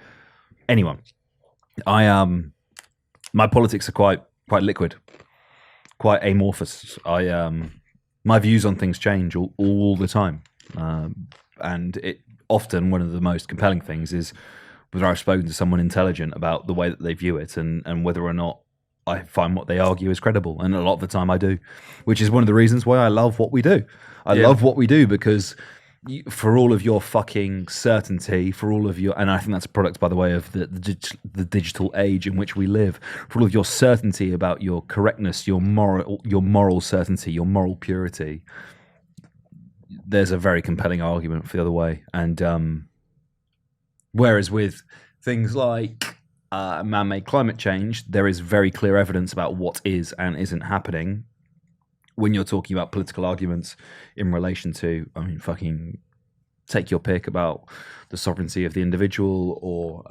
anyone. My politics are quite liquid, quite amorphous. My views on things change all the time, and it often one of the most compelling things is whether I've spoken to someone intelligent about the way that they view it, and whether or not I find what they argue is credible. And a lot of the time I do, which is one of the reasons why I love what we do. I love what we do because for all of your fucking certainty, for all of your, and I think that's a product, by the way, of the digital age in which we live, for all of your certainty about your correctness, your moral certainty, your moral purity, there's a very compelling argument for the other way. And whereas with things like man-made climate change, there is very clear evidence about what is and isn't happening. When you're talking about political arguments in relation to, I mean, fucking take your pick about the sovereignty of the individual or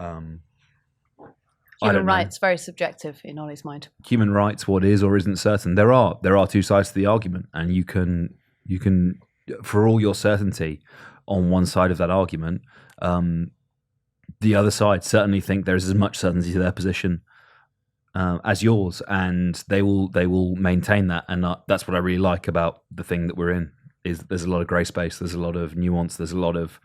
Human rights, very subjective in Ollie's mind. Human rights, what is or isn't certain. There are two sides to the argument, and you can for all your certainty on one side of that argument, the other side certainly think there's as much certainty to their position as yours, and they will maintain that. And that's what I really like about the thing that we're in, is there's a lot of grey space, there's a lot of nuance, there's a lot of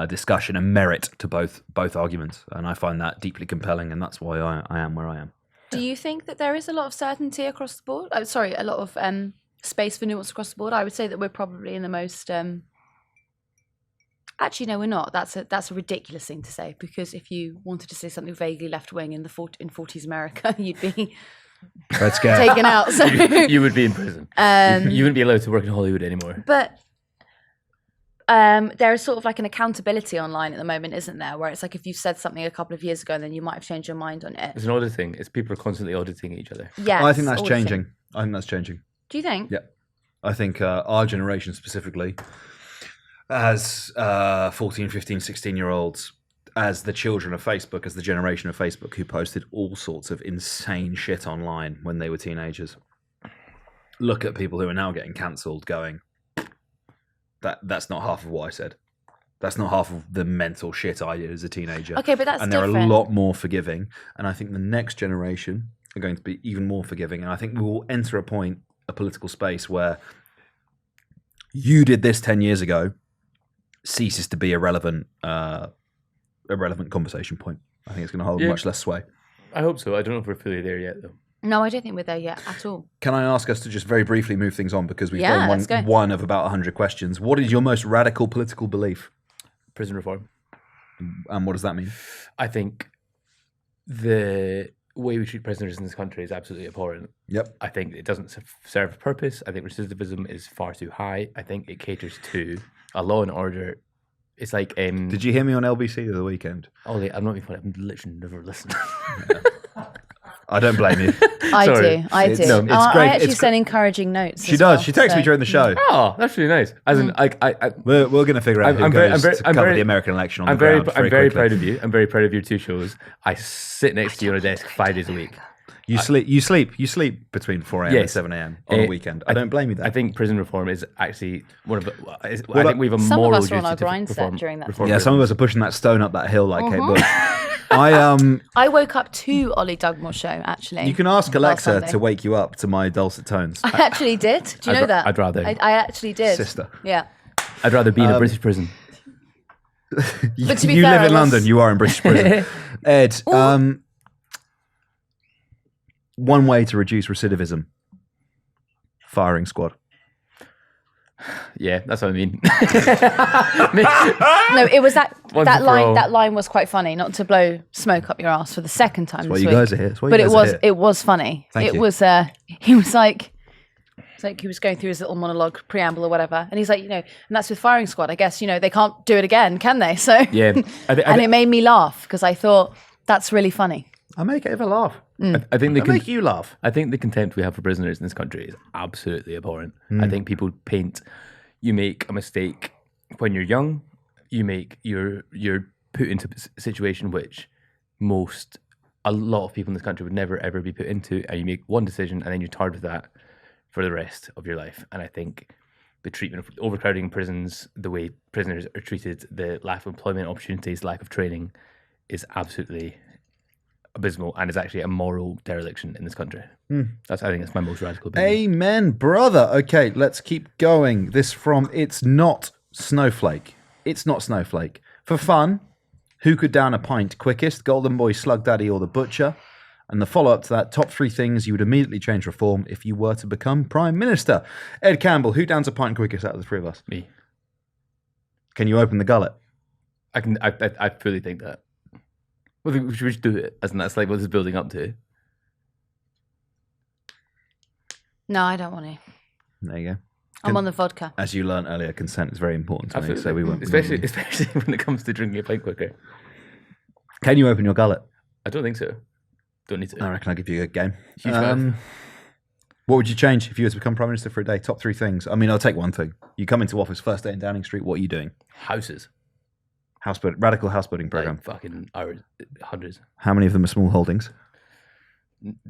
discussion and merit to both arguments, and I find that deeply compelling, and that's why I am where I am. Do you think that there is a lot of certainty across the board? A lot of space for nuance across the board? I would say that we're probably in the most actually, no, we're not. That's a ridiculous thing to say, because if you wanted to say something vaguely left-wing in 40s America, you'd be taken out. So you would be in prison. You wouldn't be allowed to work in Hollywood anymore. But there is sort of like an accountability online at the moment, isn't there? Where it's like if you said something a couple of years ago, then you might have changed your mind on it. It's an auditing. It's people are constantly auditing each other. Yeah, I think that's changing. Do you think? Yeah. I think our generation specifically, as 14, 15, 16-year-olds, as the children of Facebook, as the generation of Facebook who posted all sorts of insane shit online when they were teenagers, look at people who are now getting cancelled going, that's not half of what I said. That's not half of the mental shit I did as a teenager. Okay, but that's and different. they're a lot more forgiving. And I think the next generation are going to be even more forgiving. And I think we will enter a political space where you did this 10 years ago ceases to be a relevant conversation point. I think it's going to hold much less sway. I hope so. I don't know if we're fully there yet, though. No, I don't think we're there yet at all. Can I ask us to just very briefly move things on, because we've done one of about 100 questions. What is your most radical political belief? Prison reform. And what does that mean? I think the way we treat prisoners in this country is absolutely abhorrent. Yep. I think it doesn't serve a purpose. I think recidivism is far too high. I think it caters to a law and order. It's like... Did you hear me on LBC the other weekend? Ollie, I'm not being funny. I'm literally never listening. I don't blame you. I do. No, it's great. I actually send encouraging notes. She does. She texts me during the show. Oh, that's really nice. As in, we're going to figure out who goes to cover the American election on the ground. I'm very proud of you. I'm very proud of your two shows. I sit next to you on a desk 5 days a week. You sleep between 4 a.m. and 7 a.m. on a weekend. I don't blame you there. I think prison reform is actually one of the... I think we have a moral duty to reform. Some of us are on our grind set during that time. Yeah, some of us are pushing that stone up that hill like Kate Bush. I woke up to Ollie Dugmore's show, actually. You can ask Alexa to wake you up to my dulcet tones. I actually did. Do you know that? I'd rather. I actually did. Sister. Yeah. I'd rather be in a British prison. But to be you fair, live in London, you are in British prison. Ed, one way to reduce recidivism: firing squad. Yeah, that's what I mean. No, it was that line. all. That line was quite funny. Not to blow smoke up your ass for the second time That's this why week. you guys are here. But it was funny. Thank you. He was like, it's like he was going through his little monologue preamble or whatever, and he's like, and that's with firing squad. I guess they can't do it again, can they? So Yeah, and it made me laugh because I thought that's really funny. I make Ava laugh. I think I make you laugh. I think the contempt we have for prisoners in this country is absolutely abhorrent. I think people you make a mistake when you're young. You're put into a situation which a lot of people in this country would never ever be put into, and you make one decision and then you're tarred with that for the rest of your life. And I think the treatment of overcrowding in prisons, the way prisoners are treated, the lack of employment opportunities, lack of training is absolutely abysmal and is actually a moral dereliction in this country. I think that's my most radical opinion. Amen, brother. Okay, let's keep going. This from It's Not Snowflake. It's Not Snowflake. For fun, who could down a pint quickest? Golden Boy, Slug Daddy, or the Butcher? And the follow-up to that, top 3 things you would immediately change reform if you were to become Prime Minister. Ed Campbell, who downs a pint quickest out of the 3 of us? Me. Can you open the gullet? I fully think that. Well, we should do it, as in that's like what this is building up to. No, I don't want to. There you go. I'm on the vodka. As you learned earlier, consent is very important to me, Absolutely. so we won't. Especially when it comes to drinking a pint quicker. Can you open your gullet? I don't think so. Don't need to. I reckon I'll give you a good game. Huge fan. What would you change if you were to become Prime Minister for a day? Top 3 things. I mean, I'll take one thing. You come into office first day in Downing Street. What are you doing? Houses. Radical house building program. Like fucking hours, hundreds. How many of them are small holdings?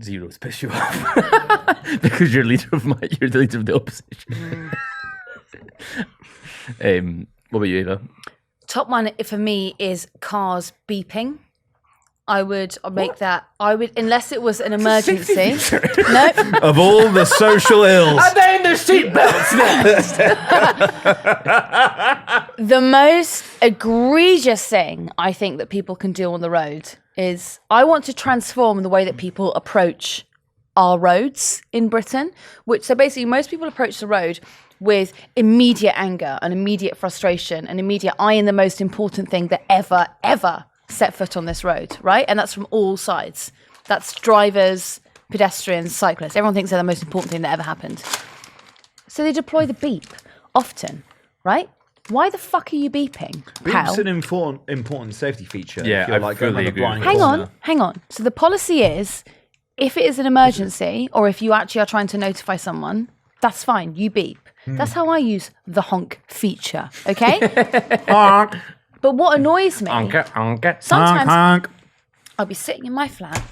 0 to piss you off because you're the leader of the opposition. What about you, Ava? Top one for me is cars beeping. I would make that. I would, unless it was an emergency. No. Of all the social ills. And then the seatbelts next. The most egregious thing I think that people can do on the road is I want to transform the way that people approach our roads in Britain. So basically, most people approach the road with immediate anger and immediate frustration and immediate, I am the most important thing that ever set foot on this road, right? And that's from all sides. That's drivers, pedestrians, cyclists. Everyone thinks they're the most important thing that ever happened. So they deploy the beep often, right? Why the fuck are you beeping? Beep's an important safety feature. Yeah, if you're I like fully going agree blind with corner. Hang on. So the policy is, if it is an emergency or if you actually are trying to notify someone, that's fine. You beep. That's how I use the honk feature, okay? But what annoys me, sometimes I'll be sitting in my flat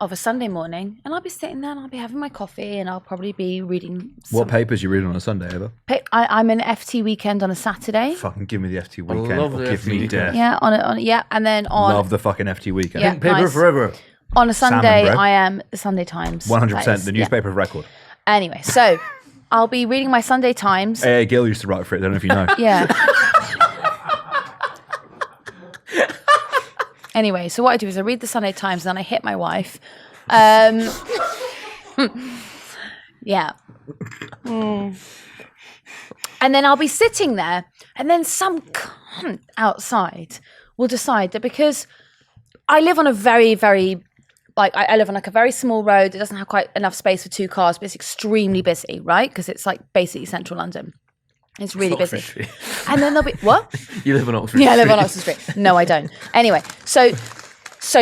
of a Sunday morning and I'll be sitting there and I'll be having my coffee and I'll probably be reading What papers you read on a Sunday, Eva? I'm an FT weekend on a Saturday. Fucking give me the FT weekend love or the give FT me weekend. death. Yeah, and then on Love the fucking FT weekend. Yeah. Paper Nice. forever. on a Sunday bread. I am the Sunday Times. 100%, That is- the newspaper of record. Anyway, so I'll be reading my Sunday Times. A.A. Gill used to write for it, I don't know if you know. Yeah. Anyway, so what I do is I read the Sunday Times and then I hit my wife. Yeah. And then I'll be sitting there and then some cunt outside will decide that because I live on a very, very, I live on like a very small road. It doesn't have quite enough space for two cars, but it's extremely busy, right? Because it's like basically central London. It's really busy. Street. And then there'll be, what? You live on Oxford Yeah, I live Street. on Oxford Street. No, I don't. Anyway, so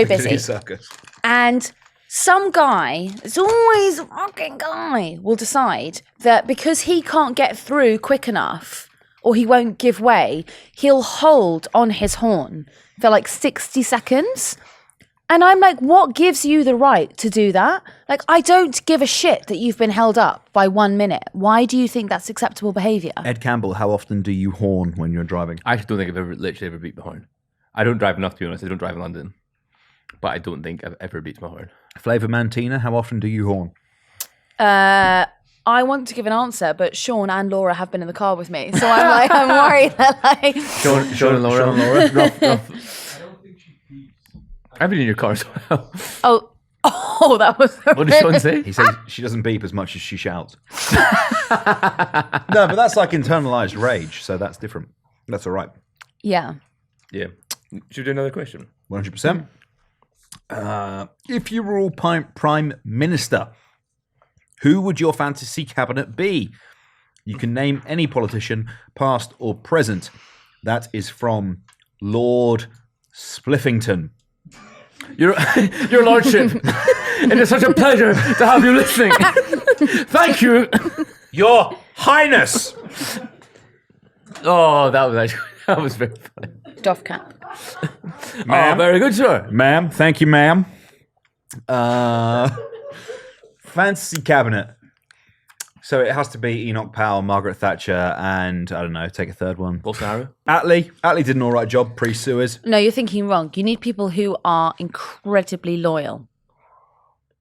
busy. Circus. And some guy, it's always a fucking guy, will decide that because he can't get through quick enough or he won't give way, he'll hold on his horn for like 60 seconds. And I'm like, what gives you the right to do that? Like, I don't give a shit that you've been held up by 1 minute. Why do you think that's acceptable behaviour? Ed Campbell, how often do you horn when you're driving? I actually don't think I've literally ever beat my horn. I don't drive enough, to be honest. I don't drive in London. But I don't think I've ever beat my horn. Flavour Man Tina, how often do you horn? I want to give an answer, but Sean and Laura have been in the car with me. So I'm like, I'm worried that like... Sean and Laura. Rough. I've been in your car as well. Oh, that was... What did Sean say? He says she doesn't beep as much as she shouts. No, but that's like internalized rage, so that's different. That's all right. Yeah. Yeah. Should we do another question? 100%. If you were all Prime Minister, who would your fantasy cabinet be? You can name any politician, past or present. That is from Lord Spliffington. Your Lordship, it is such a pleasure to have you listening. Thank you. Your Highness. Oh, that was very funny. Doff cap. Oh, very good, sir. Ma'am, thank you, ma'am. Fancy cabinet. So it has to be Enoch Powell, Margaret Thatcher, and I don't know, take a third one. Bolsonaro. Attlee did an all right job pre-Suez. No, you're thinking wrong. You need people who are incredibly loyal.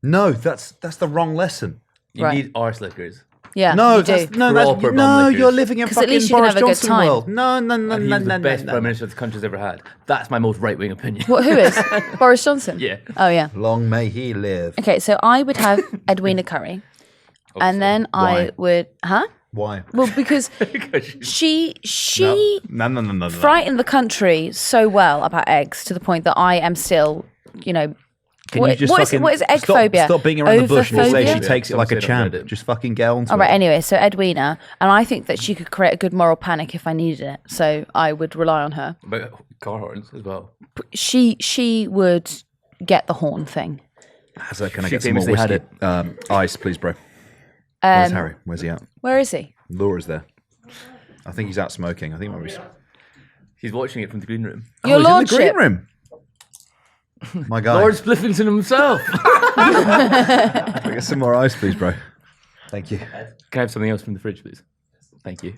No, that's the wrong lesson. You Right. need arse lickers. Yeah, No, you do. Proper bum lickers. you're living in 'Cause at fucking least you can Boris have a good Johnson time. world. No, And he was the best prime minister the country's ever had. That's my most right-wing opinion. What? Who is? Boris Johnson? Yeah. Oh, yeah. Long may he live. Okay, so I would have Edwina Currie. And then Why? I would... Huh? Why? Well, because she No. frightened the country so well about eggs to the point that I am still, you know... Can you just what is egg stop, phobia? Stop being around the bush and say she Ovophobia? takes it like a Don't say champ. it. Just fucking get on to All right, it. anyway, so Edwina, and I think that she could create a good moral panic if I needed it, so I would rely on her. About car horns as well. She would get the horn thing. So can I She get some more famously whiskey? had Ice, please, bro. Where's Um, Harry? Where's he at? where is he? Laura's there. I think he's out smoking. I think maybe He's watching it from the green room. Your he's lordship. in the green room. My guy. Lord Spliffington himself. Can I get some more ice, please, bro? Thank you. Can I have something else from the fridge, please? Thank you.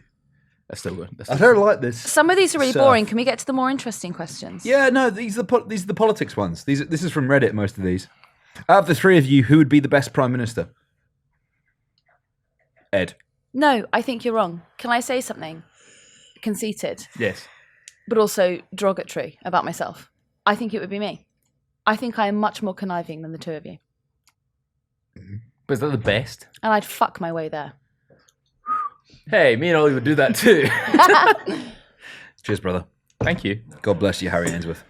That's still good. I don't like this. Some of these are really So- boring. Can we get to the more interesting questions? Yeah, no, these are the politics ones. This is from Reddit. Most of these. Out of the three of you, who would be the best prime minister? Ed. No, I think you're wrong. Can I say something conceited, Yes. but also derogatory about myself? I think it would be me. I think I am much more conniving than the two of you. But is that the best? And I'd fuck my way there. Hey, me and Ollie would do that too. Cheers, brother. Thank you. God bless you, Harry Ainsworth.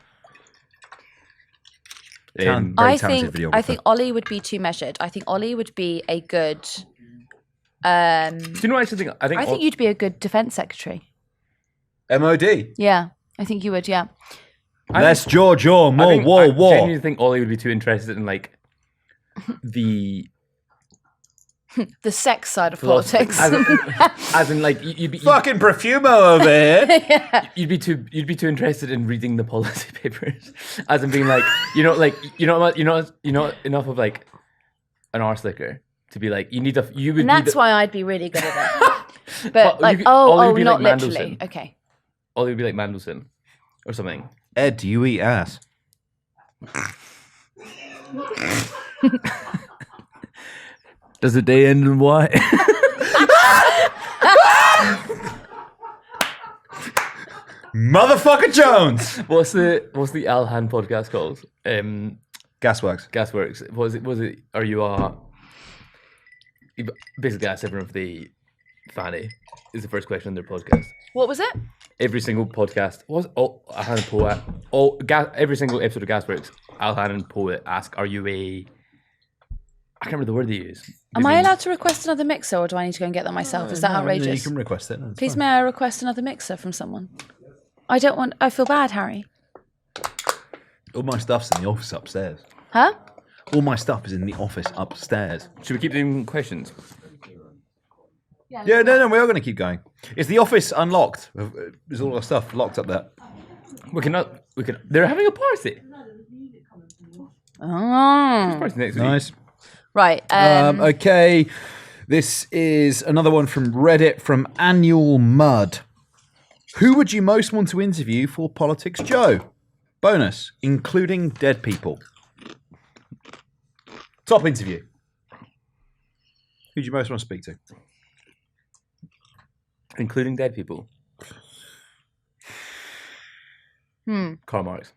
Um, Very I talented think videographer. Ollie would be too measured. I think Ollie would be a good. do you know what I actually think? I think you'd be a good defence secretary. MOD. Yeah, I think you would. Yeah. Less jaw, I more think- war, I war. genuinely think Ollie would be too interested in like the The sex side of philosophy. politics. As in like you'd be Fucking Profumo over here. you'd be too interested in reading the policy papers, as in being like you know enough of like an arse licker to be like you need to you would. And be that's the, why I'd be really good at it. But But like, you could- Ollie would be not like literally. Mandelson. Okay. Ollie would be like Mandelson or something. Ed, do you eat ass? Does the day end in Y? Motherfucker Jones. what's the Alhan podcast called? Gasworks. Gasworks. Was it? Are you you basically asked everyone if they fanny is the first question on their podcast. What was it? Every single podcast Alhan and Poet. Every single episode of Gasworks, Alhan and Poet ask, "Are you a?" I can't remember the word they use. Am I allowed to request another mixer, or do I need to go and get that myself? Is that You outrageous? can request it. No, it's Please, fine. may I request another mixer from someone? I don't want. I feel bad, Harry. All my stuff's in the office upstairs. Huh? All my stuff is in the office upstairs. Should we keep doing questions? Yeah, no, we are going to keep going. Is the office unlocked? Is all our stuff locked up there? We cannot. We can. They're having a party. Oh. Party next week. Nice. Right. Okay, this is another one from Reddit from Annual Mud. Who would you most want to interview for Politics Joe? Bonus, including dead people. Top interview. Who do you most want to speak to? Including dead people. Karl Marx.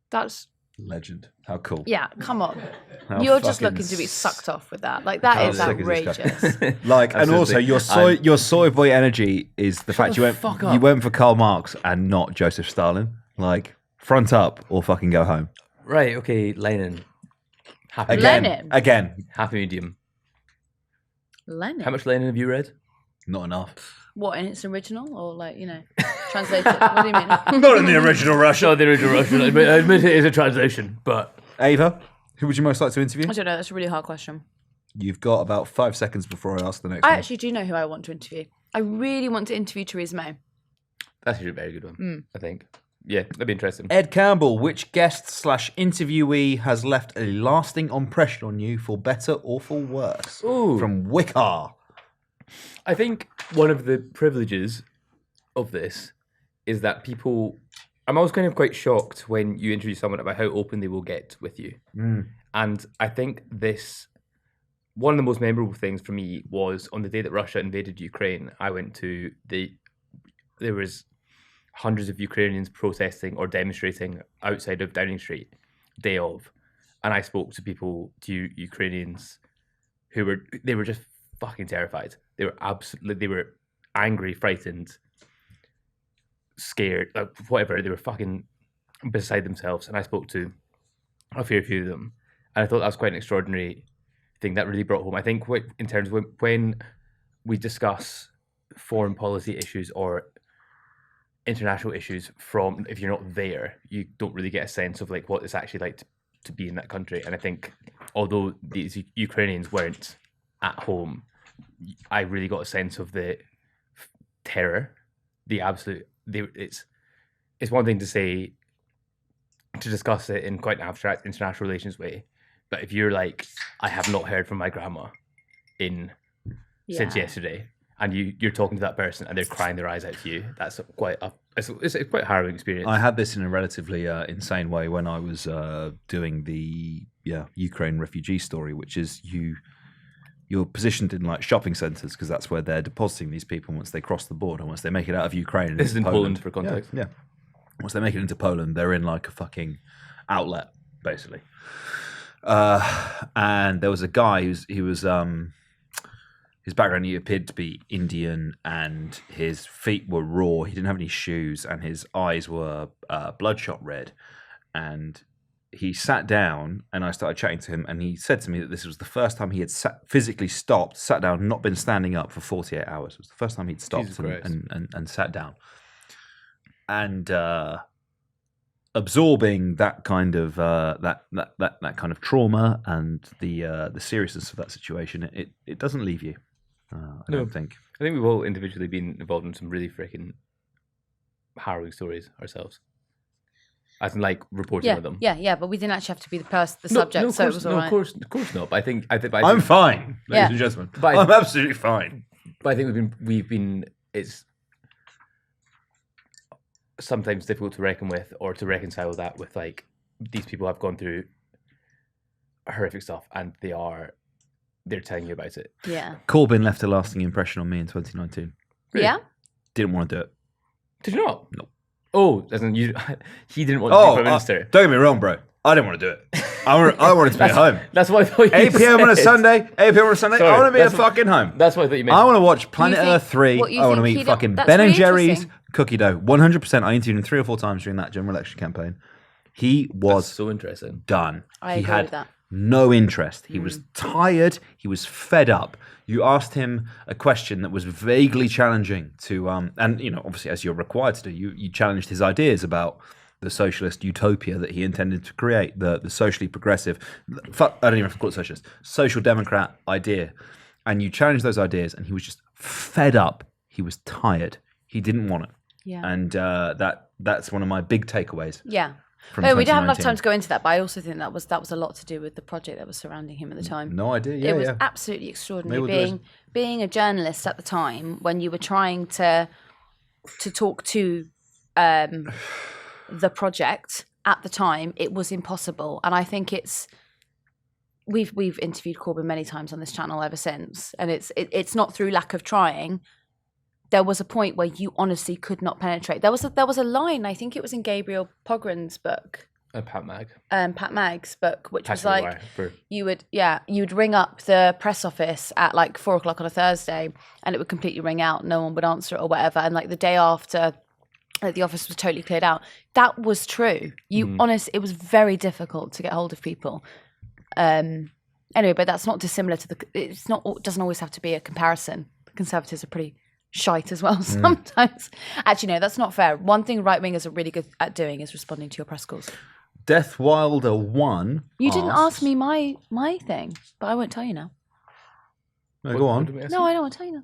That's Legend. How cool. yeah. Come on. How You're just fucking looking to be sucked off with that. Like that How is sick is this guy? outrageous. Like, and also Absolutely. your soy boy energy is the fact the fuck you up. went for Karl Marx and not Joseph Stalin. Like, front up or fucking go home. Right. Okay. Lenin. Again, Lenin? again. Happy medium. Lenin. How much Lenin have you read? Not enough. What, in its original or translated? What do you mean? Not in the original Russian. Not the original Russian. I admit it is a translation, but Ava, who would you most like to interview? I don't know. That's a really hard question. You've got about 5 seconds before I ask the next I one. actually do know who I want to interview. I really want to interview Theresa May. that's actually a very good one. I think. Yeah, that'd be interesting. Ed Campbell, which guest/interviewee has left a lasting impression on you for better or for worse? Ooh. From Wickar. I think one of the privileges of this is that people. I'm always kind of quite shocked when you interview someone about how open they will get with you. And I think one of the most memorable things for me was on the day that Russia invaded Ukraine. I went to there was hundreds of Ukrainians protesting or demonstrating outside of Downing Street, day of, and I spoke to Ukrainians who were just fucking terrified. They were angry, frightened, scared, whatever. They were fucking beside themselves, and I spoke to a fair few of them, and I thought that was quite an extraordinary thing that really brought home. I think in terms of when we discuss foreign policy issues or international issues if you're not there, you don't really get a sense of what it's actually like to be in that country. And I think although these Ukrainians weren't at home, I really got a sense of the terror, the absolute. It's one thing to discuss it in quite an abstract international relations way, but if you're I have not heard from my grandma since yesterday, and you're talking to that person and they're crying their eyes out to you, that's it's a quite harrowing experience. I had this in a relatively insane way when I was doing the Ukraine refugee story, which is you're positioned in shopping centres because that's where they're depositing these people once they cross the border, once they make it out of Ukraine. This is in Poland for context. Yeah. Once they make it into Poland, they're in a fucking outlet, basically. And there was a guy his background, he appeared to be Indian, and his feet were raw. He didn't have any shoes, and his eyes were bloodshot red. And he sat down, and I started chatting to him, and he said to me that this was the first time he had physically sat down, not been standing up for 48 hours. It was the first time he'd stopped and sat down. And absorbing that kind of that kind of trauma and the seriousness of that situation, it doesn't leave you. I don't think. I think we've all individually been involved in some really freaking harrowing stories ourselves. As in reporting on them. Yeah, but we didn't actually have to be the subject, so it was all right. Of course not. But I think I'm fine, ladies and gentlemen. I'm absolutely fine. But I think we've been. It's sometimes difficult to reckon with or to reconcile that with these people have gone through horrific stuff and they're telling you about it. Yeah. Corbyn left a lasting impression on me in 2019. Really? Yeah. Didn't want to do it. Did you not? No. Oh, as in he didn't want to be Prime Minister. Don't get me wrong, bro. I didn't want to do it. I wanted to be at home. That's what I thought you 8 p.m. on a Sunday. 8 p.m. on a Sunday. Sorry, I want to be at fucking home. That's what I thought you meant. I want to watch Planet think- Earth 3. what you I want to think eat he don't- fucking that's Ben and really Jerry's interesting. cookie dough. 100%. I interviewed him 3 or 4 times during that general election campaign. He was That's so interesting. done. I he agree had with that. no interest. He was tired. He was fed up. You asked him a question that was vaguely challenging to, and obviously as you're required to do, you challenged his ideas about the socialist utopia that he intended to create, the socially progressive, I don't even have to call it socialist, social democrat idea. And you challenged those ideas, and he was just fed up. He was tired. He didn't want it. Yeah. And that's one of my big takeaways. Yeah. From We don't have enough 2019. time to go into that, but I also think that was a lot to do with the project that was surrounding him at the time. No idea. Yeah, it was yeah. absolutely extraordinary Maybe we'll do being a journalist at the time when you were trying to talk to the project at the time. It was impossible, and I think we've interviewed Corbyn many times on this channel ever since, and it's not through lack of trying. There was a point where you honestly could not penetrate. There was a line, I think it was in Gabriel Pogren's book, Pat Mag's book, which was Pastoral like for- you would ring up the press office at 4:00 on a Thursday, and it would completely ring out. No one would answer it or whatever. And the day after, the office was totally cleared out. That was true. It was very difficult to get hold of people. Anyway, but that's not dissimilar to it doesn't always have to be a comparison. Conservatives are pretty shite as well sometimes. Actually, no, that's not fair. One thing right-wingers are really good at doing is responding to your press calls. Death Wilder 1 You didn't asks- ask me my thing, but I won't tell you now. No, go on. No, I don't want to tell you now.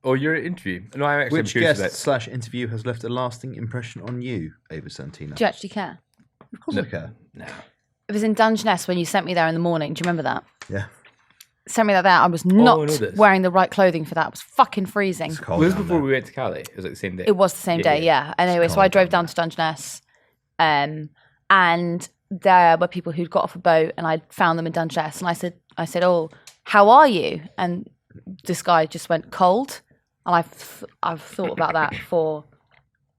Or your interview. No, I'm actually Which curious guest / interview has left a lasting impression on you, Ava Santina? Do you actually care? Of course I care. It was in Dungeness when you sent me there in the morning. Do you remember that? Yeah. Sent me that there. I was I know not this. wearing the right clothing for that. It was fucking freezing. It's cold Was this down before there. we went to Cali? It was like the same day. It was the same day, yeah. Anyway, so I drove down to Dungeness, and there were people who'd got off a boat, and I found them in Dungeness, and I said, "Oh, how are you?" And this guy just went cold, and I've thought about that for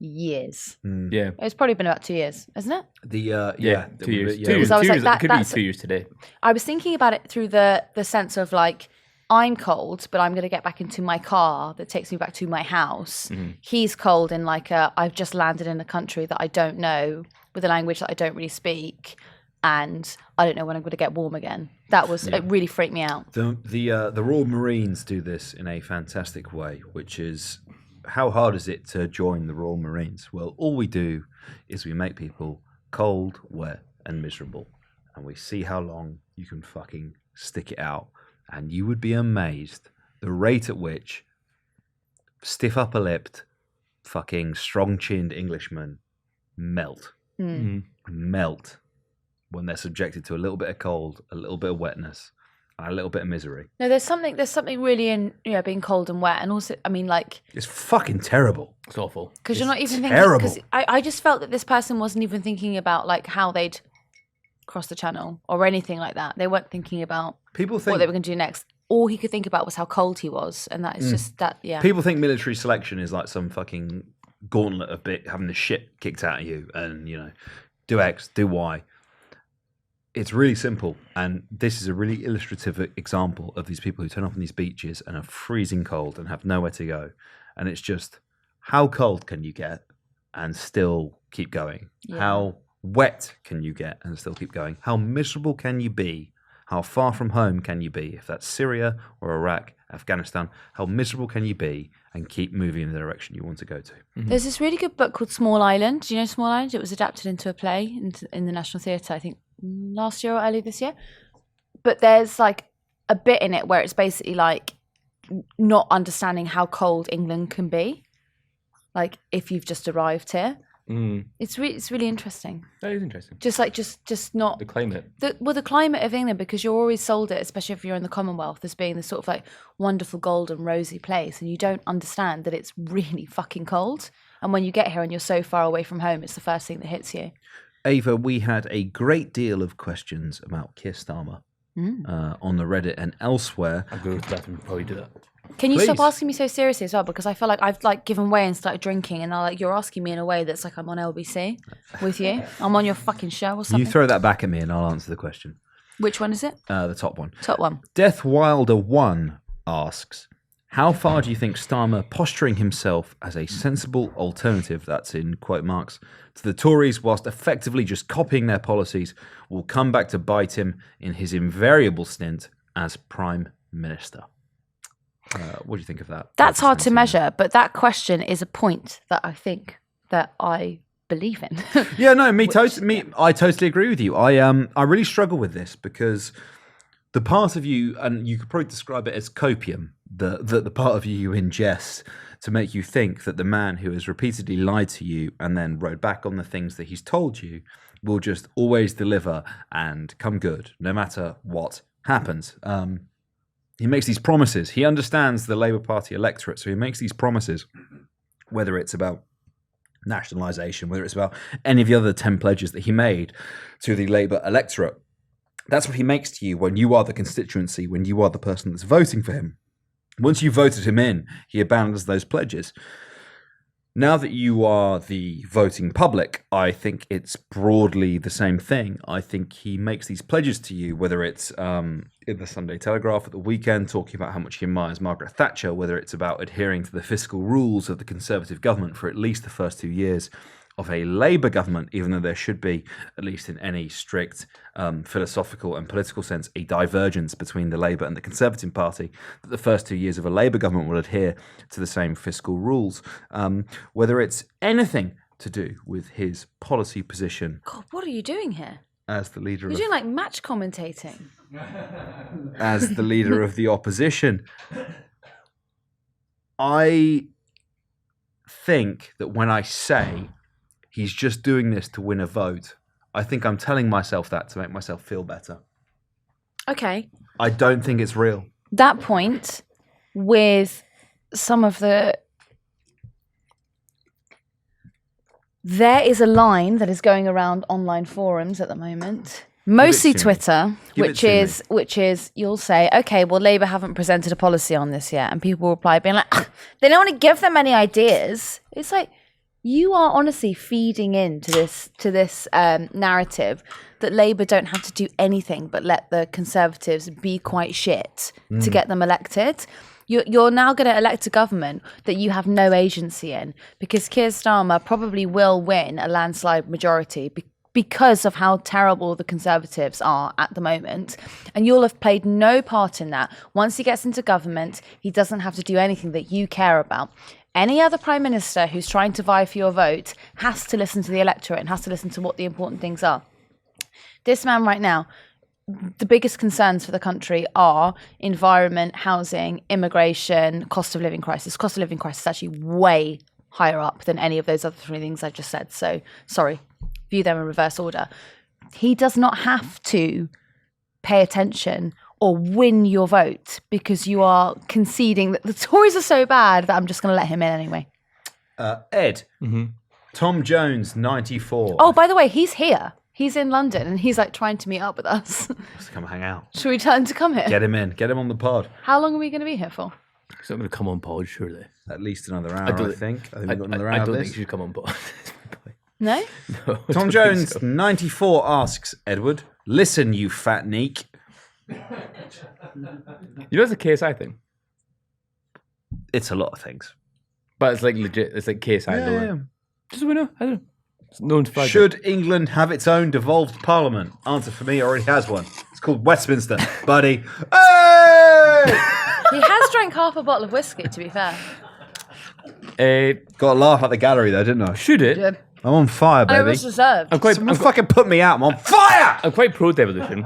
years. Yeah. It's probably been about 2 years, isn't it? Yeah. 2 years. Yeah. 2 years. Because I was 2 like, years. that- It could be that's- 2 years today. I was thinking about it through the sense of like, I'm cold, but I'm going to get back into my car that takes me back to my house. He's cold in like I've just landed in a country that I don't know with a language that I don't really speak, and I don't know when I'm going to get warm again. It really freaked me out. The Royal Marines do this in a fantastic way, which is, how hard is it to join the Royal Marines? Well, all we do is we make people cold, wet, and miserable, and we see how long you can fucking stick it out. And you would be amazed the rate at which stiff upper-lipped, fucking strong-chinned Englishmen melt. Melt when they're subjected to a little bit of cold, a little bit of wetness, and a little bit of misery. No, there's something really in being cold and wet, and also I mean like It's fucking terrible. It's awful. because you're not even terrible. thinking. Because I just felt that this person wasn't even thinking about like how they'd cross the channel or anything like that. They weren't thinking about People think what they were going to do next. All he could think about was how cold he was, and that is just that. Yeah, people think military selection is like some fucking gauntlet of bit having the shit kicked out of you, and do X, do Y. It's really simple, and this is a really illustrative example of these people who turn up on these beaches and are freezing cold and have nowhere to go. And it's just, how cold can you get and still keep going? Yeah. How wet can you get and still keep going? How miserable can you be? How far from home can you be? If that's Syria or Iraq, Afghanistan, how miserable can you be and keep moving in the direction you want to go to? There's this really good book called Small Island. Do you know Small Island? It was adapted into a play in the National Theatre, I think, last year or early this year. But there's like a bit in it where it's basically like not understanding how cold England can be, like if you've just arrived here. It's really interesting. That is interesting. Just not The climate. the climate of England, because you're always sold it, especially if you're in the Commonwealth, as being this sort of like wonderful golden rosy place, and you don't understand that it's really fucking cold. And when you get here and you're so far away from home, it's the first thing that hits you. Ava, we had a great deal of questions about Keir Starmer on the Reddit and elsewhere. I'll go to the bathroom and probably do that. Can you stop Please. asking me so seriously as well? Because I feel like I've like given way and started drinking, and you're asking me in a way that's like I'm on LBC with you. I'm on your fucking show or something. You throw that back at me and I'll answer the question. Which one is it? The top one. Top one. Death Wilder 1 asks, how far do you think Starmer posturing himself as a sensible alternative, that's in quote marks, to the Tories whilst effectively just copying their policies will come back to bite him in his invariable stint as Prime Minister? What do you think of that? That's hard to measure, but that question is a point that I think that I believe in. Yeah, no, I totally agree with you. I really struggle with this because the part of you, and you could probably describe it as copium, the part of you ingest to make you think that the man who has repeatedly lied to you and then rode back on the things that he's told you will just always deliver and come good, no matter what happens. He makes these promises. He understands the Labour Party electorate, so he makes these promises, whether it's about nationalisation, whether it's about any of the other 10 pledges that he made to the Labour electorate. That's what he makes to you when you are the constituency, when you are the person that's voting for him. Once you voted him in, he abandons those pledges. Now that you are the voting public, I think it's broadly the same thing. I think he makes these pledges to you, whether it's in the Sunday Telegraph at the weekend, talking about how much he admires Margaret Thatcher, whether it's about adhering to the fiscal rules of the Conservative government for at least the first 2 years of a Labour government, even though there should be, at least in any strict philosophical and political sense, a divergence between the Labour and the Conservative Party, that the first 2 years of a Labour government will adhere to the same fiscal rules. Whether it's anything to do with his policy position. God, what are you doing here? As the leader You're doing like match commentating. As the leader of the opposition, I think that when I say he's just doing this to win a vote, I think I'm telling myself that to make myself feel better. Okay. I don't think it's real. That point with some of the... There is a line that is going around online forums at the moment, mostly Twitter, which is you'll say, okay, well, Labour haven't presented a policy on this yet, and people will reply being like, they don't want to give them any ideas. It's like, you are honestly feeding into this narrative that Labour don't have to do anything but let the Conservatives be quite shit to get them elected. You're now going to elect a government that you have no agency in, because Keir Starmer probably will win a landslide majority because of how terrible the Conservatives are at the moment. And you'll have played no part in that. Once he gets into government, he doesn't have to do anything that you care about. Any other Prime Minister who's trying to vie for your vote has to listen to the electorate and has to listen to what the important things are. This man right now, the biggest concerns for the country are environment, housing, immigration, cost of living crisis. Cost of living crisis is actually way higher up than any of those other three things I just said. So, sorry, view them in reverse order. He does not have to pay attention or win your vote because you are conceding that the Tories are so bad that I'm just going to let him in anyway. Ed, Tom Jones, 94. Oh, by the way, he's here. He's in London and he's like trying to meet up with us. Let's come hang out. Should we tell him to come here? Get him in. Get him on the pod. How long are we going to be here for? He's not going to come on pod, surely. At least another hour, I think. I think we've got another hour. I don't of think this. he should come on pod. No? No, I Tom don't Jones, think so. 94, asks, Edward, listen, you fat neek. You know it's a KSI thing? It's a lot of things. But it's like legit. It's like KSI lower. Just so we know. I don't know. It's known to flag. Should England have its own devolved parliament? Answer for me, already has one. It's called Westminster, buddy. Hey! He has drank half a bottle of whiskey, to be fair. Got a laugh at the gallery there, didn't I? Should it? Yeah. I'm on fire, And it baby. was deserved. Someone fucking put me out. I'm on fire! I'm quite pro-devolution.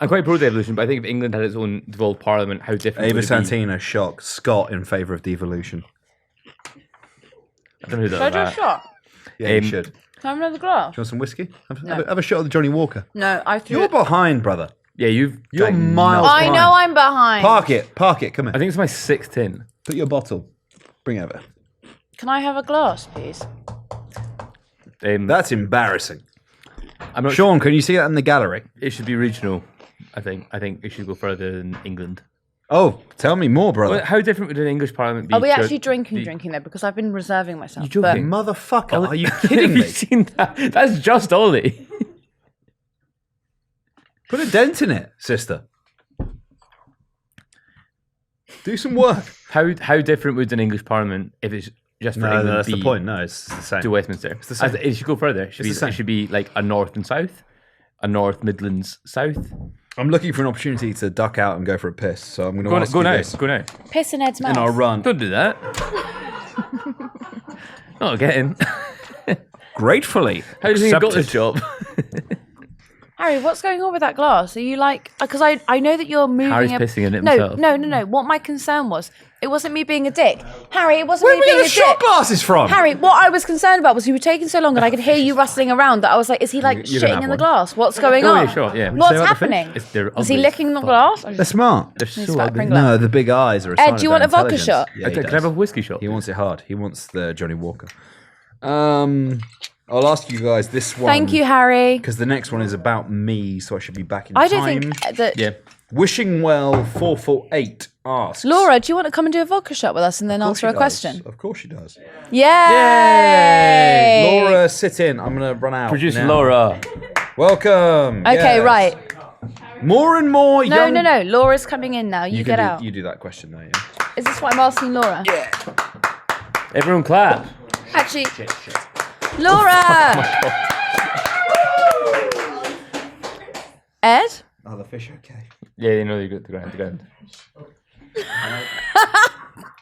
I'm quite pro-devolution, but I think if England had its own devolved parliament, how different Ava would it be? Santina shocked Scott in favour of devolution. I don't know who Should I that do a was. shot? Yeah, you Um, should. Can I have another glass? Do you want some whiskey? Have, No. have a shot of the Johnny Walker. No, I threw You're it. behind, brother. Yeah, you've... You're drank miles nothing. I know I'm behind. Park it. Come here. I think it's my 6th tin. Put your bottle. Bring it over. Can I have a glass, please? That's embarrassing. I'm not Sean, can you see that in the gallery? It should be regional, I think. I think it should go further than England. Oh, tell me more, brother. Well, how different would an English parliament be? Are we to actually drinking the- there? Because I've been reserving myself. You joking? Motherfucker, are you kidding Have me? you seen that? That's just Ollie. Put a dent in it, sister. Do some work. How different would an English parliament, if it's just for No, England, that's be the point. No, it's the same. to Westminster? the same. It should go further. It should, It's the same. it should be like a north and south, a north Midlands south. I'm looking for an opportunity to duck out and go for a piss, so I'm going to ask Go you now. this. Go now. Piss in Ed's mouth. In our run. Don't do that. Not again. Gratefully. How do you think you got accepted. this job? Harry, what's going on with that glass? Are you like... Because I know that you're moving... Harry's pissing in it no, himself. No. What my concern was, it wasn't me being a dick. Harry, it wasn't Where me were being the a shot dick. glasses from? Harry, what I was concerned about was you were taking so long and I could hear you rustling around that I was like, is he like You're gonna shitting have in the one. glass? What's going Oh, on? yeah, sure, yeah. What's Say about the fish? happening? They're Is he ugly as licking the fuck. glass? They're smart. They're He's so fat ugly. Pringler. No, the big eyes are a sign Ed, do you of want a their vodka intelligence. shot? Yeah, he Can I does. have a whiskey shot? He wants it hard. He wants the Johnny Walker. I'll ask you guys this one. Thank you, Harry. Because the next one is about me, so I should be back in I time. don't think that... Yeah. Wishing Well 448 asks. Laura, do you want to come and do a vodka shot with us and then Of course answer a she does. question? Of course she does. Yay! Laura, sit in. I'm going to run out. Producer now. Laura. Welcome. Okay, Yes. right. More and more young... No. Laura's coming in now. You, can get out. You do that question now, yeah. Is this what I'm asking Laura? Everyone clap. Actually, Laura! Ed? Oh, the fish okay. Yeah, you know, you got the ground.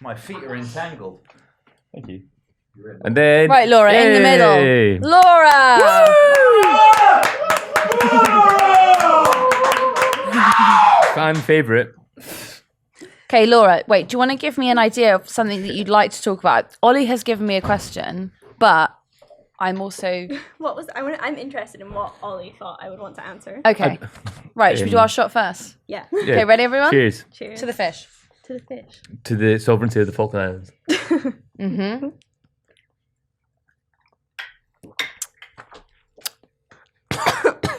My feet are entangled. Thank you. And then... Right, Laura, in the Yay! middle. Laura! Fan favourite. Okay, Laura, wait, do you want to give me an idea of something that you'd like to talk about? Ollie has given me a question, but I'm also... I'm interested in what Ollie thought I would want to answer. Okay. Right, should we do our shot first? Yeah. Okay, ready, everyone? Cheers. Cheers. To the fish. To the fish. To the sovereignty of the Falkland Islands. Mm-hmm.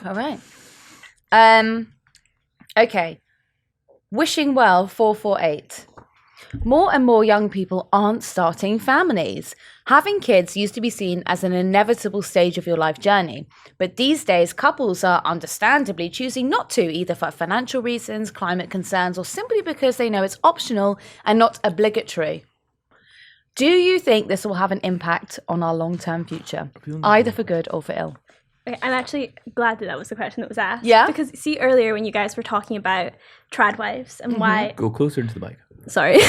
All right. Okay. Wishing well 448. More and more young people aren't starting families. Having kids used to be seen as an inevitable stage of your life journey, but these days couples are understandably choosing not to, either for financial reasons, climate concerns, or simply because they know it's optional and not obligatory. Do you think this will have an impact on our long-term future, either for good or for ill? Okay, I'm actually glad that was the question that was asked. Yeah? Because see, earlier when you guys were talking about trad wives and why... Go closer into the mic. Sorry.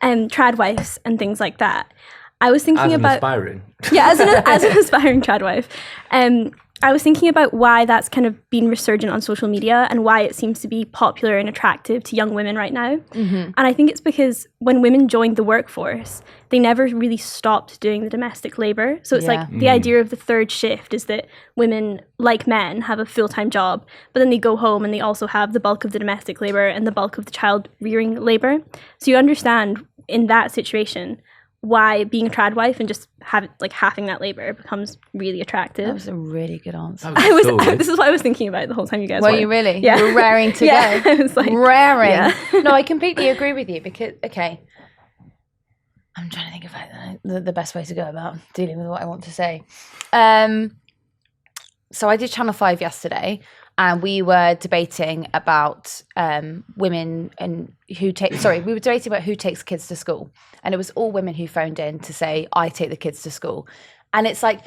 Trad wives and things like that. I was thinking about... aspiring. Yeah, as an aspiring trad wife. I was thinking about why that's kind of been resurgent on social media and why it seems to be popular and attractive to young women right now. Mm-hmm. And I think it's because when women joined the workforce, they never really stopped doing the domestic labor. So it's like the idea of the third shift is that women, like men, have a full-time job, but then they go home and they also have the bulk of the domestic labor and the bulk of the child rearing labor. So you understand in that situation why being a trad wife and just having that labor becomes really attractive. That was a really good answer. This is what I was thinking about the whole time you guys Were were. you really? Yeah. You were raring to Yeah, go. I was like... Raring. Yeah. No, I completely agree with you because, okay, I'm trying to think of the best way to go about dealing with what I want to say. So I did Channel 5 yesterday, and we were debating about women and we were debating about who takes kids to school. And it was all women who phoned in to say, I take the kids to school. And it's like,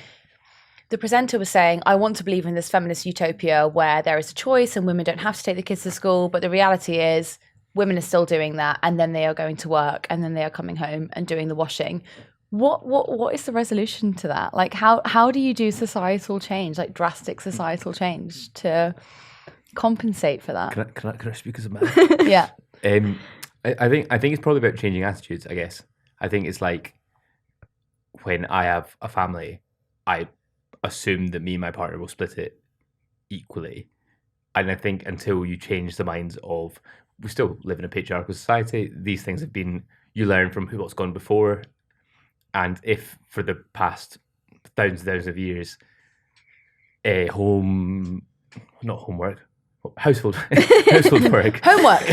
the presenter was saying, I want to believe in this feminist utopia where there is a choice and women don't have to take the kids to school. But the reality is women are still doing that. And then they are going to work and then they are coming home and doing the washing. What is the resolution to that? Like, how do you do societal change, like drastic societal change to compensate for that? Can I speak as a man? Yeah. I think it's probably about changing attitudes, I guess. I think it's like when I have a family, I assume that me and my partner will split it equally. And I think until you change the minds of, we still live in a patriarchal society, these things have been, you learn from what's gone before. And if for the past thousands of years, household work. Homework.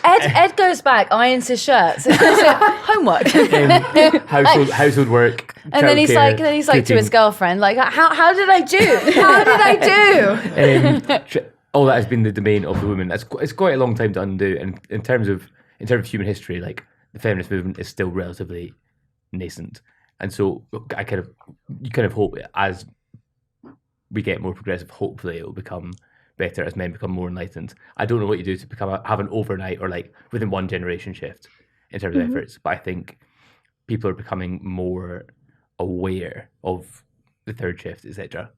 Ed goes back, irons his shirts. Homework. Household work. And then he's like to his girlfriend, like, how did I do? How did I do? All that has been the domain of the women. It's quite a long time to undo. And in terms of human history, like the feminist movement is still relatively nascent. And so you kind of hope as we get more progressive, hopefully it will become better as men become more enlightened. I don't know what you do to have an overnight or like within one generation shift in terms of efforts, but I think people are becoming more aware of the third shift, etc.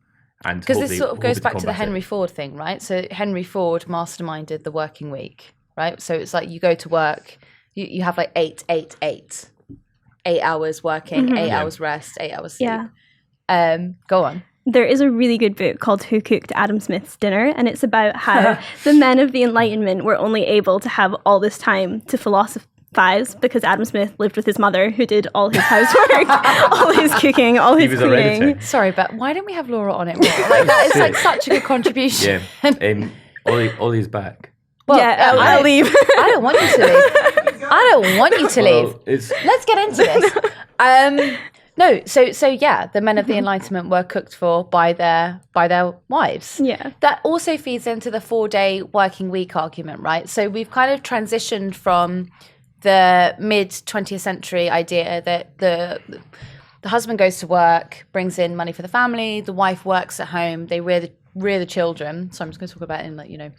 And because this sort of goes back to the Henry Ford thing, right? So Henry Ford masterminded the working week, right? So it's like you go to work, you have like 8 hours working, 8 hours rest, 8 hours sleep. Yeah. Go on. There is a really good book called Who Cooked Adam Smith's Dinner, and it's about how the men of the Enlightenment were only able to have all this time to philosophize because Adam Smith lived with his mother, who did all his housework, all his cooking, all his cleaning. Sorry, but why don't we have Laura on it more? Like, that is like such a good contribution. Yeah. Ollie's back. Well, yeah, I'll leave. I don't want you to leave. I don't want you to leave. Let's get into this. No, so yeah, the men of the Enlightenment were cooked for by their wives. Yeah. That also feeds into the 4-day working week argument, right? So we've kind of transitioned from the mid 20th century idea that the the husband goes to work, brings in money for the family. The wife works at home. They rear the children. So I'm just going to talk about it in, like, you know,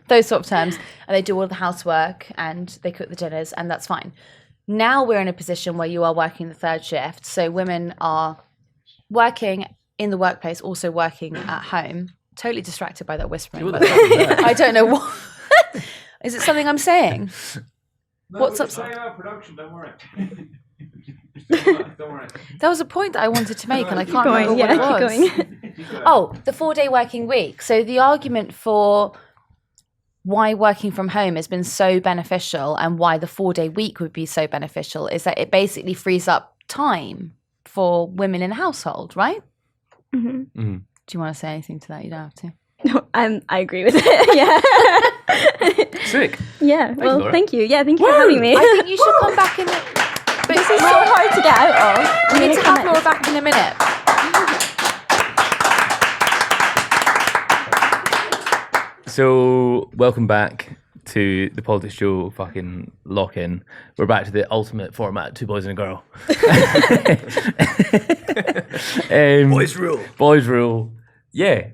those sort of terms. And they do all the housework and they cook the dinners, and that's fine. Now we're in a position where you are working the third shift. So women are working in the workplace, also working at home. Totally distracted by that whispering. I don't know what. Is it something I'm saying? No, What's up? Say about production, don't worry. Don't worry. There was a point that I wanted to make, and I can't going, remember what it was. keep going. Oh, the 4-day working week. So the argument for why working from home has been so beneficial and why the 4-day week would be so beneficial is that it basically frees up time for women in the household, right? Mm-hmm. Mm-hmm. Do you want to say anything to that? You don't have to. No, I agree with it. Yeah. Sick. Yeah. Well, Laura. thank you. Yeah, thank you for having me. I think you should come back in the... But This is so hard to get out of. we need to have Laura back in a minute. So, welcome back to the PoliticsJOE fucking lock-in. We're back to the ultimate format, 2 boys and a girl. Boys rule. Boys rule. Yeah.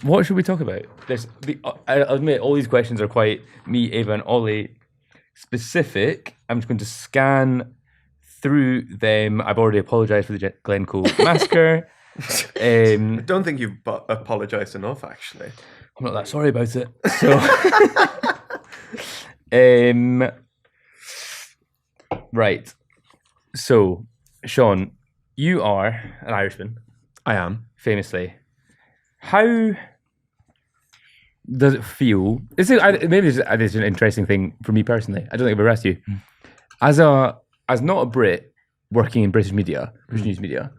What should we talk about? I admit all these questions are quite me, Ava, and Ollie specific. I'm just going to scan through them. I've already apologised for the Glencoe Massacre. I don't think you've apologised enough, actually. I'm not that sorry about it. So, right. So, Sean, you are an Irishman, I am. famously. How does it feel? Maybe this is an interesting thing for me personally. I don't think I've ever asked you. As not a Brit working in British media, British news media,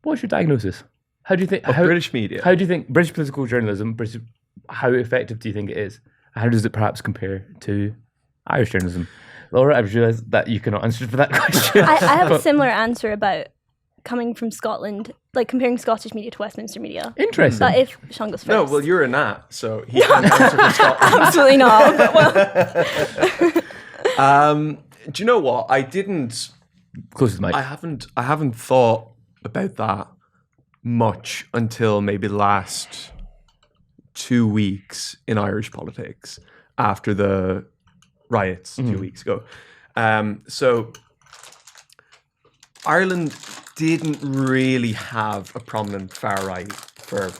what's your diagnosis? How do you think? British media? How do you think British political journalism? How effective do you think it is? How does it perhaps compare to Irish journalism? Laura, I've realised that you cannot answer for that question. I have a similar answer about coming from Scotland, like comparing Scottish media to Westminster media. Interesting. But if Sean goes first. No, well, you're a Nat, so he can't answer for Scotland. Absolutely not. But well. Do you know what? I didn't. Close to the mic. I haven't thought about that much until maybe the last 2 weeks in Irish politics after the riots 2 weeks ago. So Ireland didn't really have a prominent far right for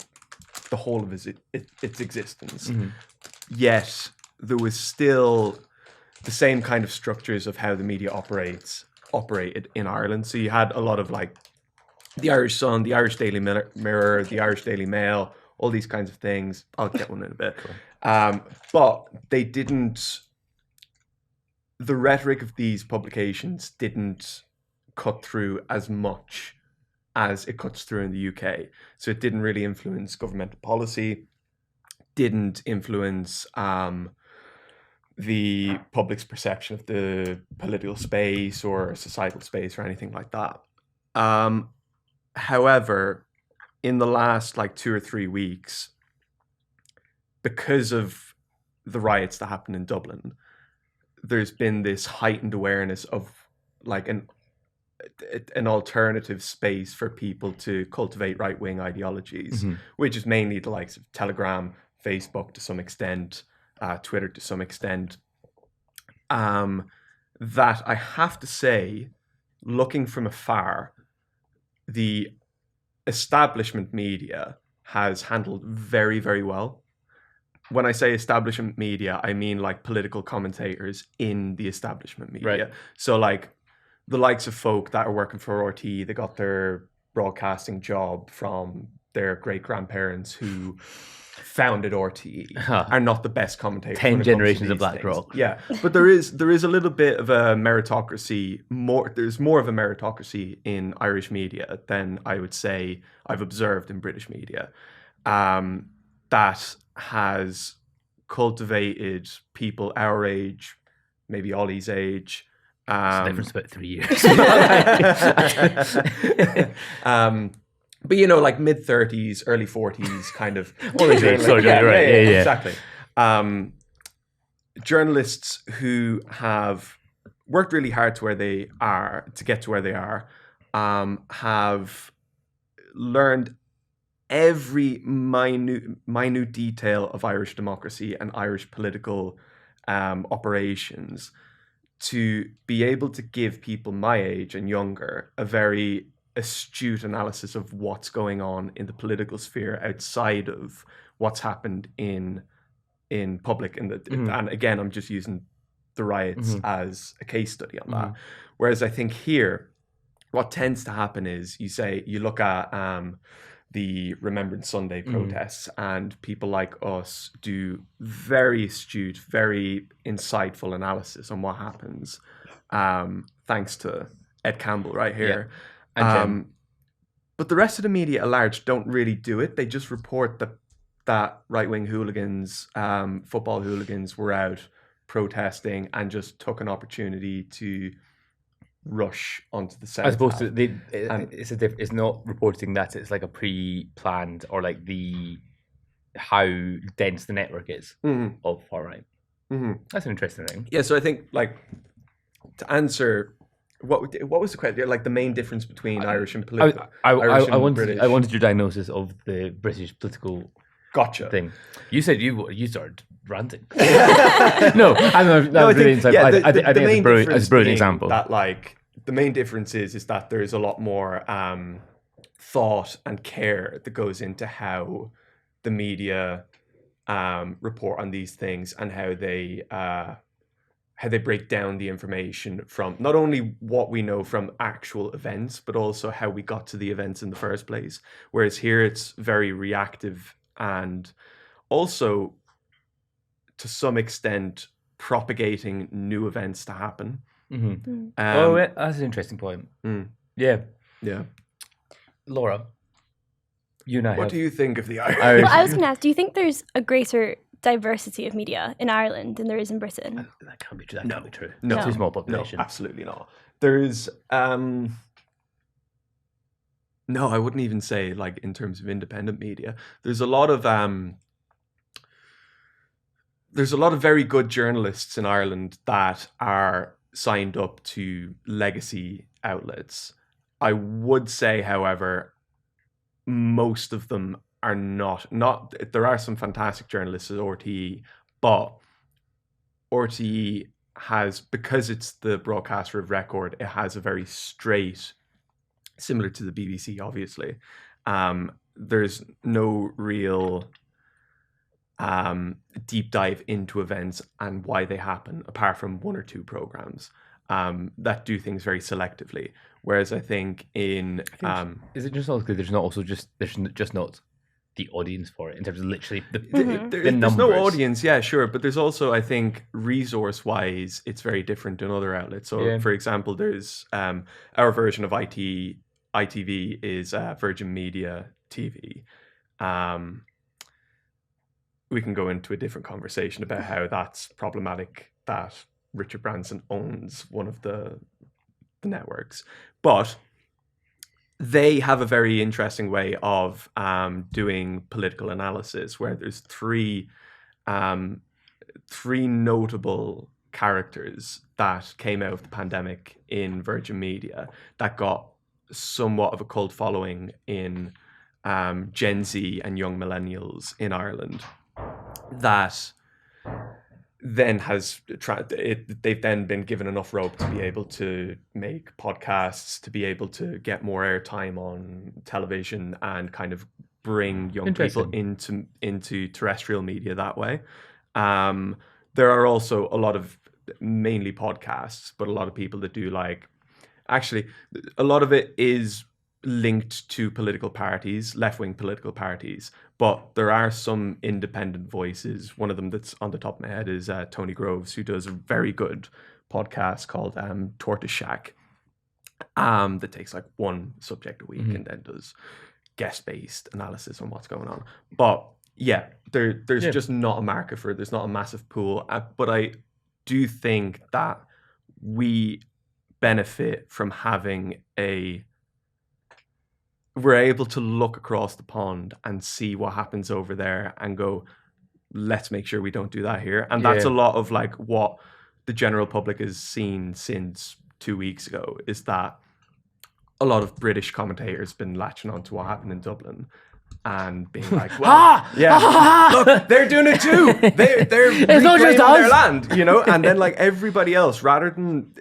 the whole of its existence. Yet there was still the same kind of structures of how the media operated in Ireland. So you had a lot of like the Irish Sun, the Irish Daily Mirror, the Irish Daily Mail, all these kinds of things. I'll get one in a bit. Cool. But they didn't, the rhetoric of these publications didn't cut through as much as it cuts through in the UK. So it didn't really influence governmental policy, didn't influence the public's perception of the political space or societal space or anything like that. However, in the last like 2 or 3 weeks, because of the riots that happened in Dublin, there's been this heightened awareness of like an alternative space for people to cultivate right-wing ideologies, which is mainly the likes of Telegram, Facebook to some extent, Twitter to some extent, that I have to say, looking from afar, the establishment media has handled very, very well. When I say establishment media, I mean like political commentators in the establishment media. Right. So like the likes of folk that are working for RT, they got their broadcasting job from their great-grandparents who founded RTE are not the best commentators. 10 generations of Black things. Rock. Yeah, but there is a little bit of a meritocracy. There's more of a meritocracy in Irish media than I would say I've observed in British media. That has cultivated people our age, maybe Ollie's age. It's the difference about 3 years. But you know, like mid-30s, early 40s, kind of. Sorry, right. Exactly. Journalists who have worked really hard to get to where they are, have learned every minute detail of Irish democracy and Irish political operations to be able to give people my age and younger a very astute analysis of what's going on in the political sphere outside of what's happened in public. And again, I'm just using the riots as a case study on that. Whereas I think here, what tends to happen is you look at the Remembrance Sunday protests, and people like us do very astute, very insightful analysis on what happens, thanks to Ed Campbell right here. Yeah. But the rest of the media at large don't really do it. They just report that right-wing hooligans, football hooligans, were out protesting and just took an opportunity to rush onto the centre. As opposed to it's not reporting that it's like a pre-planned or like how dense the network is of far right. That's an interesting thing. Yeah, so I think like to answer what was the question? Like the main difference between Irish and political. I wanted your diagnosis of the British political thing. You said you started ranting. No, I think it's a brilliant example. That like the main difference is that there's a lot more thought and care that goes into how the media report on these things and how they break down the information from not only what we know from actual events, but also how we got to the events in the first place. Whereas here it's very reactive and also to some extent propagating new events to happen. That's an interesting point. Yeah. Laura, you and I what do you think of the Irish? Well, I was going to ask, do you think there's a greater diversity of media in Ireland than there is in Britain? That can't be true. That can't be true. No. It's too small population. No, absolutely not. There's no, I wouldn't even say like in terms of independent media. There's a lot of very good journalists in Ireland that are signed up to legacy outlets. I would say, however, most of them are not. There are some fantastic journalists at RTE, but RTE has, because it's the broadcaster of record, it has a very straight, similar to the BBC, obviously. There's no real deep dive into events and why they happen, apart from one or two programs that do things very selectively. Whereas I think is it just not there's just not the audience for it in terms of literally the there's numbers. No audience, yeah, sure, but there's also, I think, resource-wise, it's very different in other outlets. So, for example, there's our version of ITV is Virgin Media TV. We can go into a different conversation about how that's problematic that Richard Branson owns one of the networks, but they have a very interesting way of doing political analysis, where there's three notable characters that came out of the pandemic in Virgin Media that got somewhat of a cult following in Gen Z and young millennials in Ireland. That then they've then been given enough rope to be able to make podcasts, to be able to get more airtime on television and kind of bring young people into terrestrial media that way. There are also a lot of mainly podcasts, but a lot of people that do actually a lot of it is linked to political parties, left-wing political parties, but there are some independent voices. One of them that's on the top of my head is Tony Groves, who does a very good podcast called Tortoise Shack, that takes like one subject a week and then does guest-based analysis on what's going on. But yeah, there's just not a market for it. There's not a massive pool, but I do think that we benefit from having we're able to look across the pond and see what happens over there and go, let's make sure we don't do that here. And that's a lot of like what the general public has seen since 2 weeks ago, is that a lot of British commentators been latching on to what happened in Dublin and being like, well, look, they're doing it too. They're reclaiming their land, you know. And then like everybody else, rather than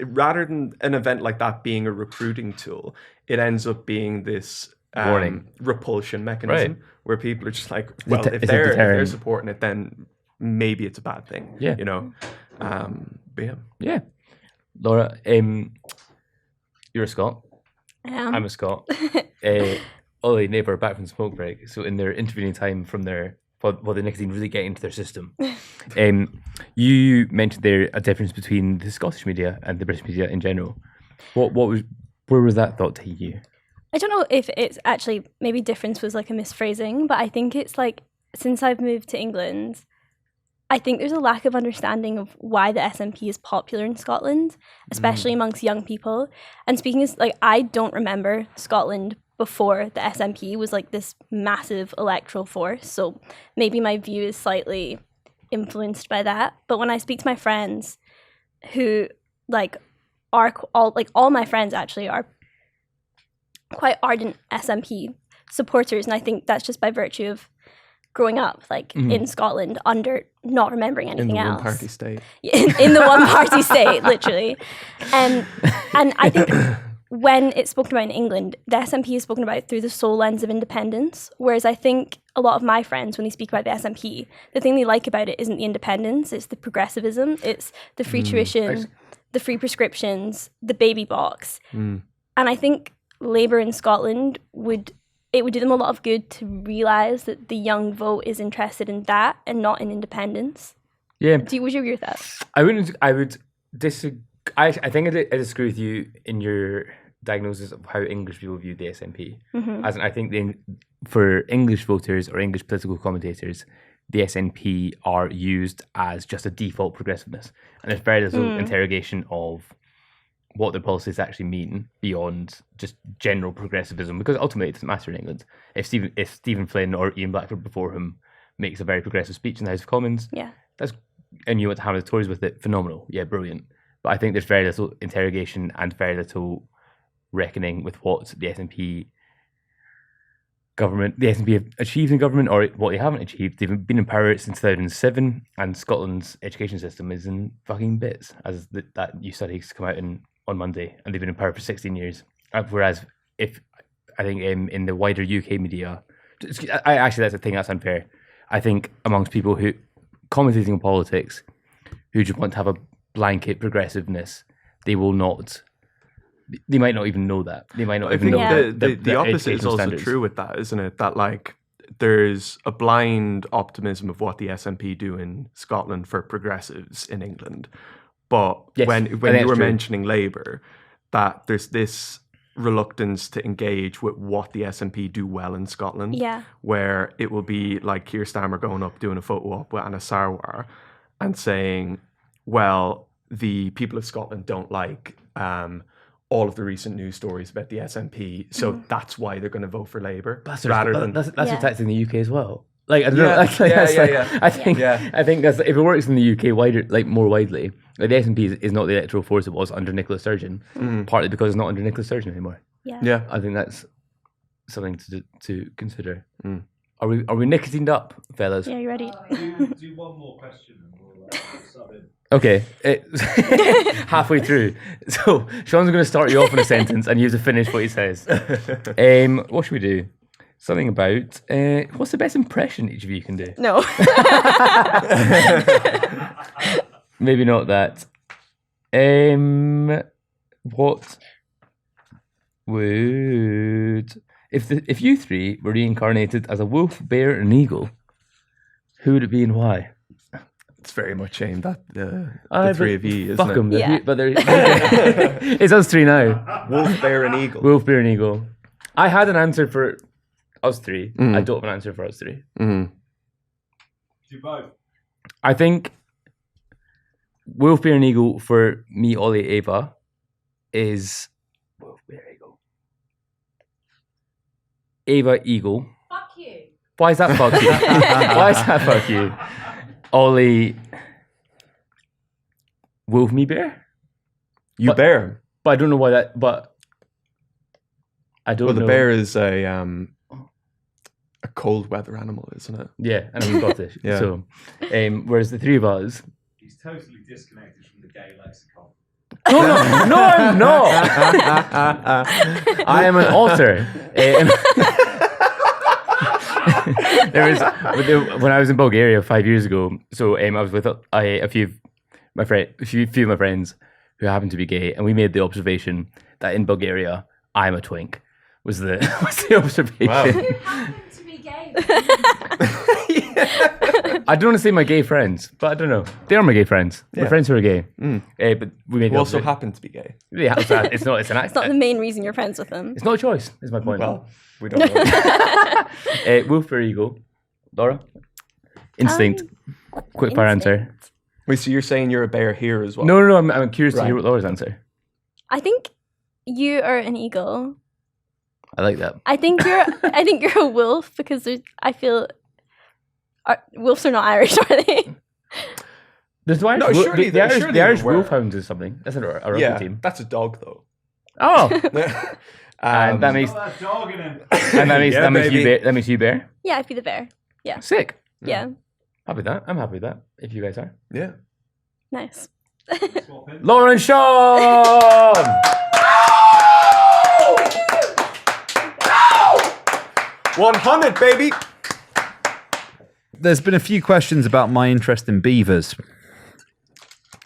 an event like that being a recruiting tool, it ends up being this repulsion mechanism where people are just like, well, if they're supporting it, then maybe it's a bad thing. Yeah, you know. But yeah. Laura, you're a Scot. I'm a Scot. Ollie and Neighbour are back from smoke break, so in their intervening time from their while the nicotine really get into their system. You mentioned there a difference between the Scottish media and the British media in general. Where was that thought taking you? I don't know if it's actually, maybe difference was like a misphrasing, but I think it's like, since I've moved to England, I think there's a lack of understanding of why the SNP is popular in Scotland, especially amongst young people. And speaking as, like, I don't remember Scotland before the SNP was like this massive electoral force. So maybe my view is slightly influenced by that. But when I speak to my friends who like are all my friends actually are quite ardent SNP supporters. And I think that's just by virtue of growing up like in Scotland under not remembering anything else. In the one-party state. In the one-party state, literally. And I think when it's spoken about in England, the SNP is spoken about through the sole lens of independence, whereas I think a lot of my friends, when they speak about the SNP, the thing they like about it isn't the independence, it's the progressivism, it's the free tuition, the free prescriptions, the baby box. And I think Labour in Scotland would do them a lot of good to realise that the young vote is interested in that and not in independence. Yeah. Would you agree with that? I would disagree. I think I disagree with you in your diagnosis of how English people view the SNP. As in, I think for English voters or English political commentators, the SNP are used as just a default progressiveness. And there's very little interrogation of what their policies actually mean beyond just general progressivism, because ultimately it doesn't matter in England. If Stephen Flynn or Ian Blackford before him makes a very progressive speech in the House of Commons, and you want to hammer the Tories with it, phenomenal, yeah, brilliant. But I think there's very little interrogation and very little reckoning with what the SNP have achieved in government or what they haven't achieved. They've been in power since 2007, and Scotland's education system is in fucking bits, as that new studies come out on Monday, and they've been in power for 16 years. Whereas I think in the wider UK media, actually that's a thing that's unfair. I think amongst people who commentating on politics, who just want to have a blanket progressiveness, they might not even know that. They might not even know the opposite is also standards. true with that, isn't it? That like there's a blind optimism of what the SNP do in Scotland for progressives in England. But yes, when you were true. mentioning Labour, that there's this reluctance to engage with what the SNP do well in Scotland, where it will be like Keir Starmer going up doing a photo op with Anna Sarwar and saying, well, the people of Scotland don't like all of the recent news stories about the SNP, so that's why they're going to vote for Labour. That's a tactic in the UK as well. Like I don't know. I think that's, if it works in the UK wider, like more widely, like the SNP is not the electoral force it was under Nicola Sturgeon, partly because it's not under Nicola Sturgeon anymore. Yeah. I think that's something to consider. Are we nicotined up, fellas? Yeah, you ready? Do one more question and we'll sub in. Okay, halfway through. So Sean's going to start you off in a sentence, and you have to finish what he says. What should we do? Something about what's the best impression each of you can do? No. Maybe not that. What would if you three were reincarnated as a wolf, bear, and eagle? Who would it be and why? It's very much aimed at the three of you, isn't fuck it? them. Yeah. But it's us three now. Wolf, bear, and eagle. Wolf, bear, and eagle. I had an answer for us three. I don't have an answer for us three. Do both. I think wolf, bear, and eagle for me, Ollie, Ava is wolf, bear, eagle. Ava, eagle. Fuck you. Why is that fuck you? Why is that fuck you? Ollie, wolf, me, bear. You bear. But I don't know why that. But I don't Well, know. the bear is a cold weather animal, isn't it? Yeah, and I'm Scottish. Yeah. So, whereas the three of us. He's totally disconnected from the gay lexicon. No, I'm not. I am an author. When I was in Bulgaria 5 years ago, so I was with a few of my friends who happened to be gay, and we made the observation that in Bulgaria, I'm a twink. Was the observation? Wow. Who happened to be gay? I don't want to say my gay friends, but I don't know. They are my gay friends. My Yeah. friends who are gay. But we made Who the also observation. happen to be gay. Yeah, it's an It's not the main reason you're friends with them. It's not a choice. Is my point. Well, we don't know. Wolf or eagle? Laura? Instinct. Quick fire answer. Wait, so you're saying you're a bear here as well? No. I'm curious to hear Right. what Laura's answer. I think you are an eagle. I like that. I think you're a wolf because I feel wolves are not Irish, are they? There's the Irish, No, surely the Irish, surely the Irish they were. Wolfhounds is something. That's a rugby Yeah, team. that's a dog though. Oh, and that makes Got that dog in him. Yeah, that makes you baby. that makes you bear. Yeah, I'd be the bear. Sick. Yeah, Happy with that. I'm happy with that. If you guys are. Yeah. nice. Swap in. Laura and Sean. 100, baby. There's been a few questions about my interest in beavers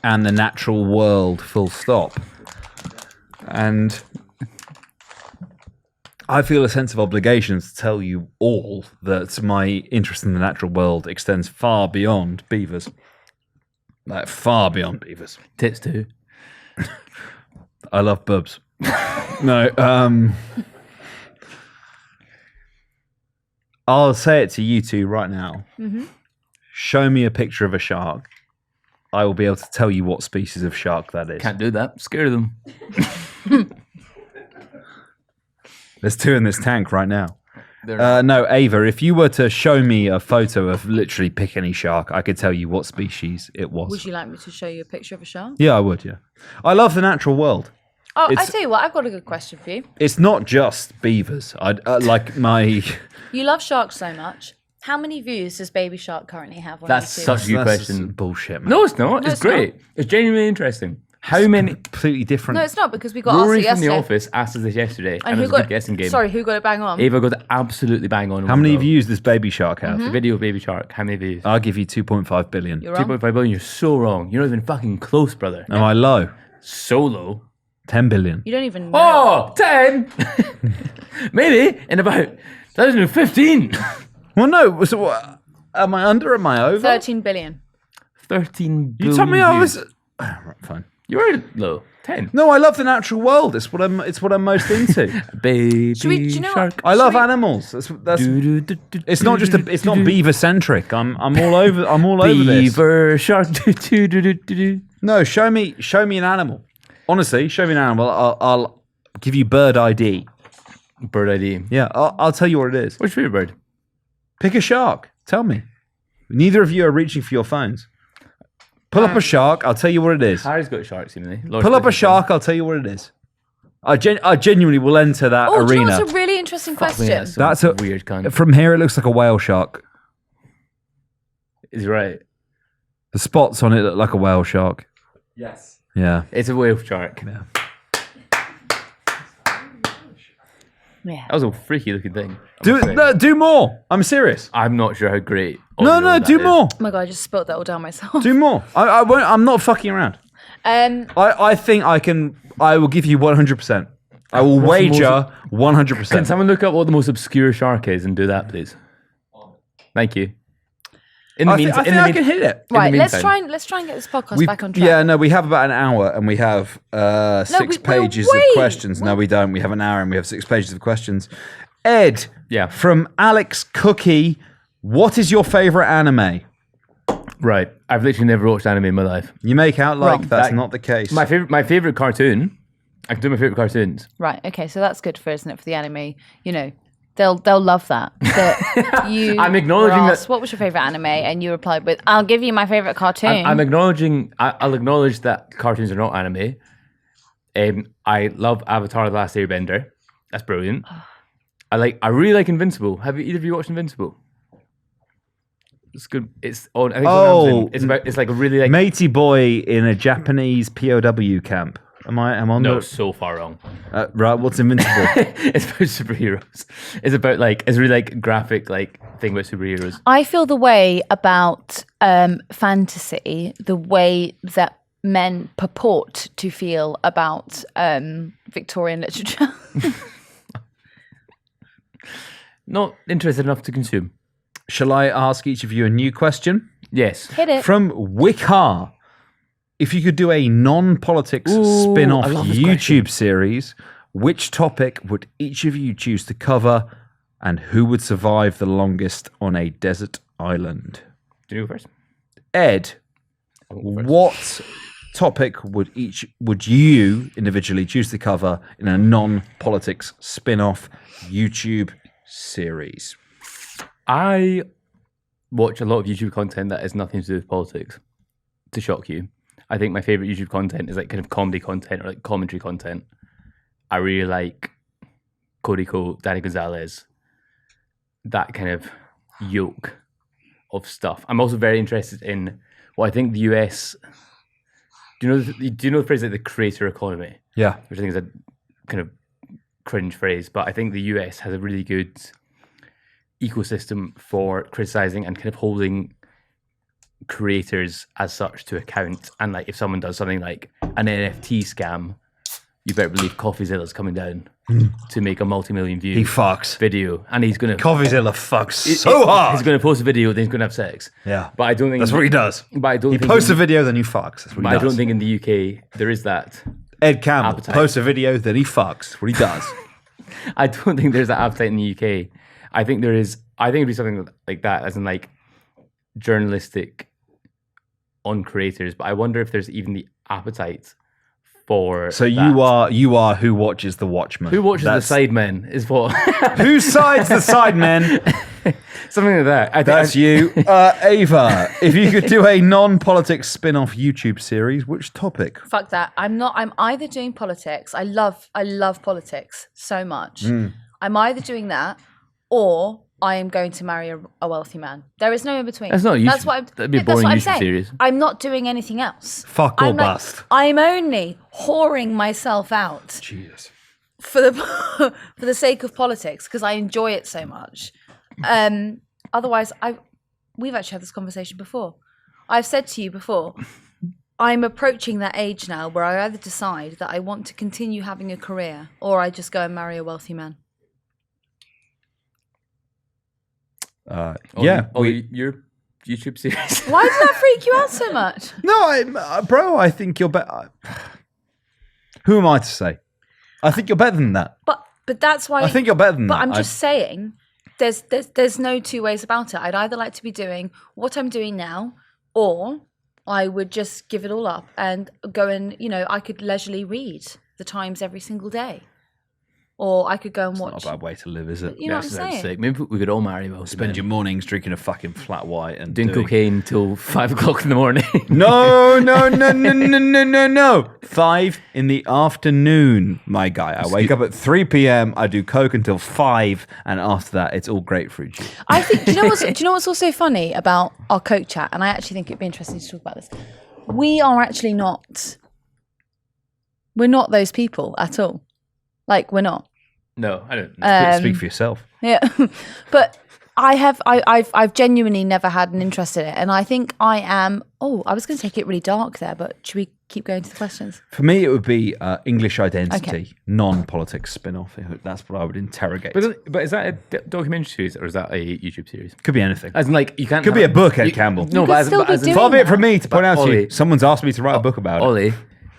and the natural world, full stop. And I feel a sense of obligation to tell you all that my interest in the natural world extends far beyond beavers. Like, far beyond beavers. Tits too. I love bubs. No, I'll say it to you two right now. Mm-hmm. Show me a picture of a shark. I will be able to tell you what species of shark that is. Can't do that. Scare them. There's two in this tank right now. They're No, Ava, if you were to show me a photo of literally pick any shark, I could tell you what species it was. Would you like me to show you a picture of a shark? Yeah, I would, yeah. I love the natural world. Oh, I It's- tell you what, I've got a good question for you. It's not just beavers. Like my... You love sharks so much. How many views does Baby Shark currently have on That's YouTube? such a good That's question. bullshit, man. No, it's not. No, It's it's great. It's genuinely interesting. How many? Completely different. No, it's not because we got Rory asked it from The yesterday. Office asked us this yesterday, and, And it who was a good got guessing game. Sorry, who got it bang on? Ava got it absolutely bang on. How many views does Baby Shark have? Mm-hmm. The video of Baby Shark. How many views? I'll give you 2.5 billion. You're wrong. 2.5 billion. You're so wrong. You're not even fucking close, brother. Am I low? So low. 10 billion. You don't even know. Oh, 10! Maybe in about 2015. Well, no. So what? Am I under? Am I over? 13 billion. 13 billion You told me I views. was. Right, fine. You were low. 10. No, I love the natural world. It's what I'm most into. Baby Should we- do you know what- shark. I love Should we- animals. That's It's not just It's it's not beaver centric. I'm all over. I'm all over this. Beaver shark. Do. No, show me an animal. Honestly, show me an animal. I'll give you bird ID. Bird ID. Yeah, I'll tell you what it is. What's your favorite bird? Pick a shark. Tell me. Neither of you are reaching for your phones. Pull up a shark. I'll tell you what it is. Harry's got a shark, seemingly. Pull up a shark. I'll tell you what it is. I genuinely will enter that Oh, do you know arena. what's a really interesting question? That's a weird cunt. From here, it looks like a whale shark. Is he right? The spots on it look like a whale shark. Yes. Yeah. It's a whale shark. Yeah. Yeah. That was a freaky looking thing. I must say. Do more. I'm serious. I'm not sure how great. No, audio that do is. more. Oh my god, I just spilt that all down myself. Do more. I won't. I'm not fucking around. I think I can. I will give you 100%. I will What's the wager Can 100%. someone look up what the most obscure shark is and do that, please? Thank you. In the I think I can hit it. Right, let's meantime. try and get this podcast We- back on track. Yeah, no, we have about an hour and we have 6 pages of wait. questions. No, we don't. We have an hour and we have 6 pages of questions. Ed, Yeah. from Alex Cookie, what is your favorite anime? Right. I've literally never watched anime in my life. You make out like Wrong. that's That- not the case. My favorite cartoon. I can do my favorite cartoons. Right, okay, so that's good for, isn't it, for the anime? You know, they'll love that. That you I'm acknowledging were that- asked, what was your favourite anime? And you replied with, I'll give you my favourite cartoon. I'm acknowledging. I'll acknowledge that cartoons are not anime. I love Avatar: The Last Airbender. That's brilliant. I really like Invincible. Have either of you watched Invincible? It's good. It's on. I think it's on Amazon. It's like a really like matey boy in a Japanese POW camp. Am on? No, so far wrong. Right. What's Invincible? It's about superheroes. It's about it's really like graphic like thing about superheroes. I feel the way about fantasy, the way that men purport to feel about Victorian literature. Not interested enough to consume. Shall I ask each of you a new question? Yes. Hit it. From Wickar. If you could do a non-politics spin-off YouTube series, which topic would each of you choose to cover, and who would survive the longest on a desert island? Do you go first? Ed, what topic would you individually choose to cover in a non-politics spin-off YouTube series? I watch a lot of YouTube content that has nothing to do with politics, to shock you. I think my favorite YouTube content is like kind of comedy content or like commentary content. I really like Cody Cole, Danny Gonzalez, that kind of yoke of stuff. I'm also very interested in what I think the US. Do you know the phrase like the creator economy? Yeah, which I think is a kind of cringe phrase, but I think the US has a really good ecosystem for criticizing and kind of holding creators as such to account. And like if someone does something like an NFT scam, you better believe CoffeeZilla's coming down to make a multi-million view video, and he's gonna CoffeeZilla fucks so hard. He's gonna post a video, then he's gonna have sex. Yeah, but I don't think that's what he does. But I don't. He posts a video, then he fucks. That's what he does. I don't think in the UK there is that. Ed Campbell appetite. posts a video, then he fucks. That's what he does. I don't think there's that appetite in the UK. I think there is. I think it'd be something like that, as in like journalistic on creators. But I wonder if there's even the appetite for. So that. you are who watches the Watchmen. Who watches the Sidemen is what. Who sides the Sidemen? Something like that. That's you, Ava. If you could do a non-politics spin-off YouTube series, which topic? Fuck that. I'm either doing politics. I love politics so much. I'm either doing that, or I am going to marry a wealthy man. There is no in between. That's not YouTube. That's what That'd be a boring YouTube saying. series. I'm not doing anything else. Fuck or bust. I'm only whoring myself out. Jesus. For the sake of politics, because I enjoy it so much. Otherwise, we've actually had this conversation before. I've said to you before, I'm approaching that age now where I either decide that I want to continue having a career, or I just go and marry a wealthy man. Your YouTube series. Why does that freak you out so much? No, bro, I think you're better. Who am I to say? I think you're better than that. But that's why I think you're better than that. But I'm just saying, there's no two ways about it. I'd either like to be doing what I'm doing now, or I would just give it all up and go and, I could leisurely read the Times every single day. Or I could go and watch. Not a bad way to live, is it? You know what I'm saying? Sick. Maybe we could all marry well. Spend your mornings drinking a fucking flat white and doing cocaine till 5 o'clock in the morning. No. 5 in the afternoon, my guy. I wake up at 3 p.m. I do coke until 5, and after that, it's all grapefruit juice. I think. Do you know what's also funny about our coke chat? And I actually think it'd be interesting to talk about this. We are actually not. We're not those people at all. Like, we're not. No, I don't. Speak for yourself. Yeah, but I've genuinely never had an interest in it, and I think I am. Oh, I was going to take it really dark there, but should we keep going to the questions? For me, it would be English identity, non-politics spin-off. That's what I would interrogate. But is that a documentary series or is that a YouTube series? Could be anything. As in, like, you can't. Could be a book, Ed Campbell. No, but far be it from me to point out to you, someone's asked me to write a book about it.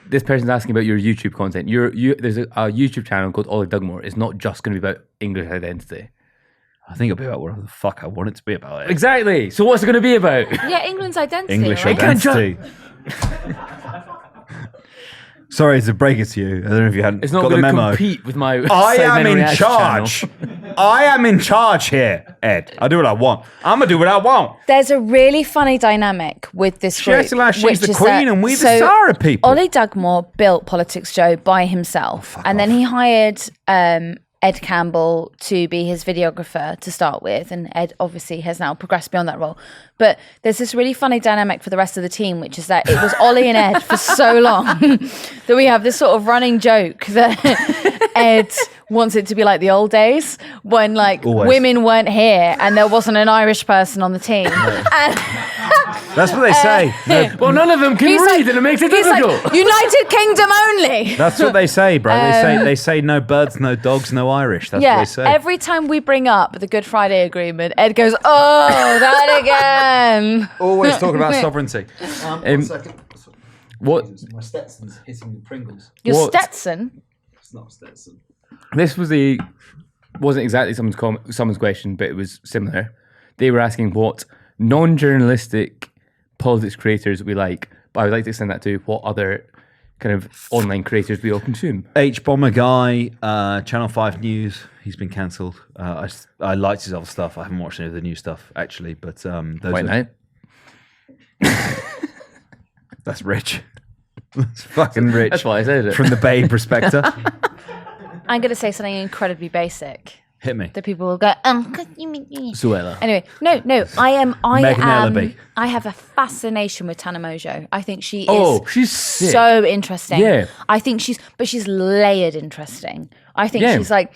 This person's asking about your YouTube content. There's a YouTube channel called Ollie Dugmore. It's not just going to be about English identity. I think it'll be about whatever the fuck I want it to be about. Exactly. So what's it going to be about? Yeah, England's identity. English right? identity. Sorry to break it to you. I don't know if you hadn't it's not got the memo. Compete with my. I am in charge. I am in charge here, Ed. I do what I want. I'm gonna do what I want. There's a really funny dynamic with this group. She's the queen and we the Sarah people. Ollie Dugmore built PoliticsJOE by himself, and then he hired Ed Campbell to be his videographer to start with, and Ed obviously has now progressed beyond that role. But there's this really funny dynamic for the rest of the team, which is that it was Ollie and Ed for so long that we have this sort of running joke that Ed wants it to be like the old days when women weren't here and there wasn't an Irish person on the team. And That's what they say. Well, none of them can read, and it makes it difficult. United Kingdom only. That's what they say, bro. They say no birds, no dogs, no Irish. That's what they say. Every time we bring up the Good Friday Agreement, Ed goes, "Oh, that again." Always talk about sovereignty. 1 second. What? My Stetson's hitting the Pringles. Your What? Stetson. It's not Stetson. This wasn't exactly someone's question, but it was similar. They were asking what non-journalistic politics creators we like, but I would like to extend that to what other kind of online creators we all consume. H-Bomber Guy, Channel 5 News, he's been cancelled. I liked his other stuff. I haven't watched any of the new stuff, actually, but those White Knight. That's rich. That's fucking rich. That's why I said it. From the Bay perspective. I'm going to say something incredibly basic Hit me. that people will go, Suella. Anyway, no, Megan Ellaby. I have a fascination with Tana Mojo. I think she is Oh, she's sick. so interesting. Yeah. I think she's layered interesting. I think Yeah. she's like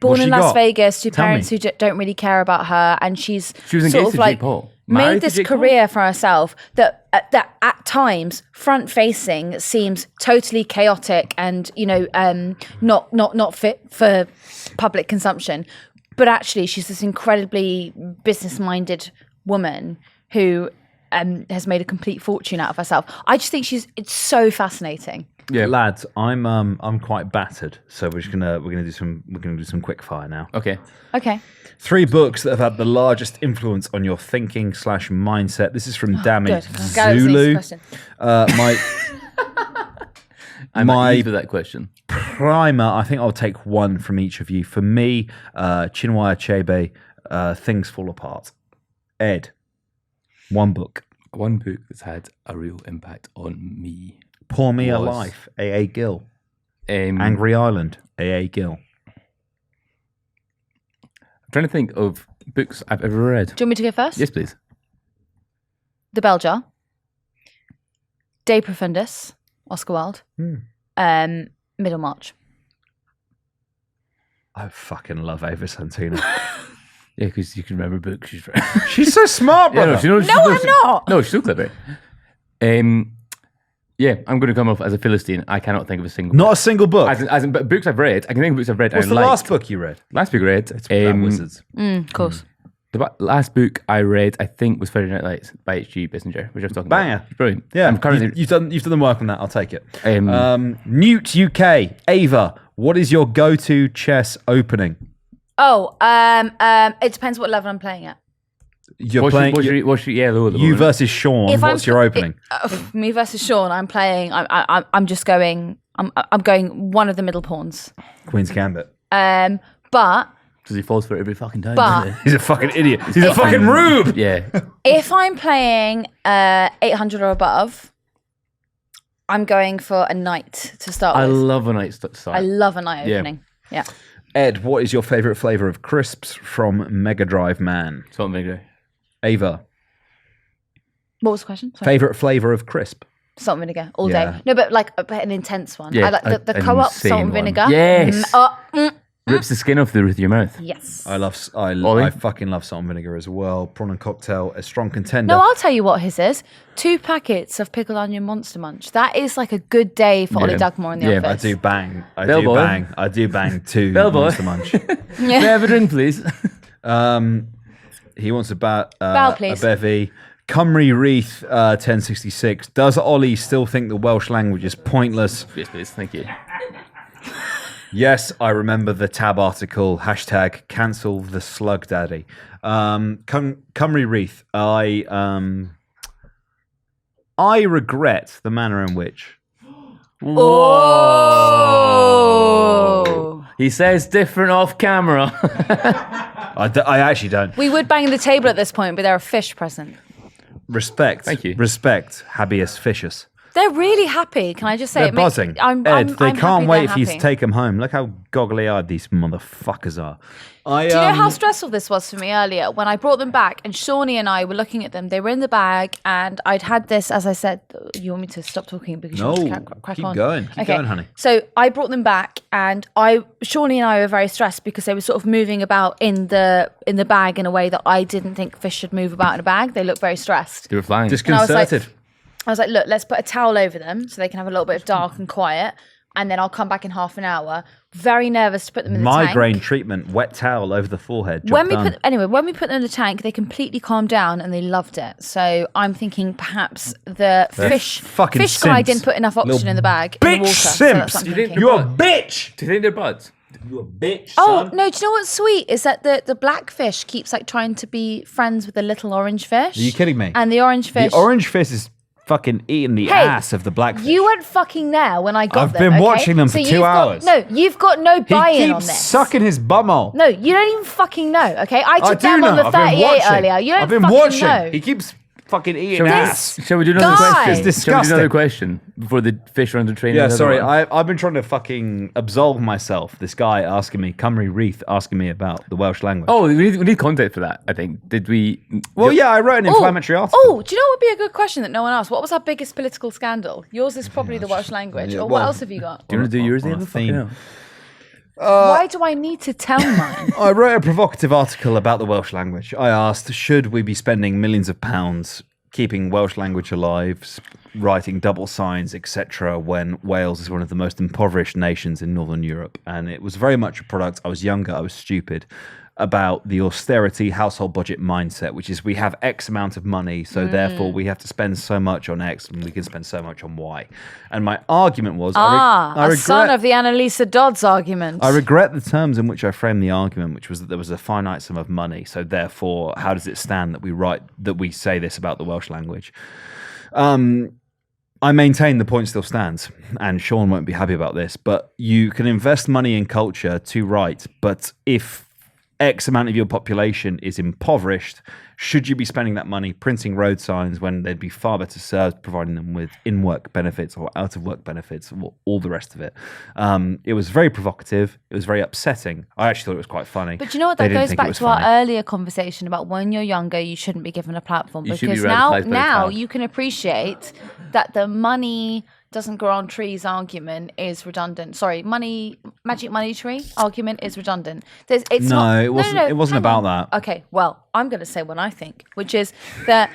born she in Las got? Vegas to Tell parents me. who don't really care about her, and she was engaged sort of to like Jake Paul. Married made to this Jake Paul? career for herself that at times front facing seems totally chaotic and not fit for public consumption, but actually she's this incredibly business minded woman who has made a complete fortune out of herself. I just think it's so fascinating. Yeah, lads, I'm quite battered, so we're gonna do some quick fire now. Okay. Okay. 3 books that have had the largest influence on your thinking / mindset. This is from Dami Good. That was an easy Zulu. question. I'm My- at ease with that question. Primer, I think I'll take one from each of you. For me, Chinua Achebe, Things Fall Apart. Ed, one book. One book that's had a real impact on me. Pour Me a Was- Life, A.A. Gill. I'm Angry Island, A.A. Gill. trying to think of books I've ever read. Do you want me to go first? Yes, please. The Bell Jar, De Profundis, Oscar Wilde, Middlemarch. I fucking love Ava Santana. Yeah, because you can remember books she's read. She's so smart, Yeah, brother. I'm not. No, she's so clever. Yeah, I'm going to come off as a Philistine. I cannot think of a single Not a single book. As in, but books I've read. I can think of books I've read. What's and the liked. last book you read? Last book I read. It's about wizards. Of course. The last book I read, I think, was Friday Night Lights by H.G. Bissinger, which I was talking Banger. about. It's brilliant. Yeah, I'm currently. you've done the work on that. I'll take it. Um, Newt UK, Ava, what is your go-to chess opening? Oh, it depends what level I'm playing at. You're playing what's your yellow at the you moment? versus Sean. If I'm What's your opening? Me versus Sean, I'm playing. I'm just going. I'm going one of the middle pawns. Queen's Gambit. But Because he falls for it every fucking time. But- doesn't He's a fucking idiot. He's a If fucking I'm- rube. he? Yeah. if I'm playing 800 or above, I'm going for a knight to start I with. love a night start. I love a night Yeah. opening. Yeah. Ed, what is your favorite flavor of crisps from Mega Drive Man? Salt and vinegar. Ava, What was the question? Sorry. favorite flavor of crisp? Salt and vinegar all Yeah. day. No, but like an intense one. Yeah, I like the an co-op insane salt and one. vinegar. Yes. Mm. Rips the skin off the roof of your mouth. Yes. I fucking love salt and vinegar as well. Prawn and cocktail, a strong contender. No, I'll tell you what his is. 2 packets of pickled onion Monster Munch. That is like a good day for Ollie Dugmore in the Yeah, office. I do bang. I Bellboy. do bang 2 Bellboy. Monster Munch. May I have a drink, please? He wants a Bow, please. bevy. Cymru Wreath 1066. Does Ollie still think the Welsh language is pointless? Yes, please. Thank you. Yes, I remember the tab article. # cancel the slug daddy. Cymru Wreath. I regret the manner in which. Oh. He says different off camera. I actually don't. We would bang the table at this point, but there are fish present. Respect. Thank you. Respect. Habeas Fiscus. They're really happy. Can I just say? They're buzzing. Ed, they I'm can't happy wait they're for you to happy. take them home. Look how goggly-eyed these motherfuckers are. Do you know how stressful this was for me earlier when I brought them back and Shawnee and I were looking at them? They were in the bag and I'd had this, as I said, you want me to stop talking because No, you want to crack keep on? going. Keep going, honey. So I brought them back and Shawnee and I were very stressed because they were sort of moving about in the bag in a way that I didn't think fish should move about in a bag. They looked very stressed. They were flying. Disconcerted. I was like, look, let's put a towel over them so they can have a little bit of dark and quiet. And then I'll come back in half an hour. Very nervous to put them in the Migraine tank. treatment, wet towel over the forehead. When we done. put them in the tank, they completely calmed down and they loved it. So I'm thinking perhaps the fish fucking guy simps. didn't put enough oxygen Little in the bag. In the bitch water, so that's simps. what I'm Do you think thinking. You're a bitch. Do you think they're buds? You a bitch, Oh son. no! Do you know what's sweet is that the black fish keeps like trying to be friends with the little orange fish. Are you kidding me? And the orange fish. The orange fish is fucking eating the Hey, ass of the blackfish. You weren't fucking there when I got I've them. been okay? watching them for So 2 you've got- hours. No, you've got no He buy-in on keeps this. sucking his bumhole. No, you don't even fucking know. Okay, I took do them on know. the I've been 38 watching. earlier. You don't I've been fucking watching. know. He keeps fucking eating Shall we, ass. shall we do another Guy. question? It's Shall we do disgusting. another question before the fish run to train? Yeah, another sorry. one? I've been trying to fucking absolve myself. This guy asking me, Cymru Reith asking me about the Welsh language. Oh, we need context for that. I think. Did we? well, yeah, I wrote an inflammatory article. Oh, do you know what would be a good question that no one asked? What was our biggest political scandal? Yours is probably the Welsh language. Yeah, or well, what else have you got? Do you want to do yours? on a Ian? theme. Fucking Why do I need to tell mine? I wrote a provocative article about the Welsh language. I asked, should we be spending millions of pounds keeping Welsh language alive, writing double signs, etc., when Wales is one of the most impoverished nations in Northern Europe? And it was very much a product. I was younger, I was stupid, about the austerity household budget mindset, which is we have X amount of money, so therefore we have to spend so much on X and we can spend so much on Y. And my argument was, I son of the Annalisa Dodds argument. I regret the terms in which I framed the argument, which was that there was a finite sum of money. So therefore, how does it stand that we say this about the Welsh language? I maintain the point still stands, and Sean won't be happy about this, but you can invest money in culture to write, but if X amount of your population is impoverished, should you be spending that money printing road signs when they'd be far better served providing them with in-work benefits or out-of-work benefits, or all the rest of it? It was very provocative. It was very upsetting. I actually thought it was quite funny. But you know what? They That didn't goes think it back was to funny. our earlier conversation about when you're younger, you shouldn't be given a platform. You should be Because radicalised by the now crowd. you can appreciate that the money doesn't grow on trees argument is redundant. Sorry, magic money tree argument is redundant. It wasn't about that. Okay, well, I'm going to say what I think, which is that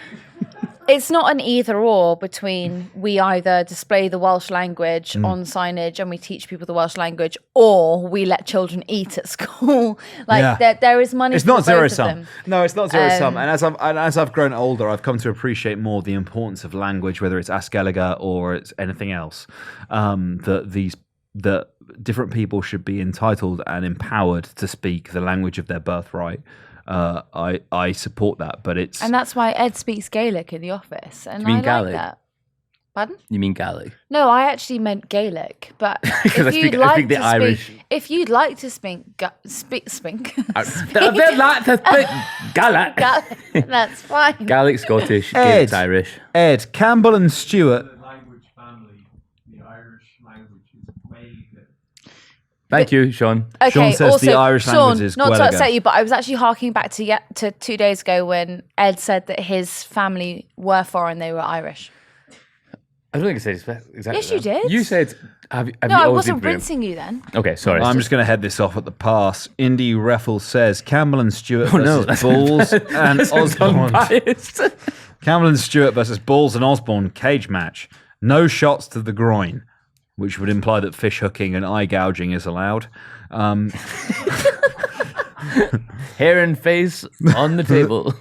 it's not an either or between we either display the Welsh language on signage and we teach people the Welsh language, or we let children eat at school. There is money. It's for not both zero of sum. them. No, it's not zero sum. And as I've grown older, I've come to appreciate more the importance of language, whether it's Asgeliga or it's anything else. That different people should be entitled and empowered to speak the language of their birthright. I support that, but it's And that's why Ed speaks Gaelic in the office, and You mean I Gaelic? like that. Pardon? You mean Gaelic? No, I actually meant Gaelic, but Because I if speak the Irish. if you'd like to speak Gaelic, Gaelic. that's fine. Gaelic, Scottish, Ed. Gaelic, Irish. Ed Campbell and Stewart. The language family, the Irish language is way good. Thank you, Sean. Okay, Sean says also, the Irish language is not to Gwelega. upset you, but I was actually harking back to 2 days ago when Ed said that his family were foreign, they were Irish. I don't think I said exactly. Yes, you that. did. You said, have you No, I always wasn't been rinsing you then. Okay, sorry. I'm just going to head this off at the pass. Indy Reffel says Campbell and Stewart versus that's- Bulls and Osborne. unbiased. Campbell and Stewart versus Bulls and Osborne cage match. No shots to the groin, which would imply that fish hooking and eye gouging is allowed. Hair and face on the table.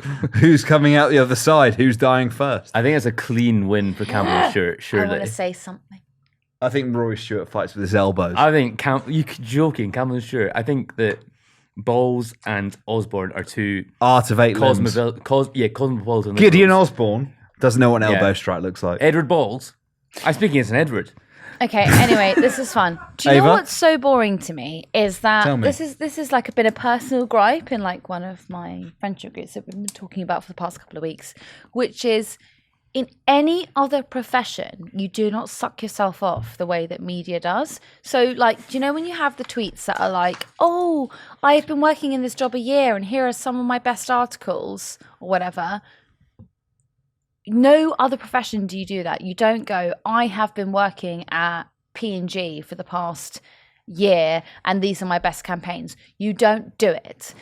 Who's coming out the other side? Who's dying first? I think it's a clean win for Campbell and Stewart, I surely. want to say something. I think Rory Stewart fights with his elbows. I think joking, Campbell and Stewart. I think that Bowles and Osborne are two Art of eight limbs. cosmopolitan. Gideon liberals. Osborne doesn't know what an elbow Yeah. strike looks like. Edward Bowles. I'm speaking as an Edward. Okay, anyway, this is fun. Do you know Ava? what's so boring to me is that Tell me. this is like a bit of personal gripe in like one of my friendship groups that we've been talking about for the past couple of weeks, which is in any other profession, you do not suck yourself off the way that media does. So, like, do you know when you have the tweets that are like, oh, I've been working in this job a year and here are some of my best articles or whatever. No other profession do you do that. You don't go, I have been working at P&G for the past year and these are my best campaigns. You don't do it.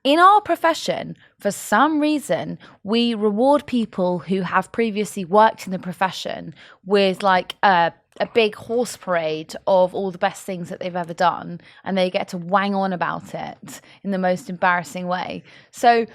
In our profession, for some reason, we reward people who have previously worked in the profession with like a big horse parade of all the best things that they've ever done, and they get to wang on about it in the most embarrassing way. So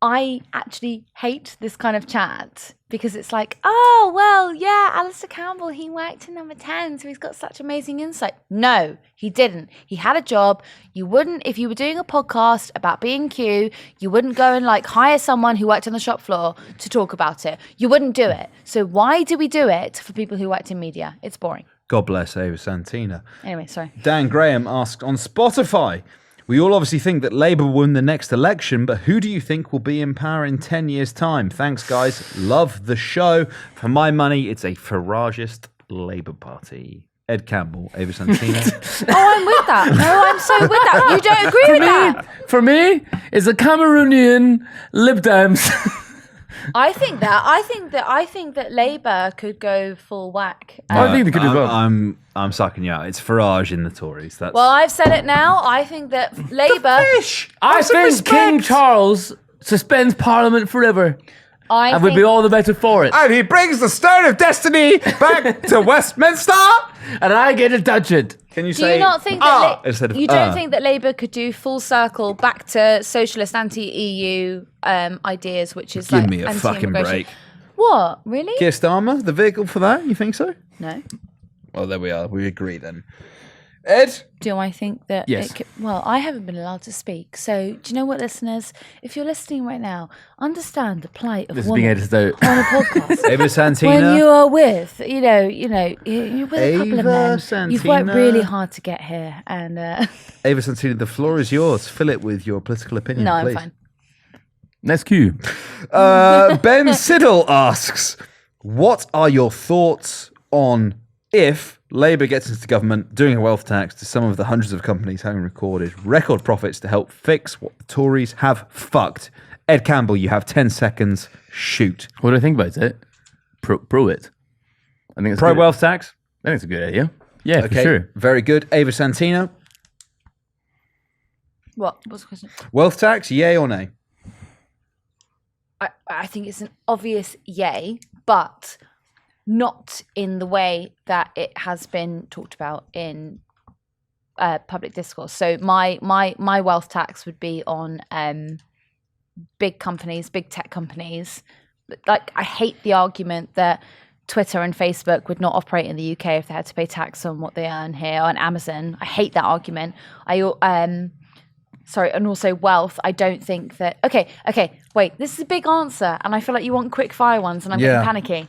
I actually hate this kind of chat because it's like, oh, well, yeah, Alistair Campbell, he worked in Number 10, so he's got such amazing insight. No, he didn't. He had a job. You wouldn't, if you were doing a podcast about B&Q, you wouldn't go and like hire someone who worked on the shop floor to talk about it. You wouldn't do it. So why do we do it for people who worked in media? It's boring. God bless Ava Santina. Anyway, sorry. Dan Graham asked on Spotify, we all obviously think that Labour will win the next election, but who do you think will be in power in 10 years' time? Thanks, guys. Love the show. For my money, it's a Farageist Labour Party. Ed Campbell, Ava Santina. Oh, I'm with that. No, I'm so with that. You don't agree with that. For me, it's a Cameroonian Lib Dems. I think that Labour could go full whack. I think they could do well. I'm sucking you out. It's Farage in the Tories. That's Well, I've said it now. I think that Labour. I think King Charles suspends Parliament forever. And we'd be all the better for it. And he brings the stone of destiny back to Westminster. And I get to touch it. Can you Do say you not think that instead of you don't think that Labour could do full circle back to socialist anti-EU ideas, which is Give like me a fucking anti-immigration? break. What? Really? Keir Starmer, the vehicle for that? You think so? No. Well, there we are. We agree then. Ed? Do I think that Yes. it could, well, I haven't been allowed to speak. So, do you know what, listeners? If you're listening right now, understand the plight of This is being women edited out. on a podcast. Ava Santina? When you are with, you're with a couple of Ava men. You've worked Santina. really hard to get here. And Ava Santina, the floor is yours. Fill it with your political opinion, no, I'm please. fine. Next cue. Ben Siddle asks, what are your thoughts on if Labour gets into government doing a wealth tax to some of the hundreds of companies having recorded record profits to help fix what the Tories have fucked? Ed Campbell, you have 10 seconds. Shoot. What do I think about it? Pro it. I think it's Pro good. wealth tax? I think it's a good idea. Yeah, Okay, for sure. very good. Ava Santino, What? What's the question? wealth tax, yay or nay? I think it's an obvious yay, but not in the way that it has been talked about in public discourse. So my wealth tax would be on big companies, big tech companies. Like, I hate the argument that Twitter and Facebook would not operate in the UK if they had to pay tax on what they earn here, on Amazon. I hate that argument. Sorry, and also wealth. I don't think that. Okay, wait. This is a big answer, and I feel like you want quick fire ones, and I'm getting panicky.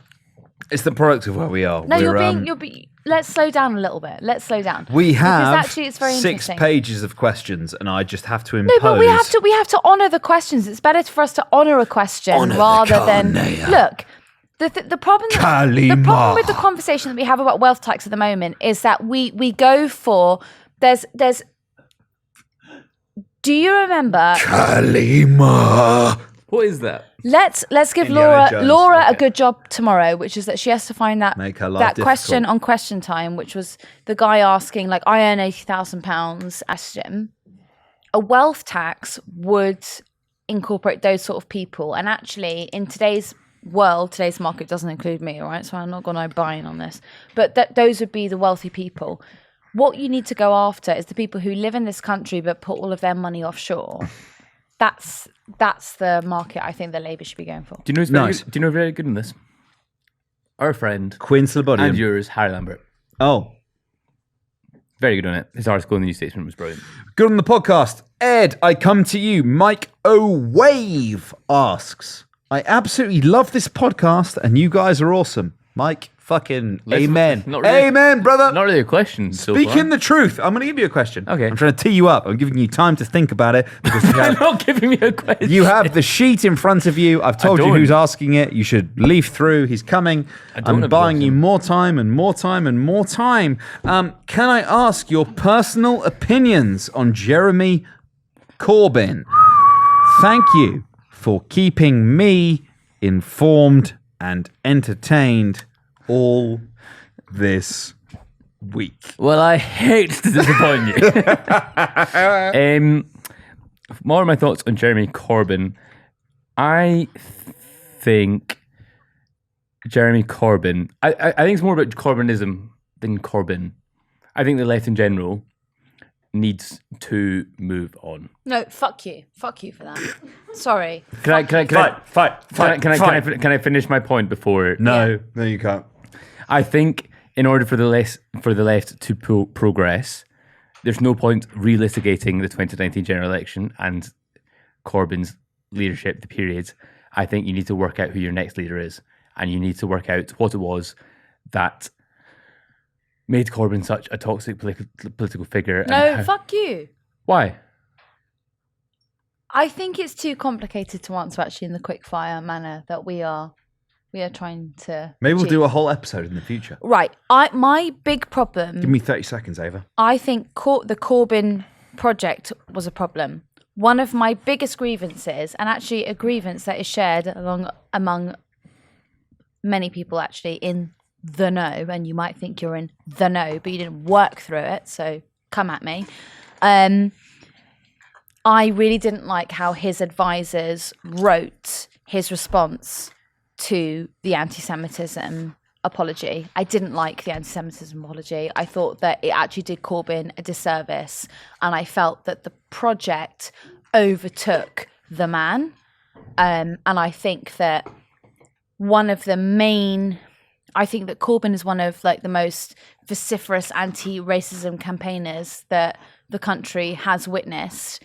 It's the product of where we are. No, you're being. Let's slow down a little bit. Let's slow down. We have because actually it's very 6 interesting. pages of questions, and I just have to impose. No, but we have to honour the questions. It's better for us to honour a question rather than look. The problem with the conversation that we have about wealth tax at the moment is that we go for there's. Do you remember? Kalima. What is that? Let's give Indiana Jones, Laura a okay. good job tomorrow, which is that she has to find that Make her life question difficult. on Question Time, which was the guy asking, like, I earn £80,000. Asked him, a wealth tax would incorporate those sort of people, and actually, in today's market doesn't include me, all right? So I'm not going to buy in on this, but those would be the wealthy people. What you need to go after is the people who live in this country but put all of their money offshore. That's the market I think that Labour should be going for. Do you know who's Nice. very good? Do you know who's very good in this? Our friend Quinn and Slobodian. yours, Harry Lambert. Oh, Very good on it. His article in the New Statesman was brilliant. good on the podcast. Ed, I come to you. Mike O'Wave asks, I absolutely love this podcast and you guys are awesome. Mike, fucking Let's- amen. not really- Amen, brother. Not really a question. So Speaking far. the truth, I'm going to give you a question. Okay. I'm trying to tee you up. I'm giving you time to think about it because You're not giving me a question. you have the sheet in front of you. I've told you don't. who's asking it. You should leaf through. He's coming. don't I'm have buying the you question. more time and more time and more time. Can I ask your personal opinions on Jeremy Corbyn? Thank you for keeping me informed and entertained all this week. Well, I hate to disappoint you. More of my thoughts on Jeremy Corbyn. I think Jeremy Corbyn. I think it's more about Corbynism than Corbyn. I think the left in general needs to move on. No, fuck you. Fuck you for that. Sorry. Can I finish my point before? No, you can't. I think in order for the left to progress, there's no point relitigating the 2019 general election and Corbyn's leadership, the period. I think you need to work out who your next leader is, and you need to work out what it was that made Corbyn such a toxic political figure. No, fuck you. Why? I think it's too complicated to answer actually in the quick fire manner that we are trying to. Maybe we'll achieve. do a whole episode in the future. Right. My big problem. Give me 30 seconds, Ava. I think the Corbyn project was a problem. One of my biggest grievances, and actually a grievance that is shared among many people actually in the know, and you might think you're in the know, but you didn't work through it, so come at me. I really didn't like how his advisors wrote his response to the anti-Semitism apology. I didn't like the anti-Semitism apology. I thought that it actually did Corbyn a disservice, and I felt that the project overtook the man. And I think that I think that Corbyn is one of like the most vociferous anti-racism campaigners that the country has witnessed.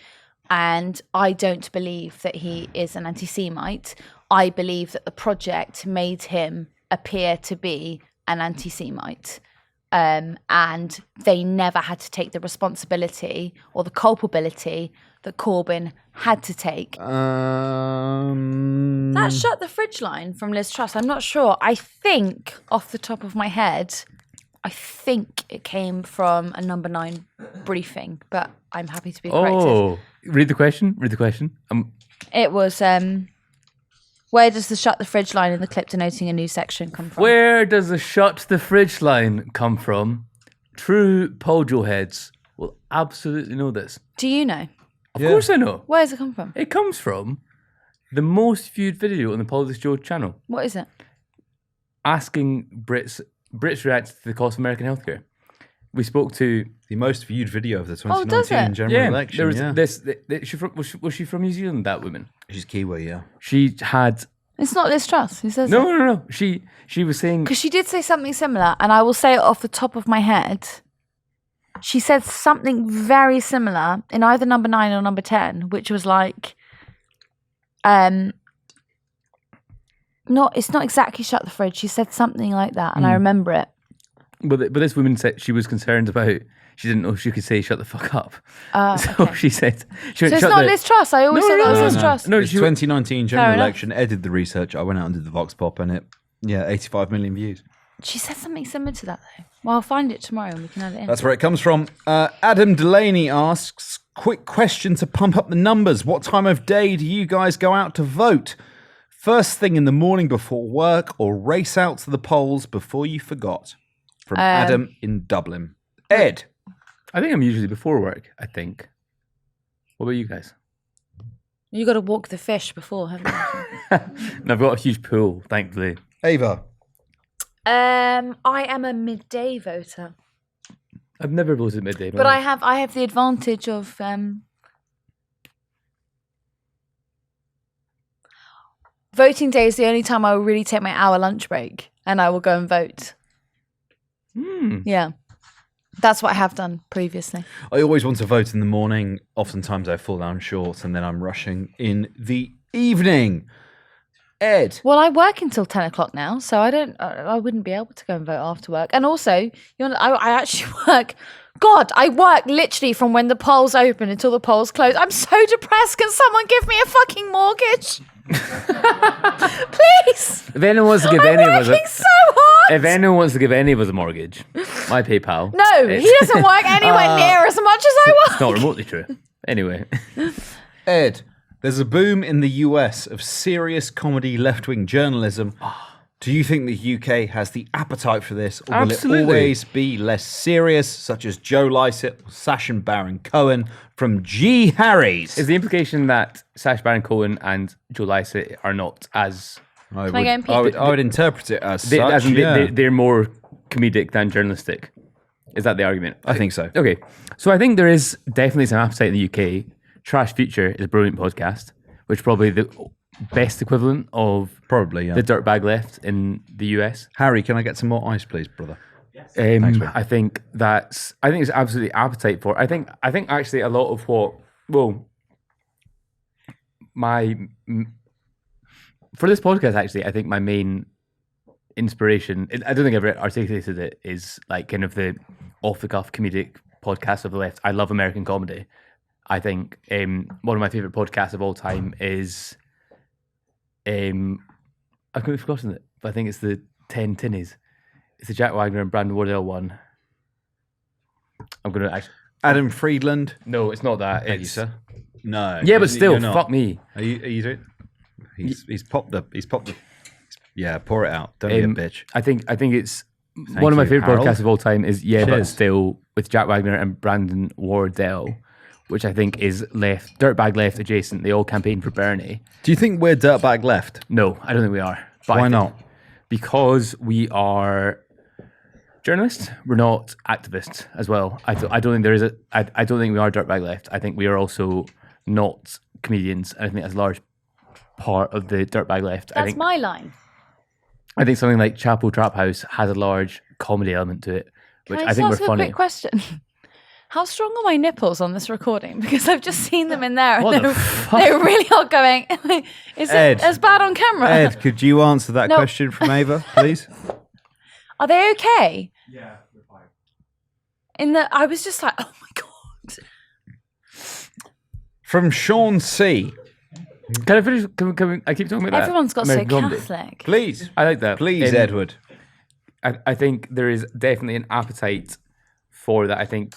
And I don't believe that he is an anti-Semite. I believe that the project made him appear to be an anti-Semite. And they never had to take the responsibility or the culpability that Corbyn had to take. That shut the fridge line from Liz Truss. I'm not sure. I think, off the top of my head, I think it came from a number 9 briefing, but I'm happy to be corrected. Oh, read the question. It was, where does the shut the fridge line in the clip denoting a new section come from? Where does the shut the fridge line come from? True Pojo heads will absolutely know this. Do you know? Of course I know. Where does it come from? It comes from the most viewed video on the PoliticsJOE channel. What is it? Asking Brits react to the cost of American healthcare. We spoke to The most viewed video of the Oh, does 2019 it? general election. There was yeah. was she from New Zealand? That woman. She's Kiwi, yeah. She had It's not Liz Truss who says no. She was saying because she did say something similar, and I will say it off the top of my head. She said something very similar in either number 9 or number 10, which was like, it's not exactly shut the fridge. She said something like that, and I remember it. But this woman said she was concerned about. She didn't know if she could say "shut the fuck up." So Okay. she said. So it's not Liz Truss. I always thought that was Liz Truss. No, The she 2019 general enough. election, Ed did the research. I went out and did the Vox Pop and it, 85 million views. She said something similar to that though. Well, I'll find it tomorrow and we can add it in. That's where it comes from. Adam Delaney asks, quick question to pump up the numbers. What time of day do you guys go out to vote? First thing in the morning before work or race out to the polls before you forgot? From Adam in Dublin. Ed. I think I'm usually before work. I think. What about you guys? You got to walk the fish before, haven't you? And I've got a huge pool, thankfully. Ava. I am a midday voter, I've never voted midday. but I have the advantage of voting day is the only time I will really take my hour lunch break and I will go and vote. Yeah, that's what I have done previously. I always want to vote in the morning. Oftentimes I fall down short and then I'm rushing in the evening. Ed. Well, I work until 10 o'clock now, so I wouldn't be able to go and vote after work. And also, I actually work. God, I work literally from when the polls open until the polls close. I'm so depressed. Can someone give me a fucking mortgage? Please. If anyone wants to give I'm working so hard. If anyone wants to give any of us a mortgage, my PayPal. No, he doesn't work anywhere near as much as I work. It's not remotely true. Anyway. Ed, there's a boom in the US of serious comedy left-wing journalism. Do you think the UK has the appetite for this, or will Absolutely. it always be less serious, such as Joe Lycett or Sacha Baron Cohen from G. Harry's? Is the implication that Sacha Baron Cohen and Joe Lycett are not as... I I go and pee? would interpret it as such. They're more comedic than journalistic. Is that the argument? I think so. Okay. So I think there is definitely some appetite in the UK. Trash Future is a brilliant podcast, which is probably the best equivalent of Probably, yeah. the dirtbag left in the US. Harry, can I get some more ice, please, brother? I think there's absolutely appetite for it. I think actually a lot of what for this podcast actually I think my main inspiration, I don't think I've ever articulated it, is like kind of the off the cuff comedic podcast of the left. I love American comedy. I think one of my favorite podcasts of all time is I've completely forgotten it, but I think it's the 10 Tinnies. It's the Jack Wagner and Brandon Wardell one. I'm gonna actually. Adam Friedland. No, it's not that. Thank you, It's sir. No. yeah, but still, you're not. fuck me. Are you doing? He's popped the. Yeah, pour it out. Don't be a bitch. I think it's one of my you, favorite Harold. podcasts of all time is but Cheers. still with Jack Wagner and Brandon Wardell, which I think is dirtbag left adjacent. They all campaign for Bernie. Do you think we're dirtbag left? No, I don't think we are. But Why I think- not? Because we are journalists. We're not activists as well. I don't think there is I don't think we are dirtbag left. I think we are also not comedians. And I think that's a large part of the dirtbag left. That's my line. I think something like Chapel Trap House has a large comedy element to it, which Can I think we're ask a funny. quick question? How strong are my nipples on this recording? Because I've just seen them in there, and What the they're, fuck? they're really outgoing. Is Ed. it as bad on camera? Ed, could you answer that No. question from Ava, please? Are they okay? Yeah, we're fine. I was just like, oh my god. From Sean C. Can I finish? I keep talking about that. Everyone's got American so comedy. Catholic. Please. I like that. Please, Edward. I think there is definitely an appetite for that. I think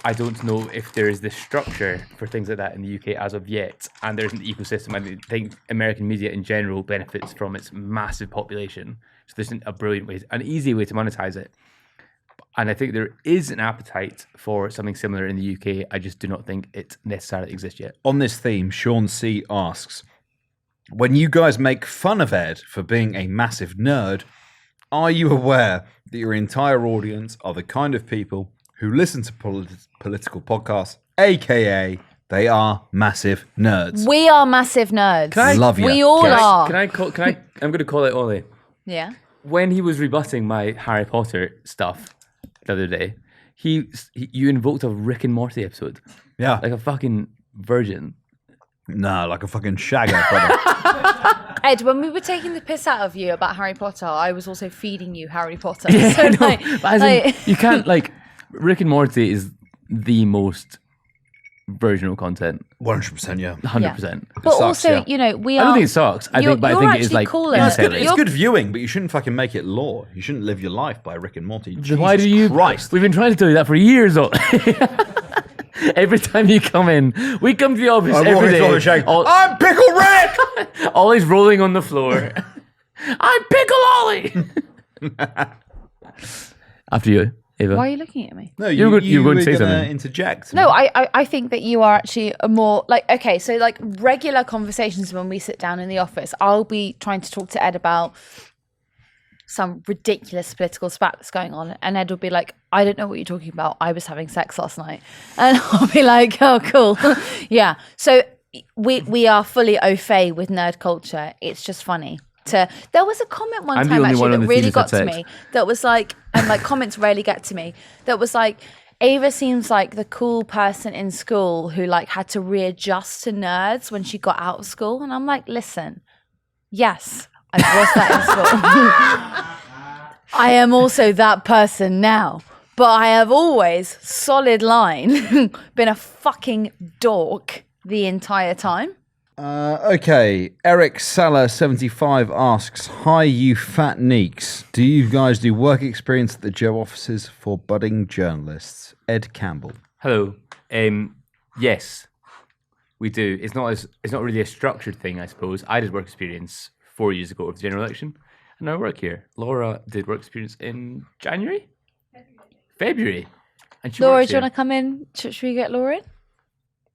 I don't know if there is this structure for things like that in the UK as of yet, and there's an ecosystem. I think American media in general benefits from its massive population, so there's a brilliant way, an easy way to monetize it. And I think there is an appetite for something similar in the UK. I just do not think it necessarily exists yet. On this theme, Sean C. asks, when you guys make fun of Ed for being a massive nerd, are you aware that your entire audience are the kind of people who listen to political podcasts, aka they are massive nerds? We are massive nerds. Love you. We all are. Can I? I'm going to call it Ollie. Yeah. When he was rebutting my Harry Potter stuff the other day, you invoked a Rick and Morty episode, Yeah. like a fucking virgin. Nah, like a fucking shagger, brother. Ed, when we were taking the piss out of you about Harry Potter, I was also feeding you Harry Potter. Yeah, So, I know, like, but as in, like- you can't Rick and Morty is the most virginal content, 100%, yeah. 100%. But sucks, also, yeah. you know, we are. I don't think it sucks. I think it is actually like cooler. It's good, insanely. it's good viewing, but you shouldn't fucking make it law. You shouldn't live your life by Rick and Morty. Then why do you? Christ. We've been trying to tell you that for years. Every time you come in, we come to the office every day. I'm Pickle Rick! Ollie's rolling on the floor. I'm Pickle Ollie. After you, Ava. Why are you looking at me? No, You were going to say gonna something. interject. No, I think that you are actually a more like, okay, so like regular conversations when we sit down in the office, I'll be trying to talk to Ed about some ridiculous political spat that's going on, and Ed will be like, I don't know what you're talking about. I was having sex last night. And I'll be like, oh, cool. Yeah. So we are fully au fait with nerd culture. It's just funny. There was a comment one I'm the time only actually one on that the really team got that to said me. That was like, and like comments rarely get to me. That was like, Ava seems like the cool person in school who like had to readjust to nerds when she got out of school. And I'm like, listen, yes, I was that in school. I am also that person now. But I have always, solid line, been a fucking dork the entire time. Okay, Eric Salah 75 asks, "Hi, you fat neeks. Do you guys do work experience at the Joe offices for budding journalists?" Ed Campbell. Hello. Yes, we do. It's not really a structured thing, I suppose. I did work experience 4 years ago with the general election, and I work here. Laura did work experience in January, February, and she Laura, works do you here. want to come in? Should we get Laura in?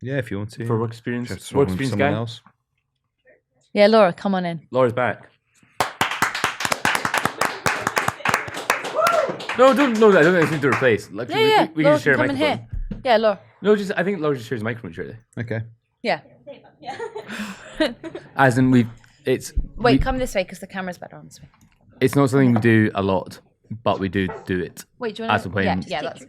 Yeah, if you want to. For work experience? Just Work with experience someone guy? else. Yeah, Laura, come on in. Laura's back. No, don't. No, I don't think to replace. Like, Yeah, we Laura can share a come in microphone. here. Yeah, Laura. No, I think Laura just shares a microphone, surely. Okay. Yeah. As in, Wait, come this way because the camera's better on this way. it's not something we do a lot, but we do it. Wait, do you want As and when, Yeah, that's...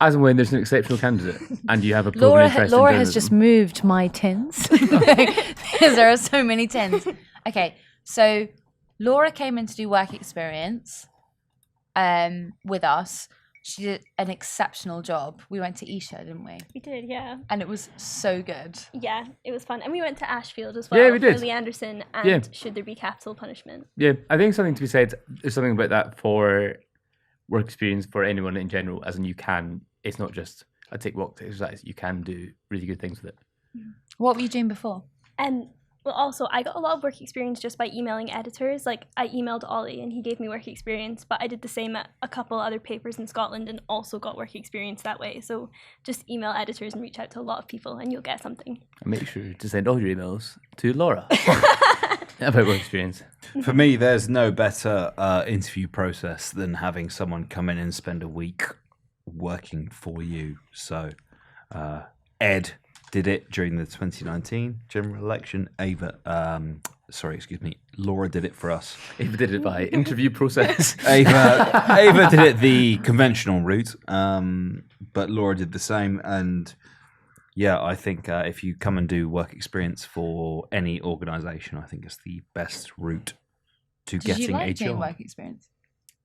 as and when there's an exceptional candidate, and you have a proven Laura, interest in Laura journalism. has just moved my tins because there are so many tins. Okay, so Laura came in to do work experience with us. She did an exceptional job. We went to ECHR, didn't we? We did, yeah. And it was so good. Yeah, it was fun. And we went to Ashfield as well. Yeah, we did. For Lee Anderson and Yeah. Should There Be Capital Punishment? Yeah, I think something to be said. There's something about that for work experience for anyone in general. As in, you can. It's not just a tick box exercise. You can do really good things with it. What were you doing before? And well, also, I got a lot of work experience just by emailing editors. Like, I emailed Ollie and he gave me work experience, but I did the same at a couple other papers in Scotland and also got work experience that way. So just email editors and reach out to a lot of people and you'll get something. And make sure to send all your emails to Laura about work experience. For me, there's no better interview process than having someone come in and spend a week working for you. So, Ed did it during the 2019 general election. Laura did it for us. Ava did it by interview process. Ava did it the conventional route, but Laura did the same. And yeah, I think if you come and do work experience for any organisation, I think it's the best route to Did getting you like a doing job. work experience?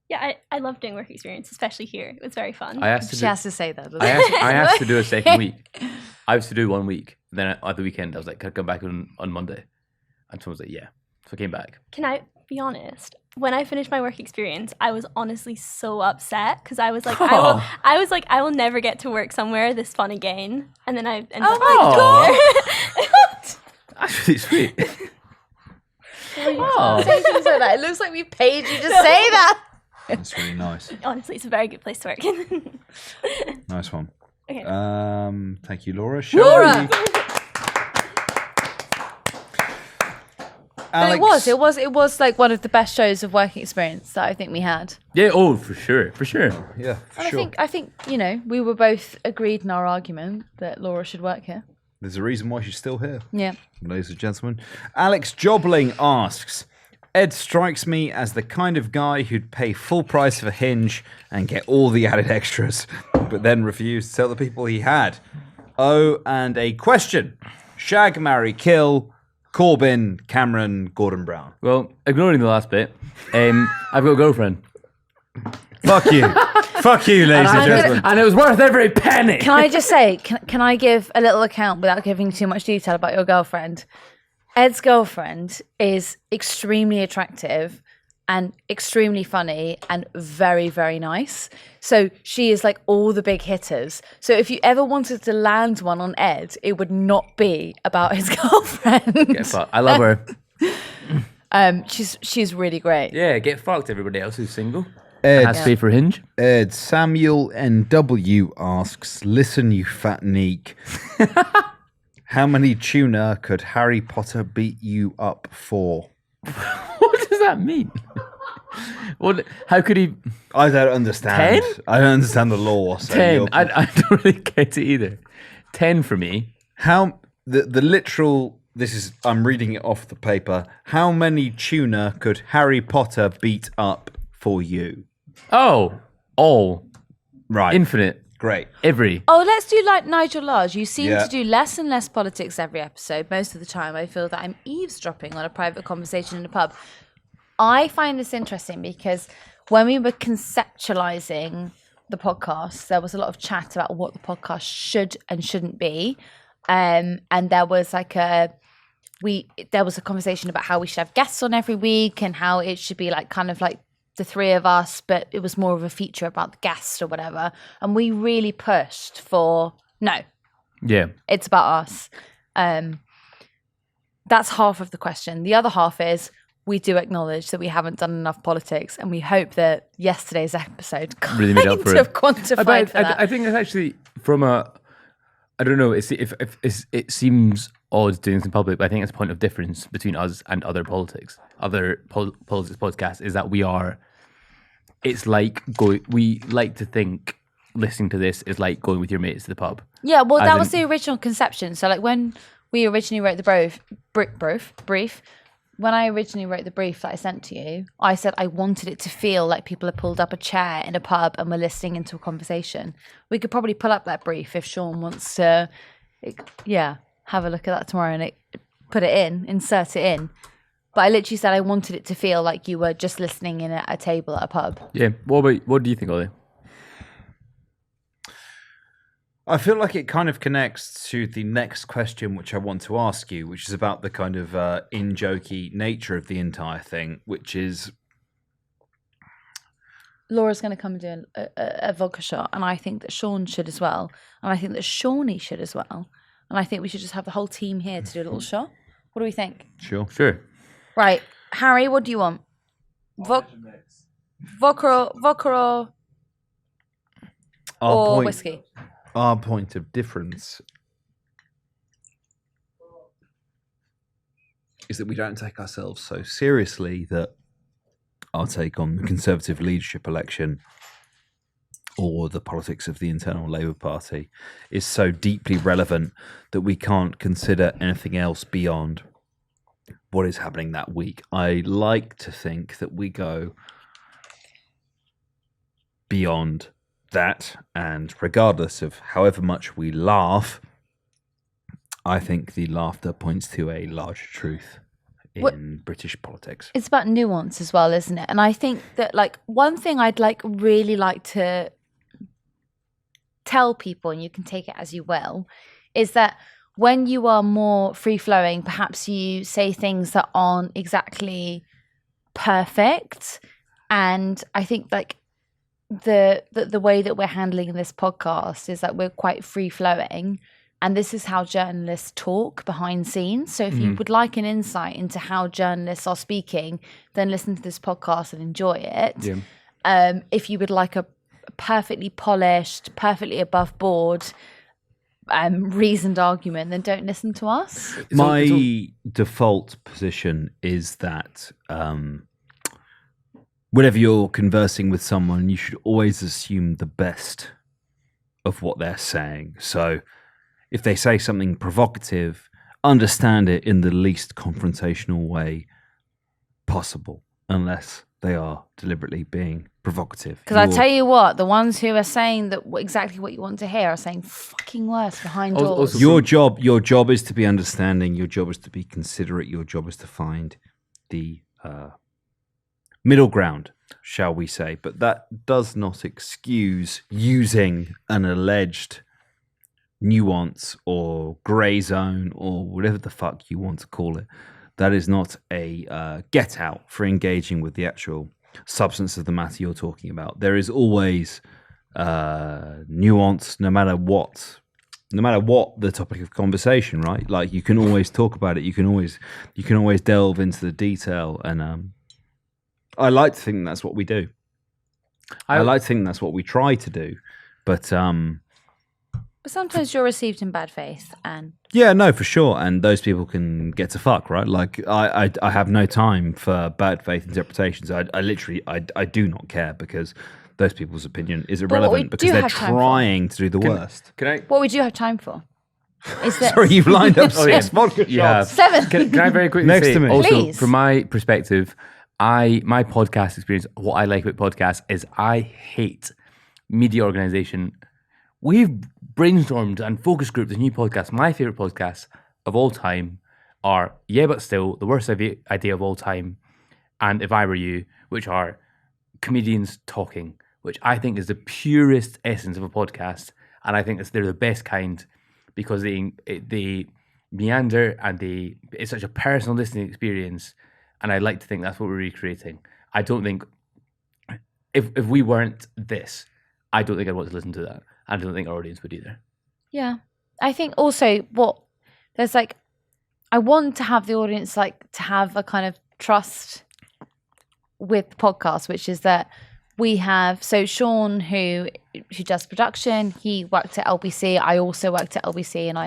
Yeah, I love doing work experience, especially here. It was very fun. I asked to She do, has to say that. doesn't I she? asked to do a second week. I was to do 1 week. Then at the weekend, I was like, can I come back on Monday? And someone was like, yeah. So I came back. Can I be honest? When I finished my work experience, I was honestly so upset because I was like, I will never get to work somewhere this fun again. And then I ended up my God! That's really sweet. Oh. Say things like that. It looks like we paid you to say that. That's really nice. Honestly, it's a very good place to work. Nice one. Okay. Thank you, Laura. Laura! But Alex, it was like one of the best shows of working experience that I think we had. Yeah, oh, for sure. Yeah, for And sure. I think we were both agreed in our argument that Laura should work here. There's a reason why she's still here. Yeah. Ladies and gentlemen, Alex Jobling asks, Ed strikes me as the kind of guy who'd pay full price for Hinge and get all the added extras, but then refuse to tell the people he had. Oh, and a question. Shag, marry, kill, Corbyn, Cameron, Gordon Brown. Well, ignoring the last bit, I've got a girlfriend. Fuck you. Fuck you, ladies and gentlemen. And it was worth every penny. Can I just say, can I give a little account without giving too much detail about your girlfriend? Ed's girlfriend is extremely attractive and extremely funny and very, very nice. So she is like all the big hitters. So if you ever wanted to land one on Ed, it would not be about his girlfriend. Get fucked. I love her. She's really great. Yeah, get fucked, everybody else who's single. Ed, Has to pay for Hinge. Ed, Samuel NW asks, listen, you fat neek. How many tuna could Harry Potter beat you up for? What does that mean? What? How could he? I don't understand. 10? I don't understand the law. So 10. I don't really get it either. 10 for me. How the literal? This is. I'm reading it off the paper. How many tuna could Harry Potter beat up for you? Oh, all. Right. Infinite. Great. Every. Oh, let's do like Nigel Lodge. You seem Yeah. to do less and less politics every episode. Most of the time, I feel that I'm eavesdropping on a private conversation in a pub. I find this interesting because when we were conceptualizing the podcast, there was a lot of chat about what the podcast should and shouldn't be. And there was like there was a conversation about how we should have guests on every week and how it should be like kind of like the three of us, but it was more of a feature about the guest or whatever. And we really pushed for no. Yeah. It's about us. That's half of the question. The other half is we do acknowledge that we haven't done enough politics, and we hope that yesterday's episode Really made up for kind of it. quantified for that. I think it's actually from a, I don't know, if it seems odd doing this in public, but I think it's a point of difference between us and other politics podcasts is that it's like we like to think listening to this is like going with your mates to the pub. Yeah, well, that As was the original conception. So, like, when we originally wrote the brief, when I originally wrote the brief that I sent to you, I said I wanted it to feel like people had pulled up a chair in a pub and were listening into a conversation. We could probably pull up that brief if Sean wants to, have a look at that tomorrow and insert it in. But I literally said I wanted it to feel like you were just listening in at a table at a pub. Yeah. What do you think, Ollie? I feel like it kind of connects to the next question, which I want to ask you, which is about the kind of in-jokey nature of the entire thing, which is... Laura's going to come and do a vodka shot, and I think that Sean should as well. And I think that Shawnee should as well. And I think we should just have the whole team here to do a little shot. What do we think? Sure. Right. Harry, what do you want? Vodka or whiskey? Our point of difference is that we don't take ourselves so seriously that our take on the Conservative leadership election or the politics of the internal Labour Party is so deeply relevant that we can't consider anything else beyond what is happening that week. I like to think that we go beyond that, and regardless of however much we laugh, I think the laughter points to a larger truth in British politics. It's about nuance as well, isn't it? And I think that, like, one thing I'd really like to tell people, and you can take it as you will, is that when you are more free-flowing, perhaps you say things that aren't exactly perfect. And I think, like, the way that we're handling this podcast is that we're quite free-flowing, and this is how journalists talk behind scenes. So if you would like an insight into how journalists are speaking, then listen to this podcast and enjoy it. Yeah. If you would like a perfectly polished, perfectly above board reasoned argument, then don't listen to us. My default position is that whenever you're conversing with someone, you should always assume the best of what they're saying. So if they say something provocative, understand it in the least confrontational way possible, unless they are deliberately being provocative. Because I tell you what, the ones who are saying that exactly what you want to hear are saying fucking worse behind doors. Your job is to be understanding. Your job is to be considerate. Your job is to find the middle ground, shall we say. But that does not excuse using an alleged nuance or grey zone or whatever the fuck you want to call it. That is not a get out for engaging with the actual substance of the matter you're talking about. There is always nuance, no matter what the topic of conversation, right? Like, you can always talk about it. You can always delve into the detail, and I like to think that's what we do. I like to think that's what we try to do, but sometimes you're received in bad faith, and yeah, no, for sure. And those people can get to fuck, right? Like, I have no time for bad faith interpretations. I literally do not care, because those people's opinion is irrelevant because they're trying to do the worst. What we do have time for is that... Sorry, you've lined up 6 vodka shots. 7. Can I very quickly Next say, to me. also, Please. from my perspective, my podcast experience, what I like about podcasts is I hate media organization, we've brainstormed and focus grouped a new podcast. My favorite podcasts of all time are Yeah But Still, the worst idea of all time, and If I Were You, which are comedians talking, which I think is the purest essence of a podcast, and I think they're the best kind because they meander and it's such a personal listening experience, and I like to think that's what we're recreating. I don't think if we weren't this, I don't think I'd want to listen to that. I don't think our audience would either. Yeah, I think also I want to have the audience to have a kind of trust with the podcast, which is that we have, so Sean, who does production, he worked at LBC. I also worked at LBC, and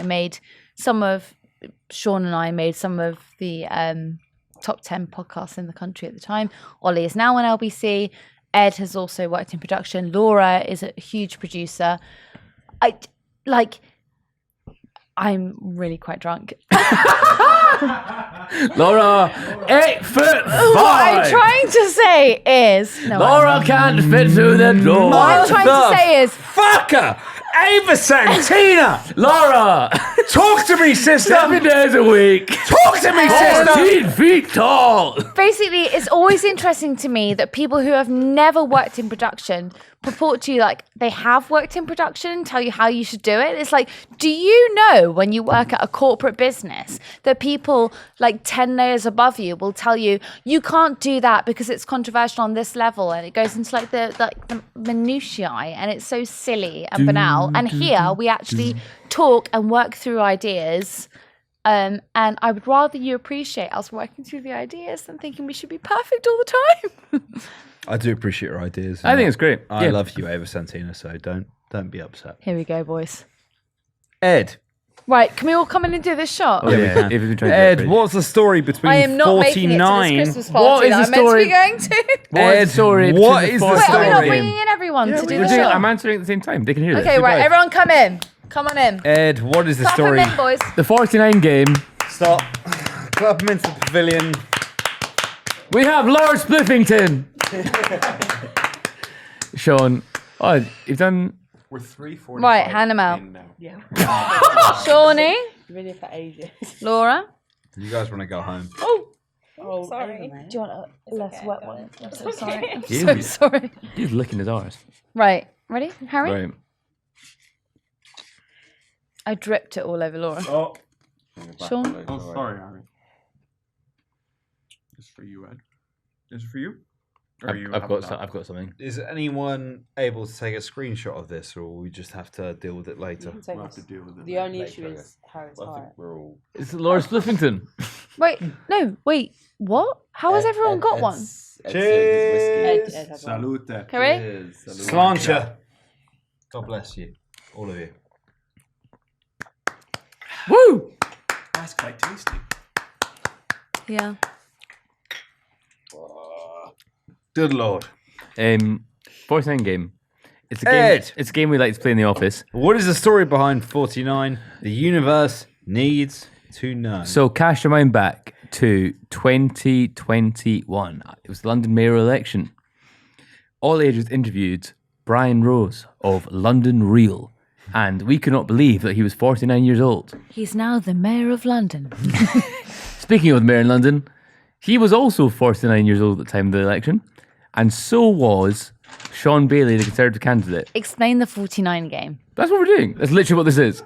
Sean and I made some of the top 10 podcasts in the country at the time. Ollie is now on LBC. Ed has also worked in production. Laura is a huge producer. I'm really quite drunk. Laura, 8'5". What I'm trying to say is... No, Laura can't fit through the door. What I'm trying to say is... Fucker! Ava Santina! Laura! Talk to me, sister! 7 days a week. Talk to me, sister! 14 feet tall. Basically, it's always interesting to me that people who have never worked in production purport to you they have worked in production, tell you how you should do it. It's like, do you know when you work at a corporate business that people 10 layers above you will tell you, you can't do that because it's controversial on this level, and it goes into the minutiae, and it's so silly and banal. And here we actually talk and work through ideas. And I would rather you appreciate us working through the ideas than thinking we should be perfect all the time. I do appreciate your ideas. I think it's great. I love you, Ava Santina, so don't be upset. Here we go, boys. Ed. Right, can we all come in and do this shot? Oh, yeah. If you've been Ed, what's the story between I am not 49? making it to this Christmas party What is that the I'm meant to story? be going to. Ed, story what is the Wait, are we not story? bringing in everyone to do the doing, shot? I'm answering at the same time. They can hear this. Okay, right, everyone come in. Come on in. Ed, what is the Clap 'em story? in, boys. The 49 game. Stop. Clap them into the pavilion. We have Lord Spliffington. Sean, you've done... We're 3:45. Right, hand them out. Yeah. Shawnee, Been here for ages. Laura. You guys want to go home? Oh, sorry. Do you want a less wet one? I'm so sorry. I'm You- so sorry. He's licking his arse. Right, ready? Harry? Right. I dripped it all over Laura. Oh. Sean? Oh, sorry, Harry. This is for you, Ed. This is for you? Or you I've have got that? I've got something. Is anyone able to take a screenshot of this, or will we just have to deal with it later? We'll have to deal with it. The only later, issue okay. is Harry's Well, I heart. think we're all... It's Lord Spliffington. Wait, what? How has everyone got one? Cheers! Ed has one. Salute. Harry? Sláinte. God bless you, all of you. Woo! That's quite tasty. Yeah. Good Lord. 49 game. It's a game. Ed! It's a game we like to play in the office. What is the story behind 49? The universe needs to know. So cast your mind back to 2021. It was the London mayoral election. All Ages interviewed Brian Rose of London Real, and we could not believe that he was 49 years old. He's now the mayor of London. Speaking of the mayor in London, he was also 49 years old at the time of the election, and so was Sean Bailey, the Conservative candidate. Explain the 49 game. That's what we're doing. That's literally what this is.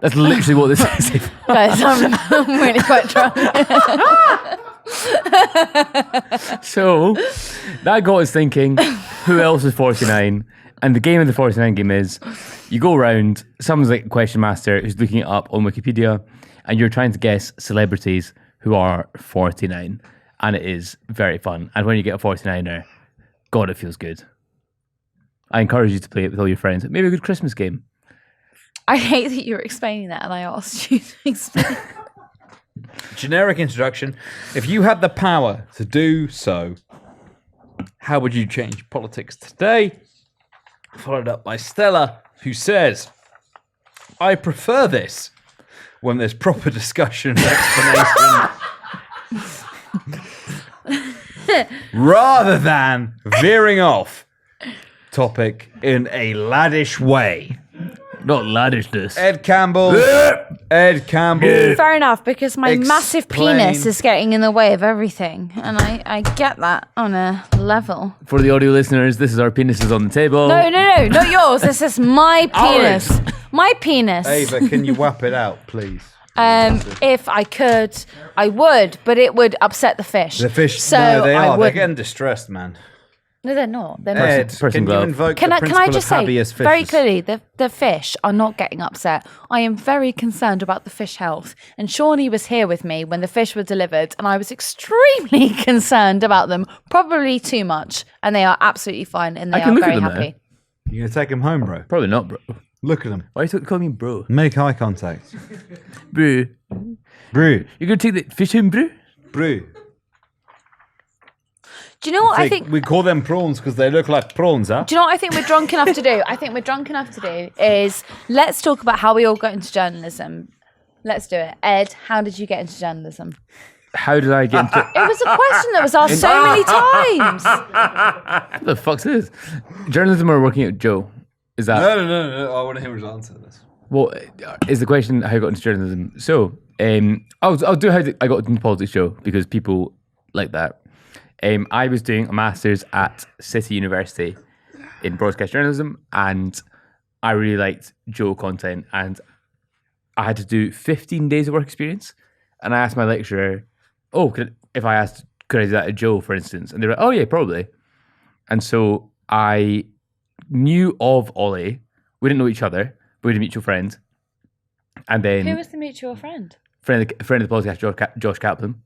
That's literally what this is. Guys, I'm really quite drunk. So that got us thinking, who else is 49? And the game of the 49 game is you go around, someone's like a question master who's looking it up on Wikipedia, and you're trying to guess celebrities who are 49. And it is very fun. And when you get a 49er, God, it feels good. I encourage you to play it with all your friends. Maybe a good Christmas game. I hate that you were explaining that and I asked you to explain. Generic introduction. If you had the power to do so, how would you change politics today? Followed up by Stella, who says, I prefer this when there's proper discussion and explanation. rather than veering off topic in a laddish way. Not laddishness. Ed Campbell. Ed Campbell. Fair enough, because my massive Explain. penis is getting in the way of everything, and I get that on a level. For the audio listeners, this is our penises on the table. No, not yours. This is my penis. Ours. My penis. Ava, can you whap it out, please? If I could, I would, but it would upset the fish. The fish, So no, they I are. They're wouldn't. getting distressed, man. No, they're not. They're Ed, not. person can you glove. invoke Can the I principle just of say habeas very fishes? clearly, the fish are not getting upset. I am very concerned about the fish health. And Shawnee was here with me when the fish were delivered, and I was extremely concerned about them, probably too much. And they are absolutely fine, and they can are look at very them happy. You gonna take him home, bro? Probably not, bro. Look at him. Why are you calling me bro? Make eye contact. Bro. Bro. You're going to take the fish home, bro? Bro. Do you know what I think? We call them prawns because they look like prawns, huh? Do you know what I think we're drunk enough to do? I think we're drunk enough to do is let's talk about how we all got into journalism. Let's do it. Ed, how did you get into journalism? How did I get into... It was a question that was asked so many times. What the fuck's this? Journalism or working at Joe? Is that... No. I want to hear his answer to this. Well, is the question how I got into journalism? So, I'll do how I got into politics show because people like that. I was doing a master's at City University in broadcast journalism, and I really liked Joe content, and I had to do 15 days of work experience. And I asked my lecturer, could I do that at Joe, for instance? And they were like, oh yeah, probably. And so I knew of Ollie. We didn't know each other, but we had a mutual friend. And then Who was the mutual friend? friend of the podcast, Josh Kaplan.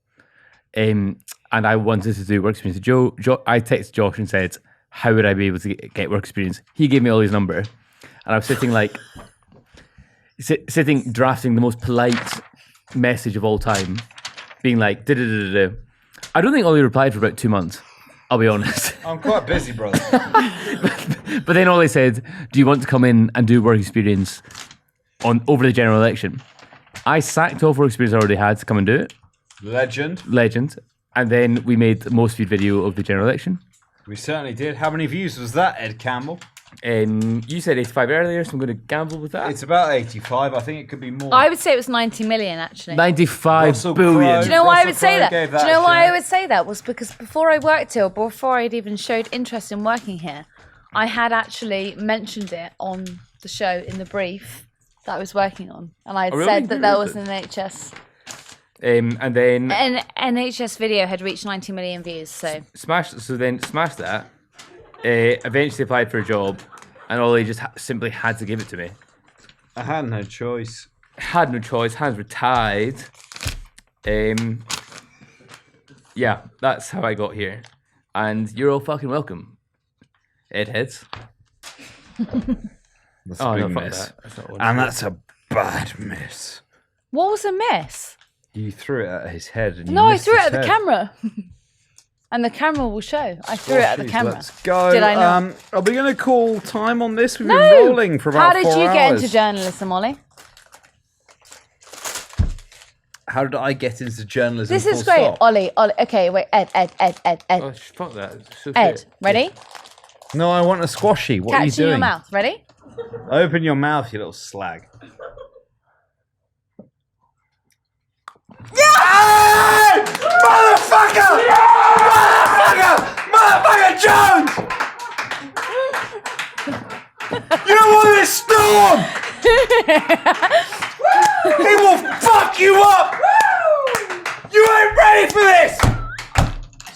And I wanted to do work experience with Joe. I texted Josh and said, how would I be able to get work experience? He gave me Ollie's number. And I was sitting drafting the most polite message of all time, being like, da-da-da-da-da. I don't think Ollie replied for about 2 months, I'll be honest. I'm quite busy, brother. But then Ollie said, do you want to come in and do work experience over the general election? I sacked off work experience I already had to come and do it. Legend. And then we made the most viewed video of the general election. We certainly did. How many views was that, Ed Campbell? You said 85 earlier, so I'm going to gamble with that. It's about 85. I think it could be more. I would say it was 90 million, actually. 95 Russell billion. Crowe. Do you know why I Russell would say Crowe that? gave Do you know that why I shit. would say that? Was because before I worked here, before I'd even showed interest in working here, I had actually mentioned it on the show in the brief that I was working on. And I'd said that there was an NHS... and then An NHS video had reached 90 million views, so... smashed that. Eventually applied for a job, and Ollie just simply had to give it to me. I had no choice. Had no choice. Hands were tied. Yeah, that's how I got here. And you're all fucking welcome, Ed Heads. That's a big miss. That. That's not what And it that's a bad miss. What was a miss? You threw it at his head. And you No, I missed threw it his at the head. camera. And the camera will show. I threw it at the Jeez, camera. Let's go. Did I not? Are we going to call time on this? We've No! been rolling for about How 4 did you hours. get into journalism, Ollie? How did I get into journalism? This is full great. stop? Ollie. Okay, wait. Ed. Oh, fuck that. It's so Ed, shit. ready? No, I want a squashy. What are you Catch in doing? your mouth. Ready? Open your mouth, you little slag. Yeah! Motherfucker! Motherfucker Jones! You don't want this storm! He will fuck you up! You ain't ready for this!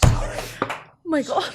Oh my god.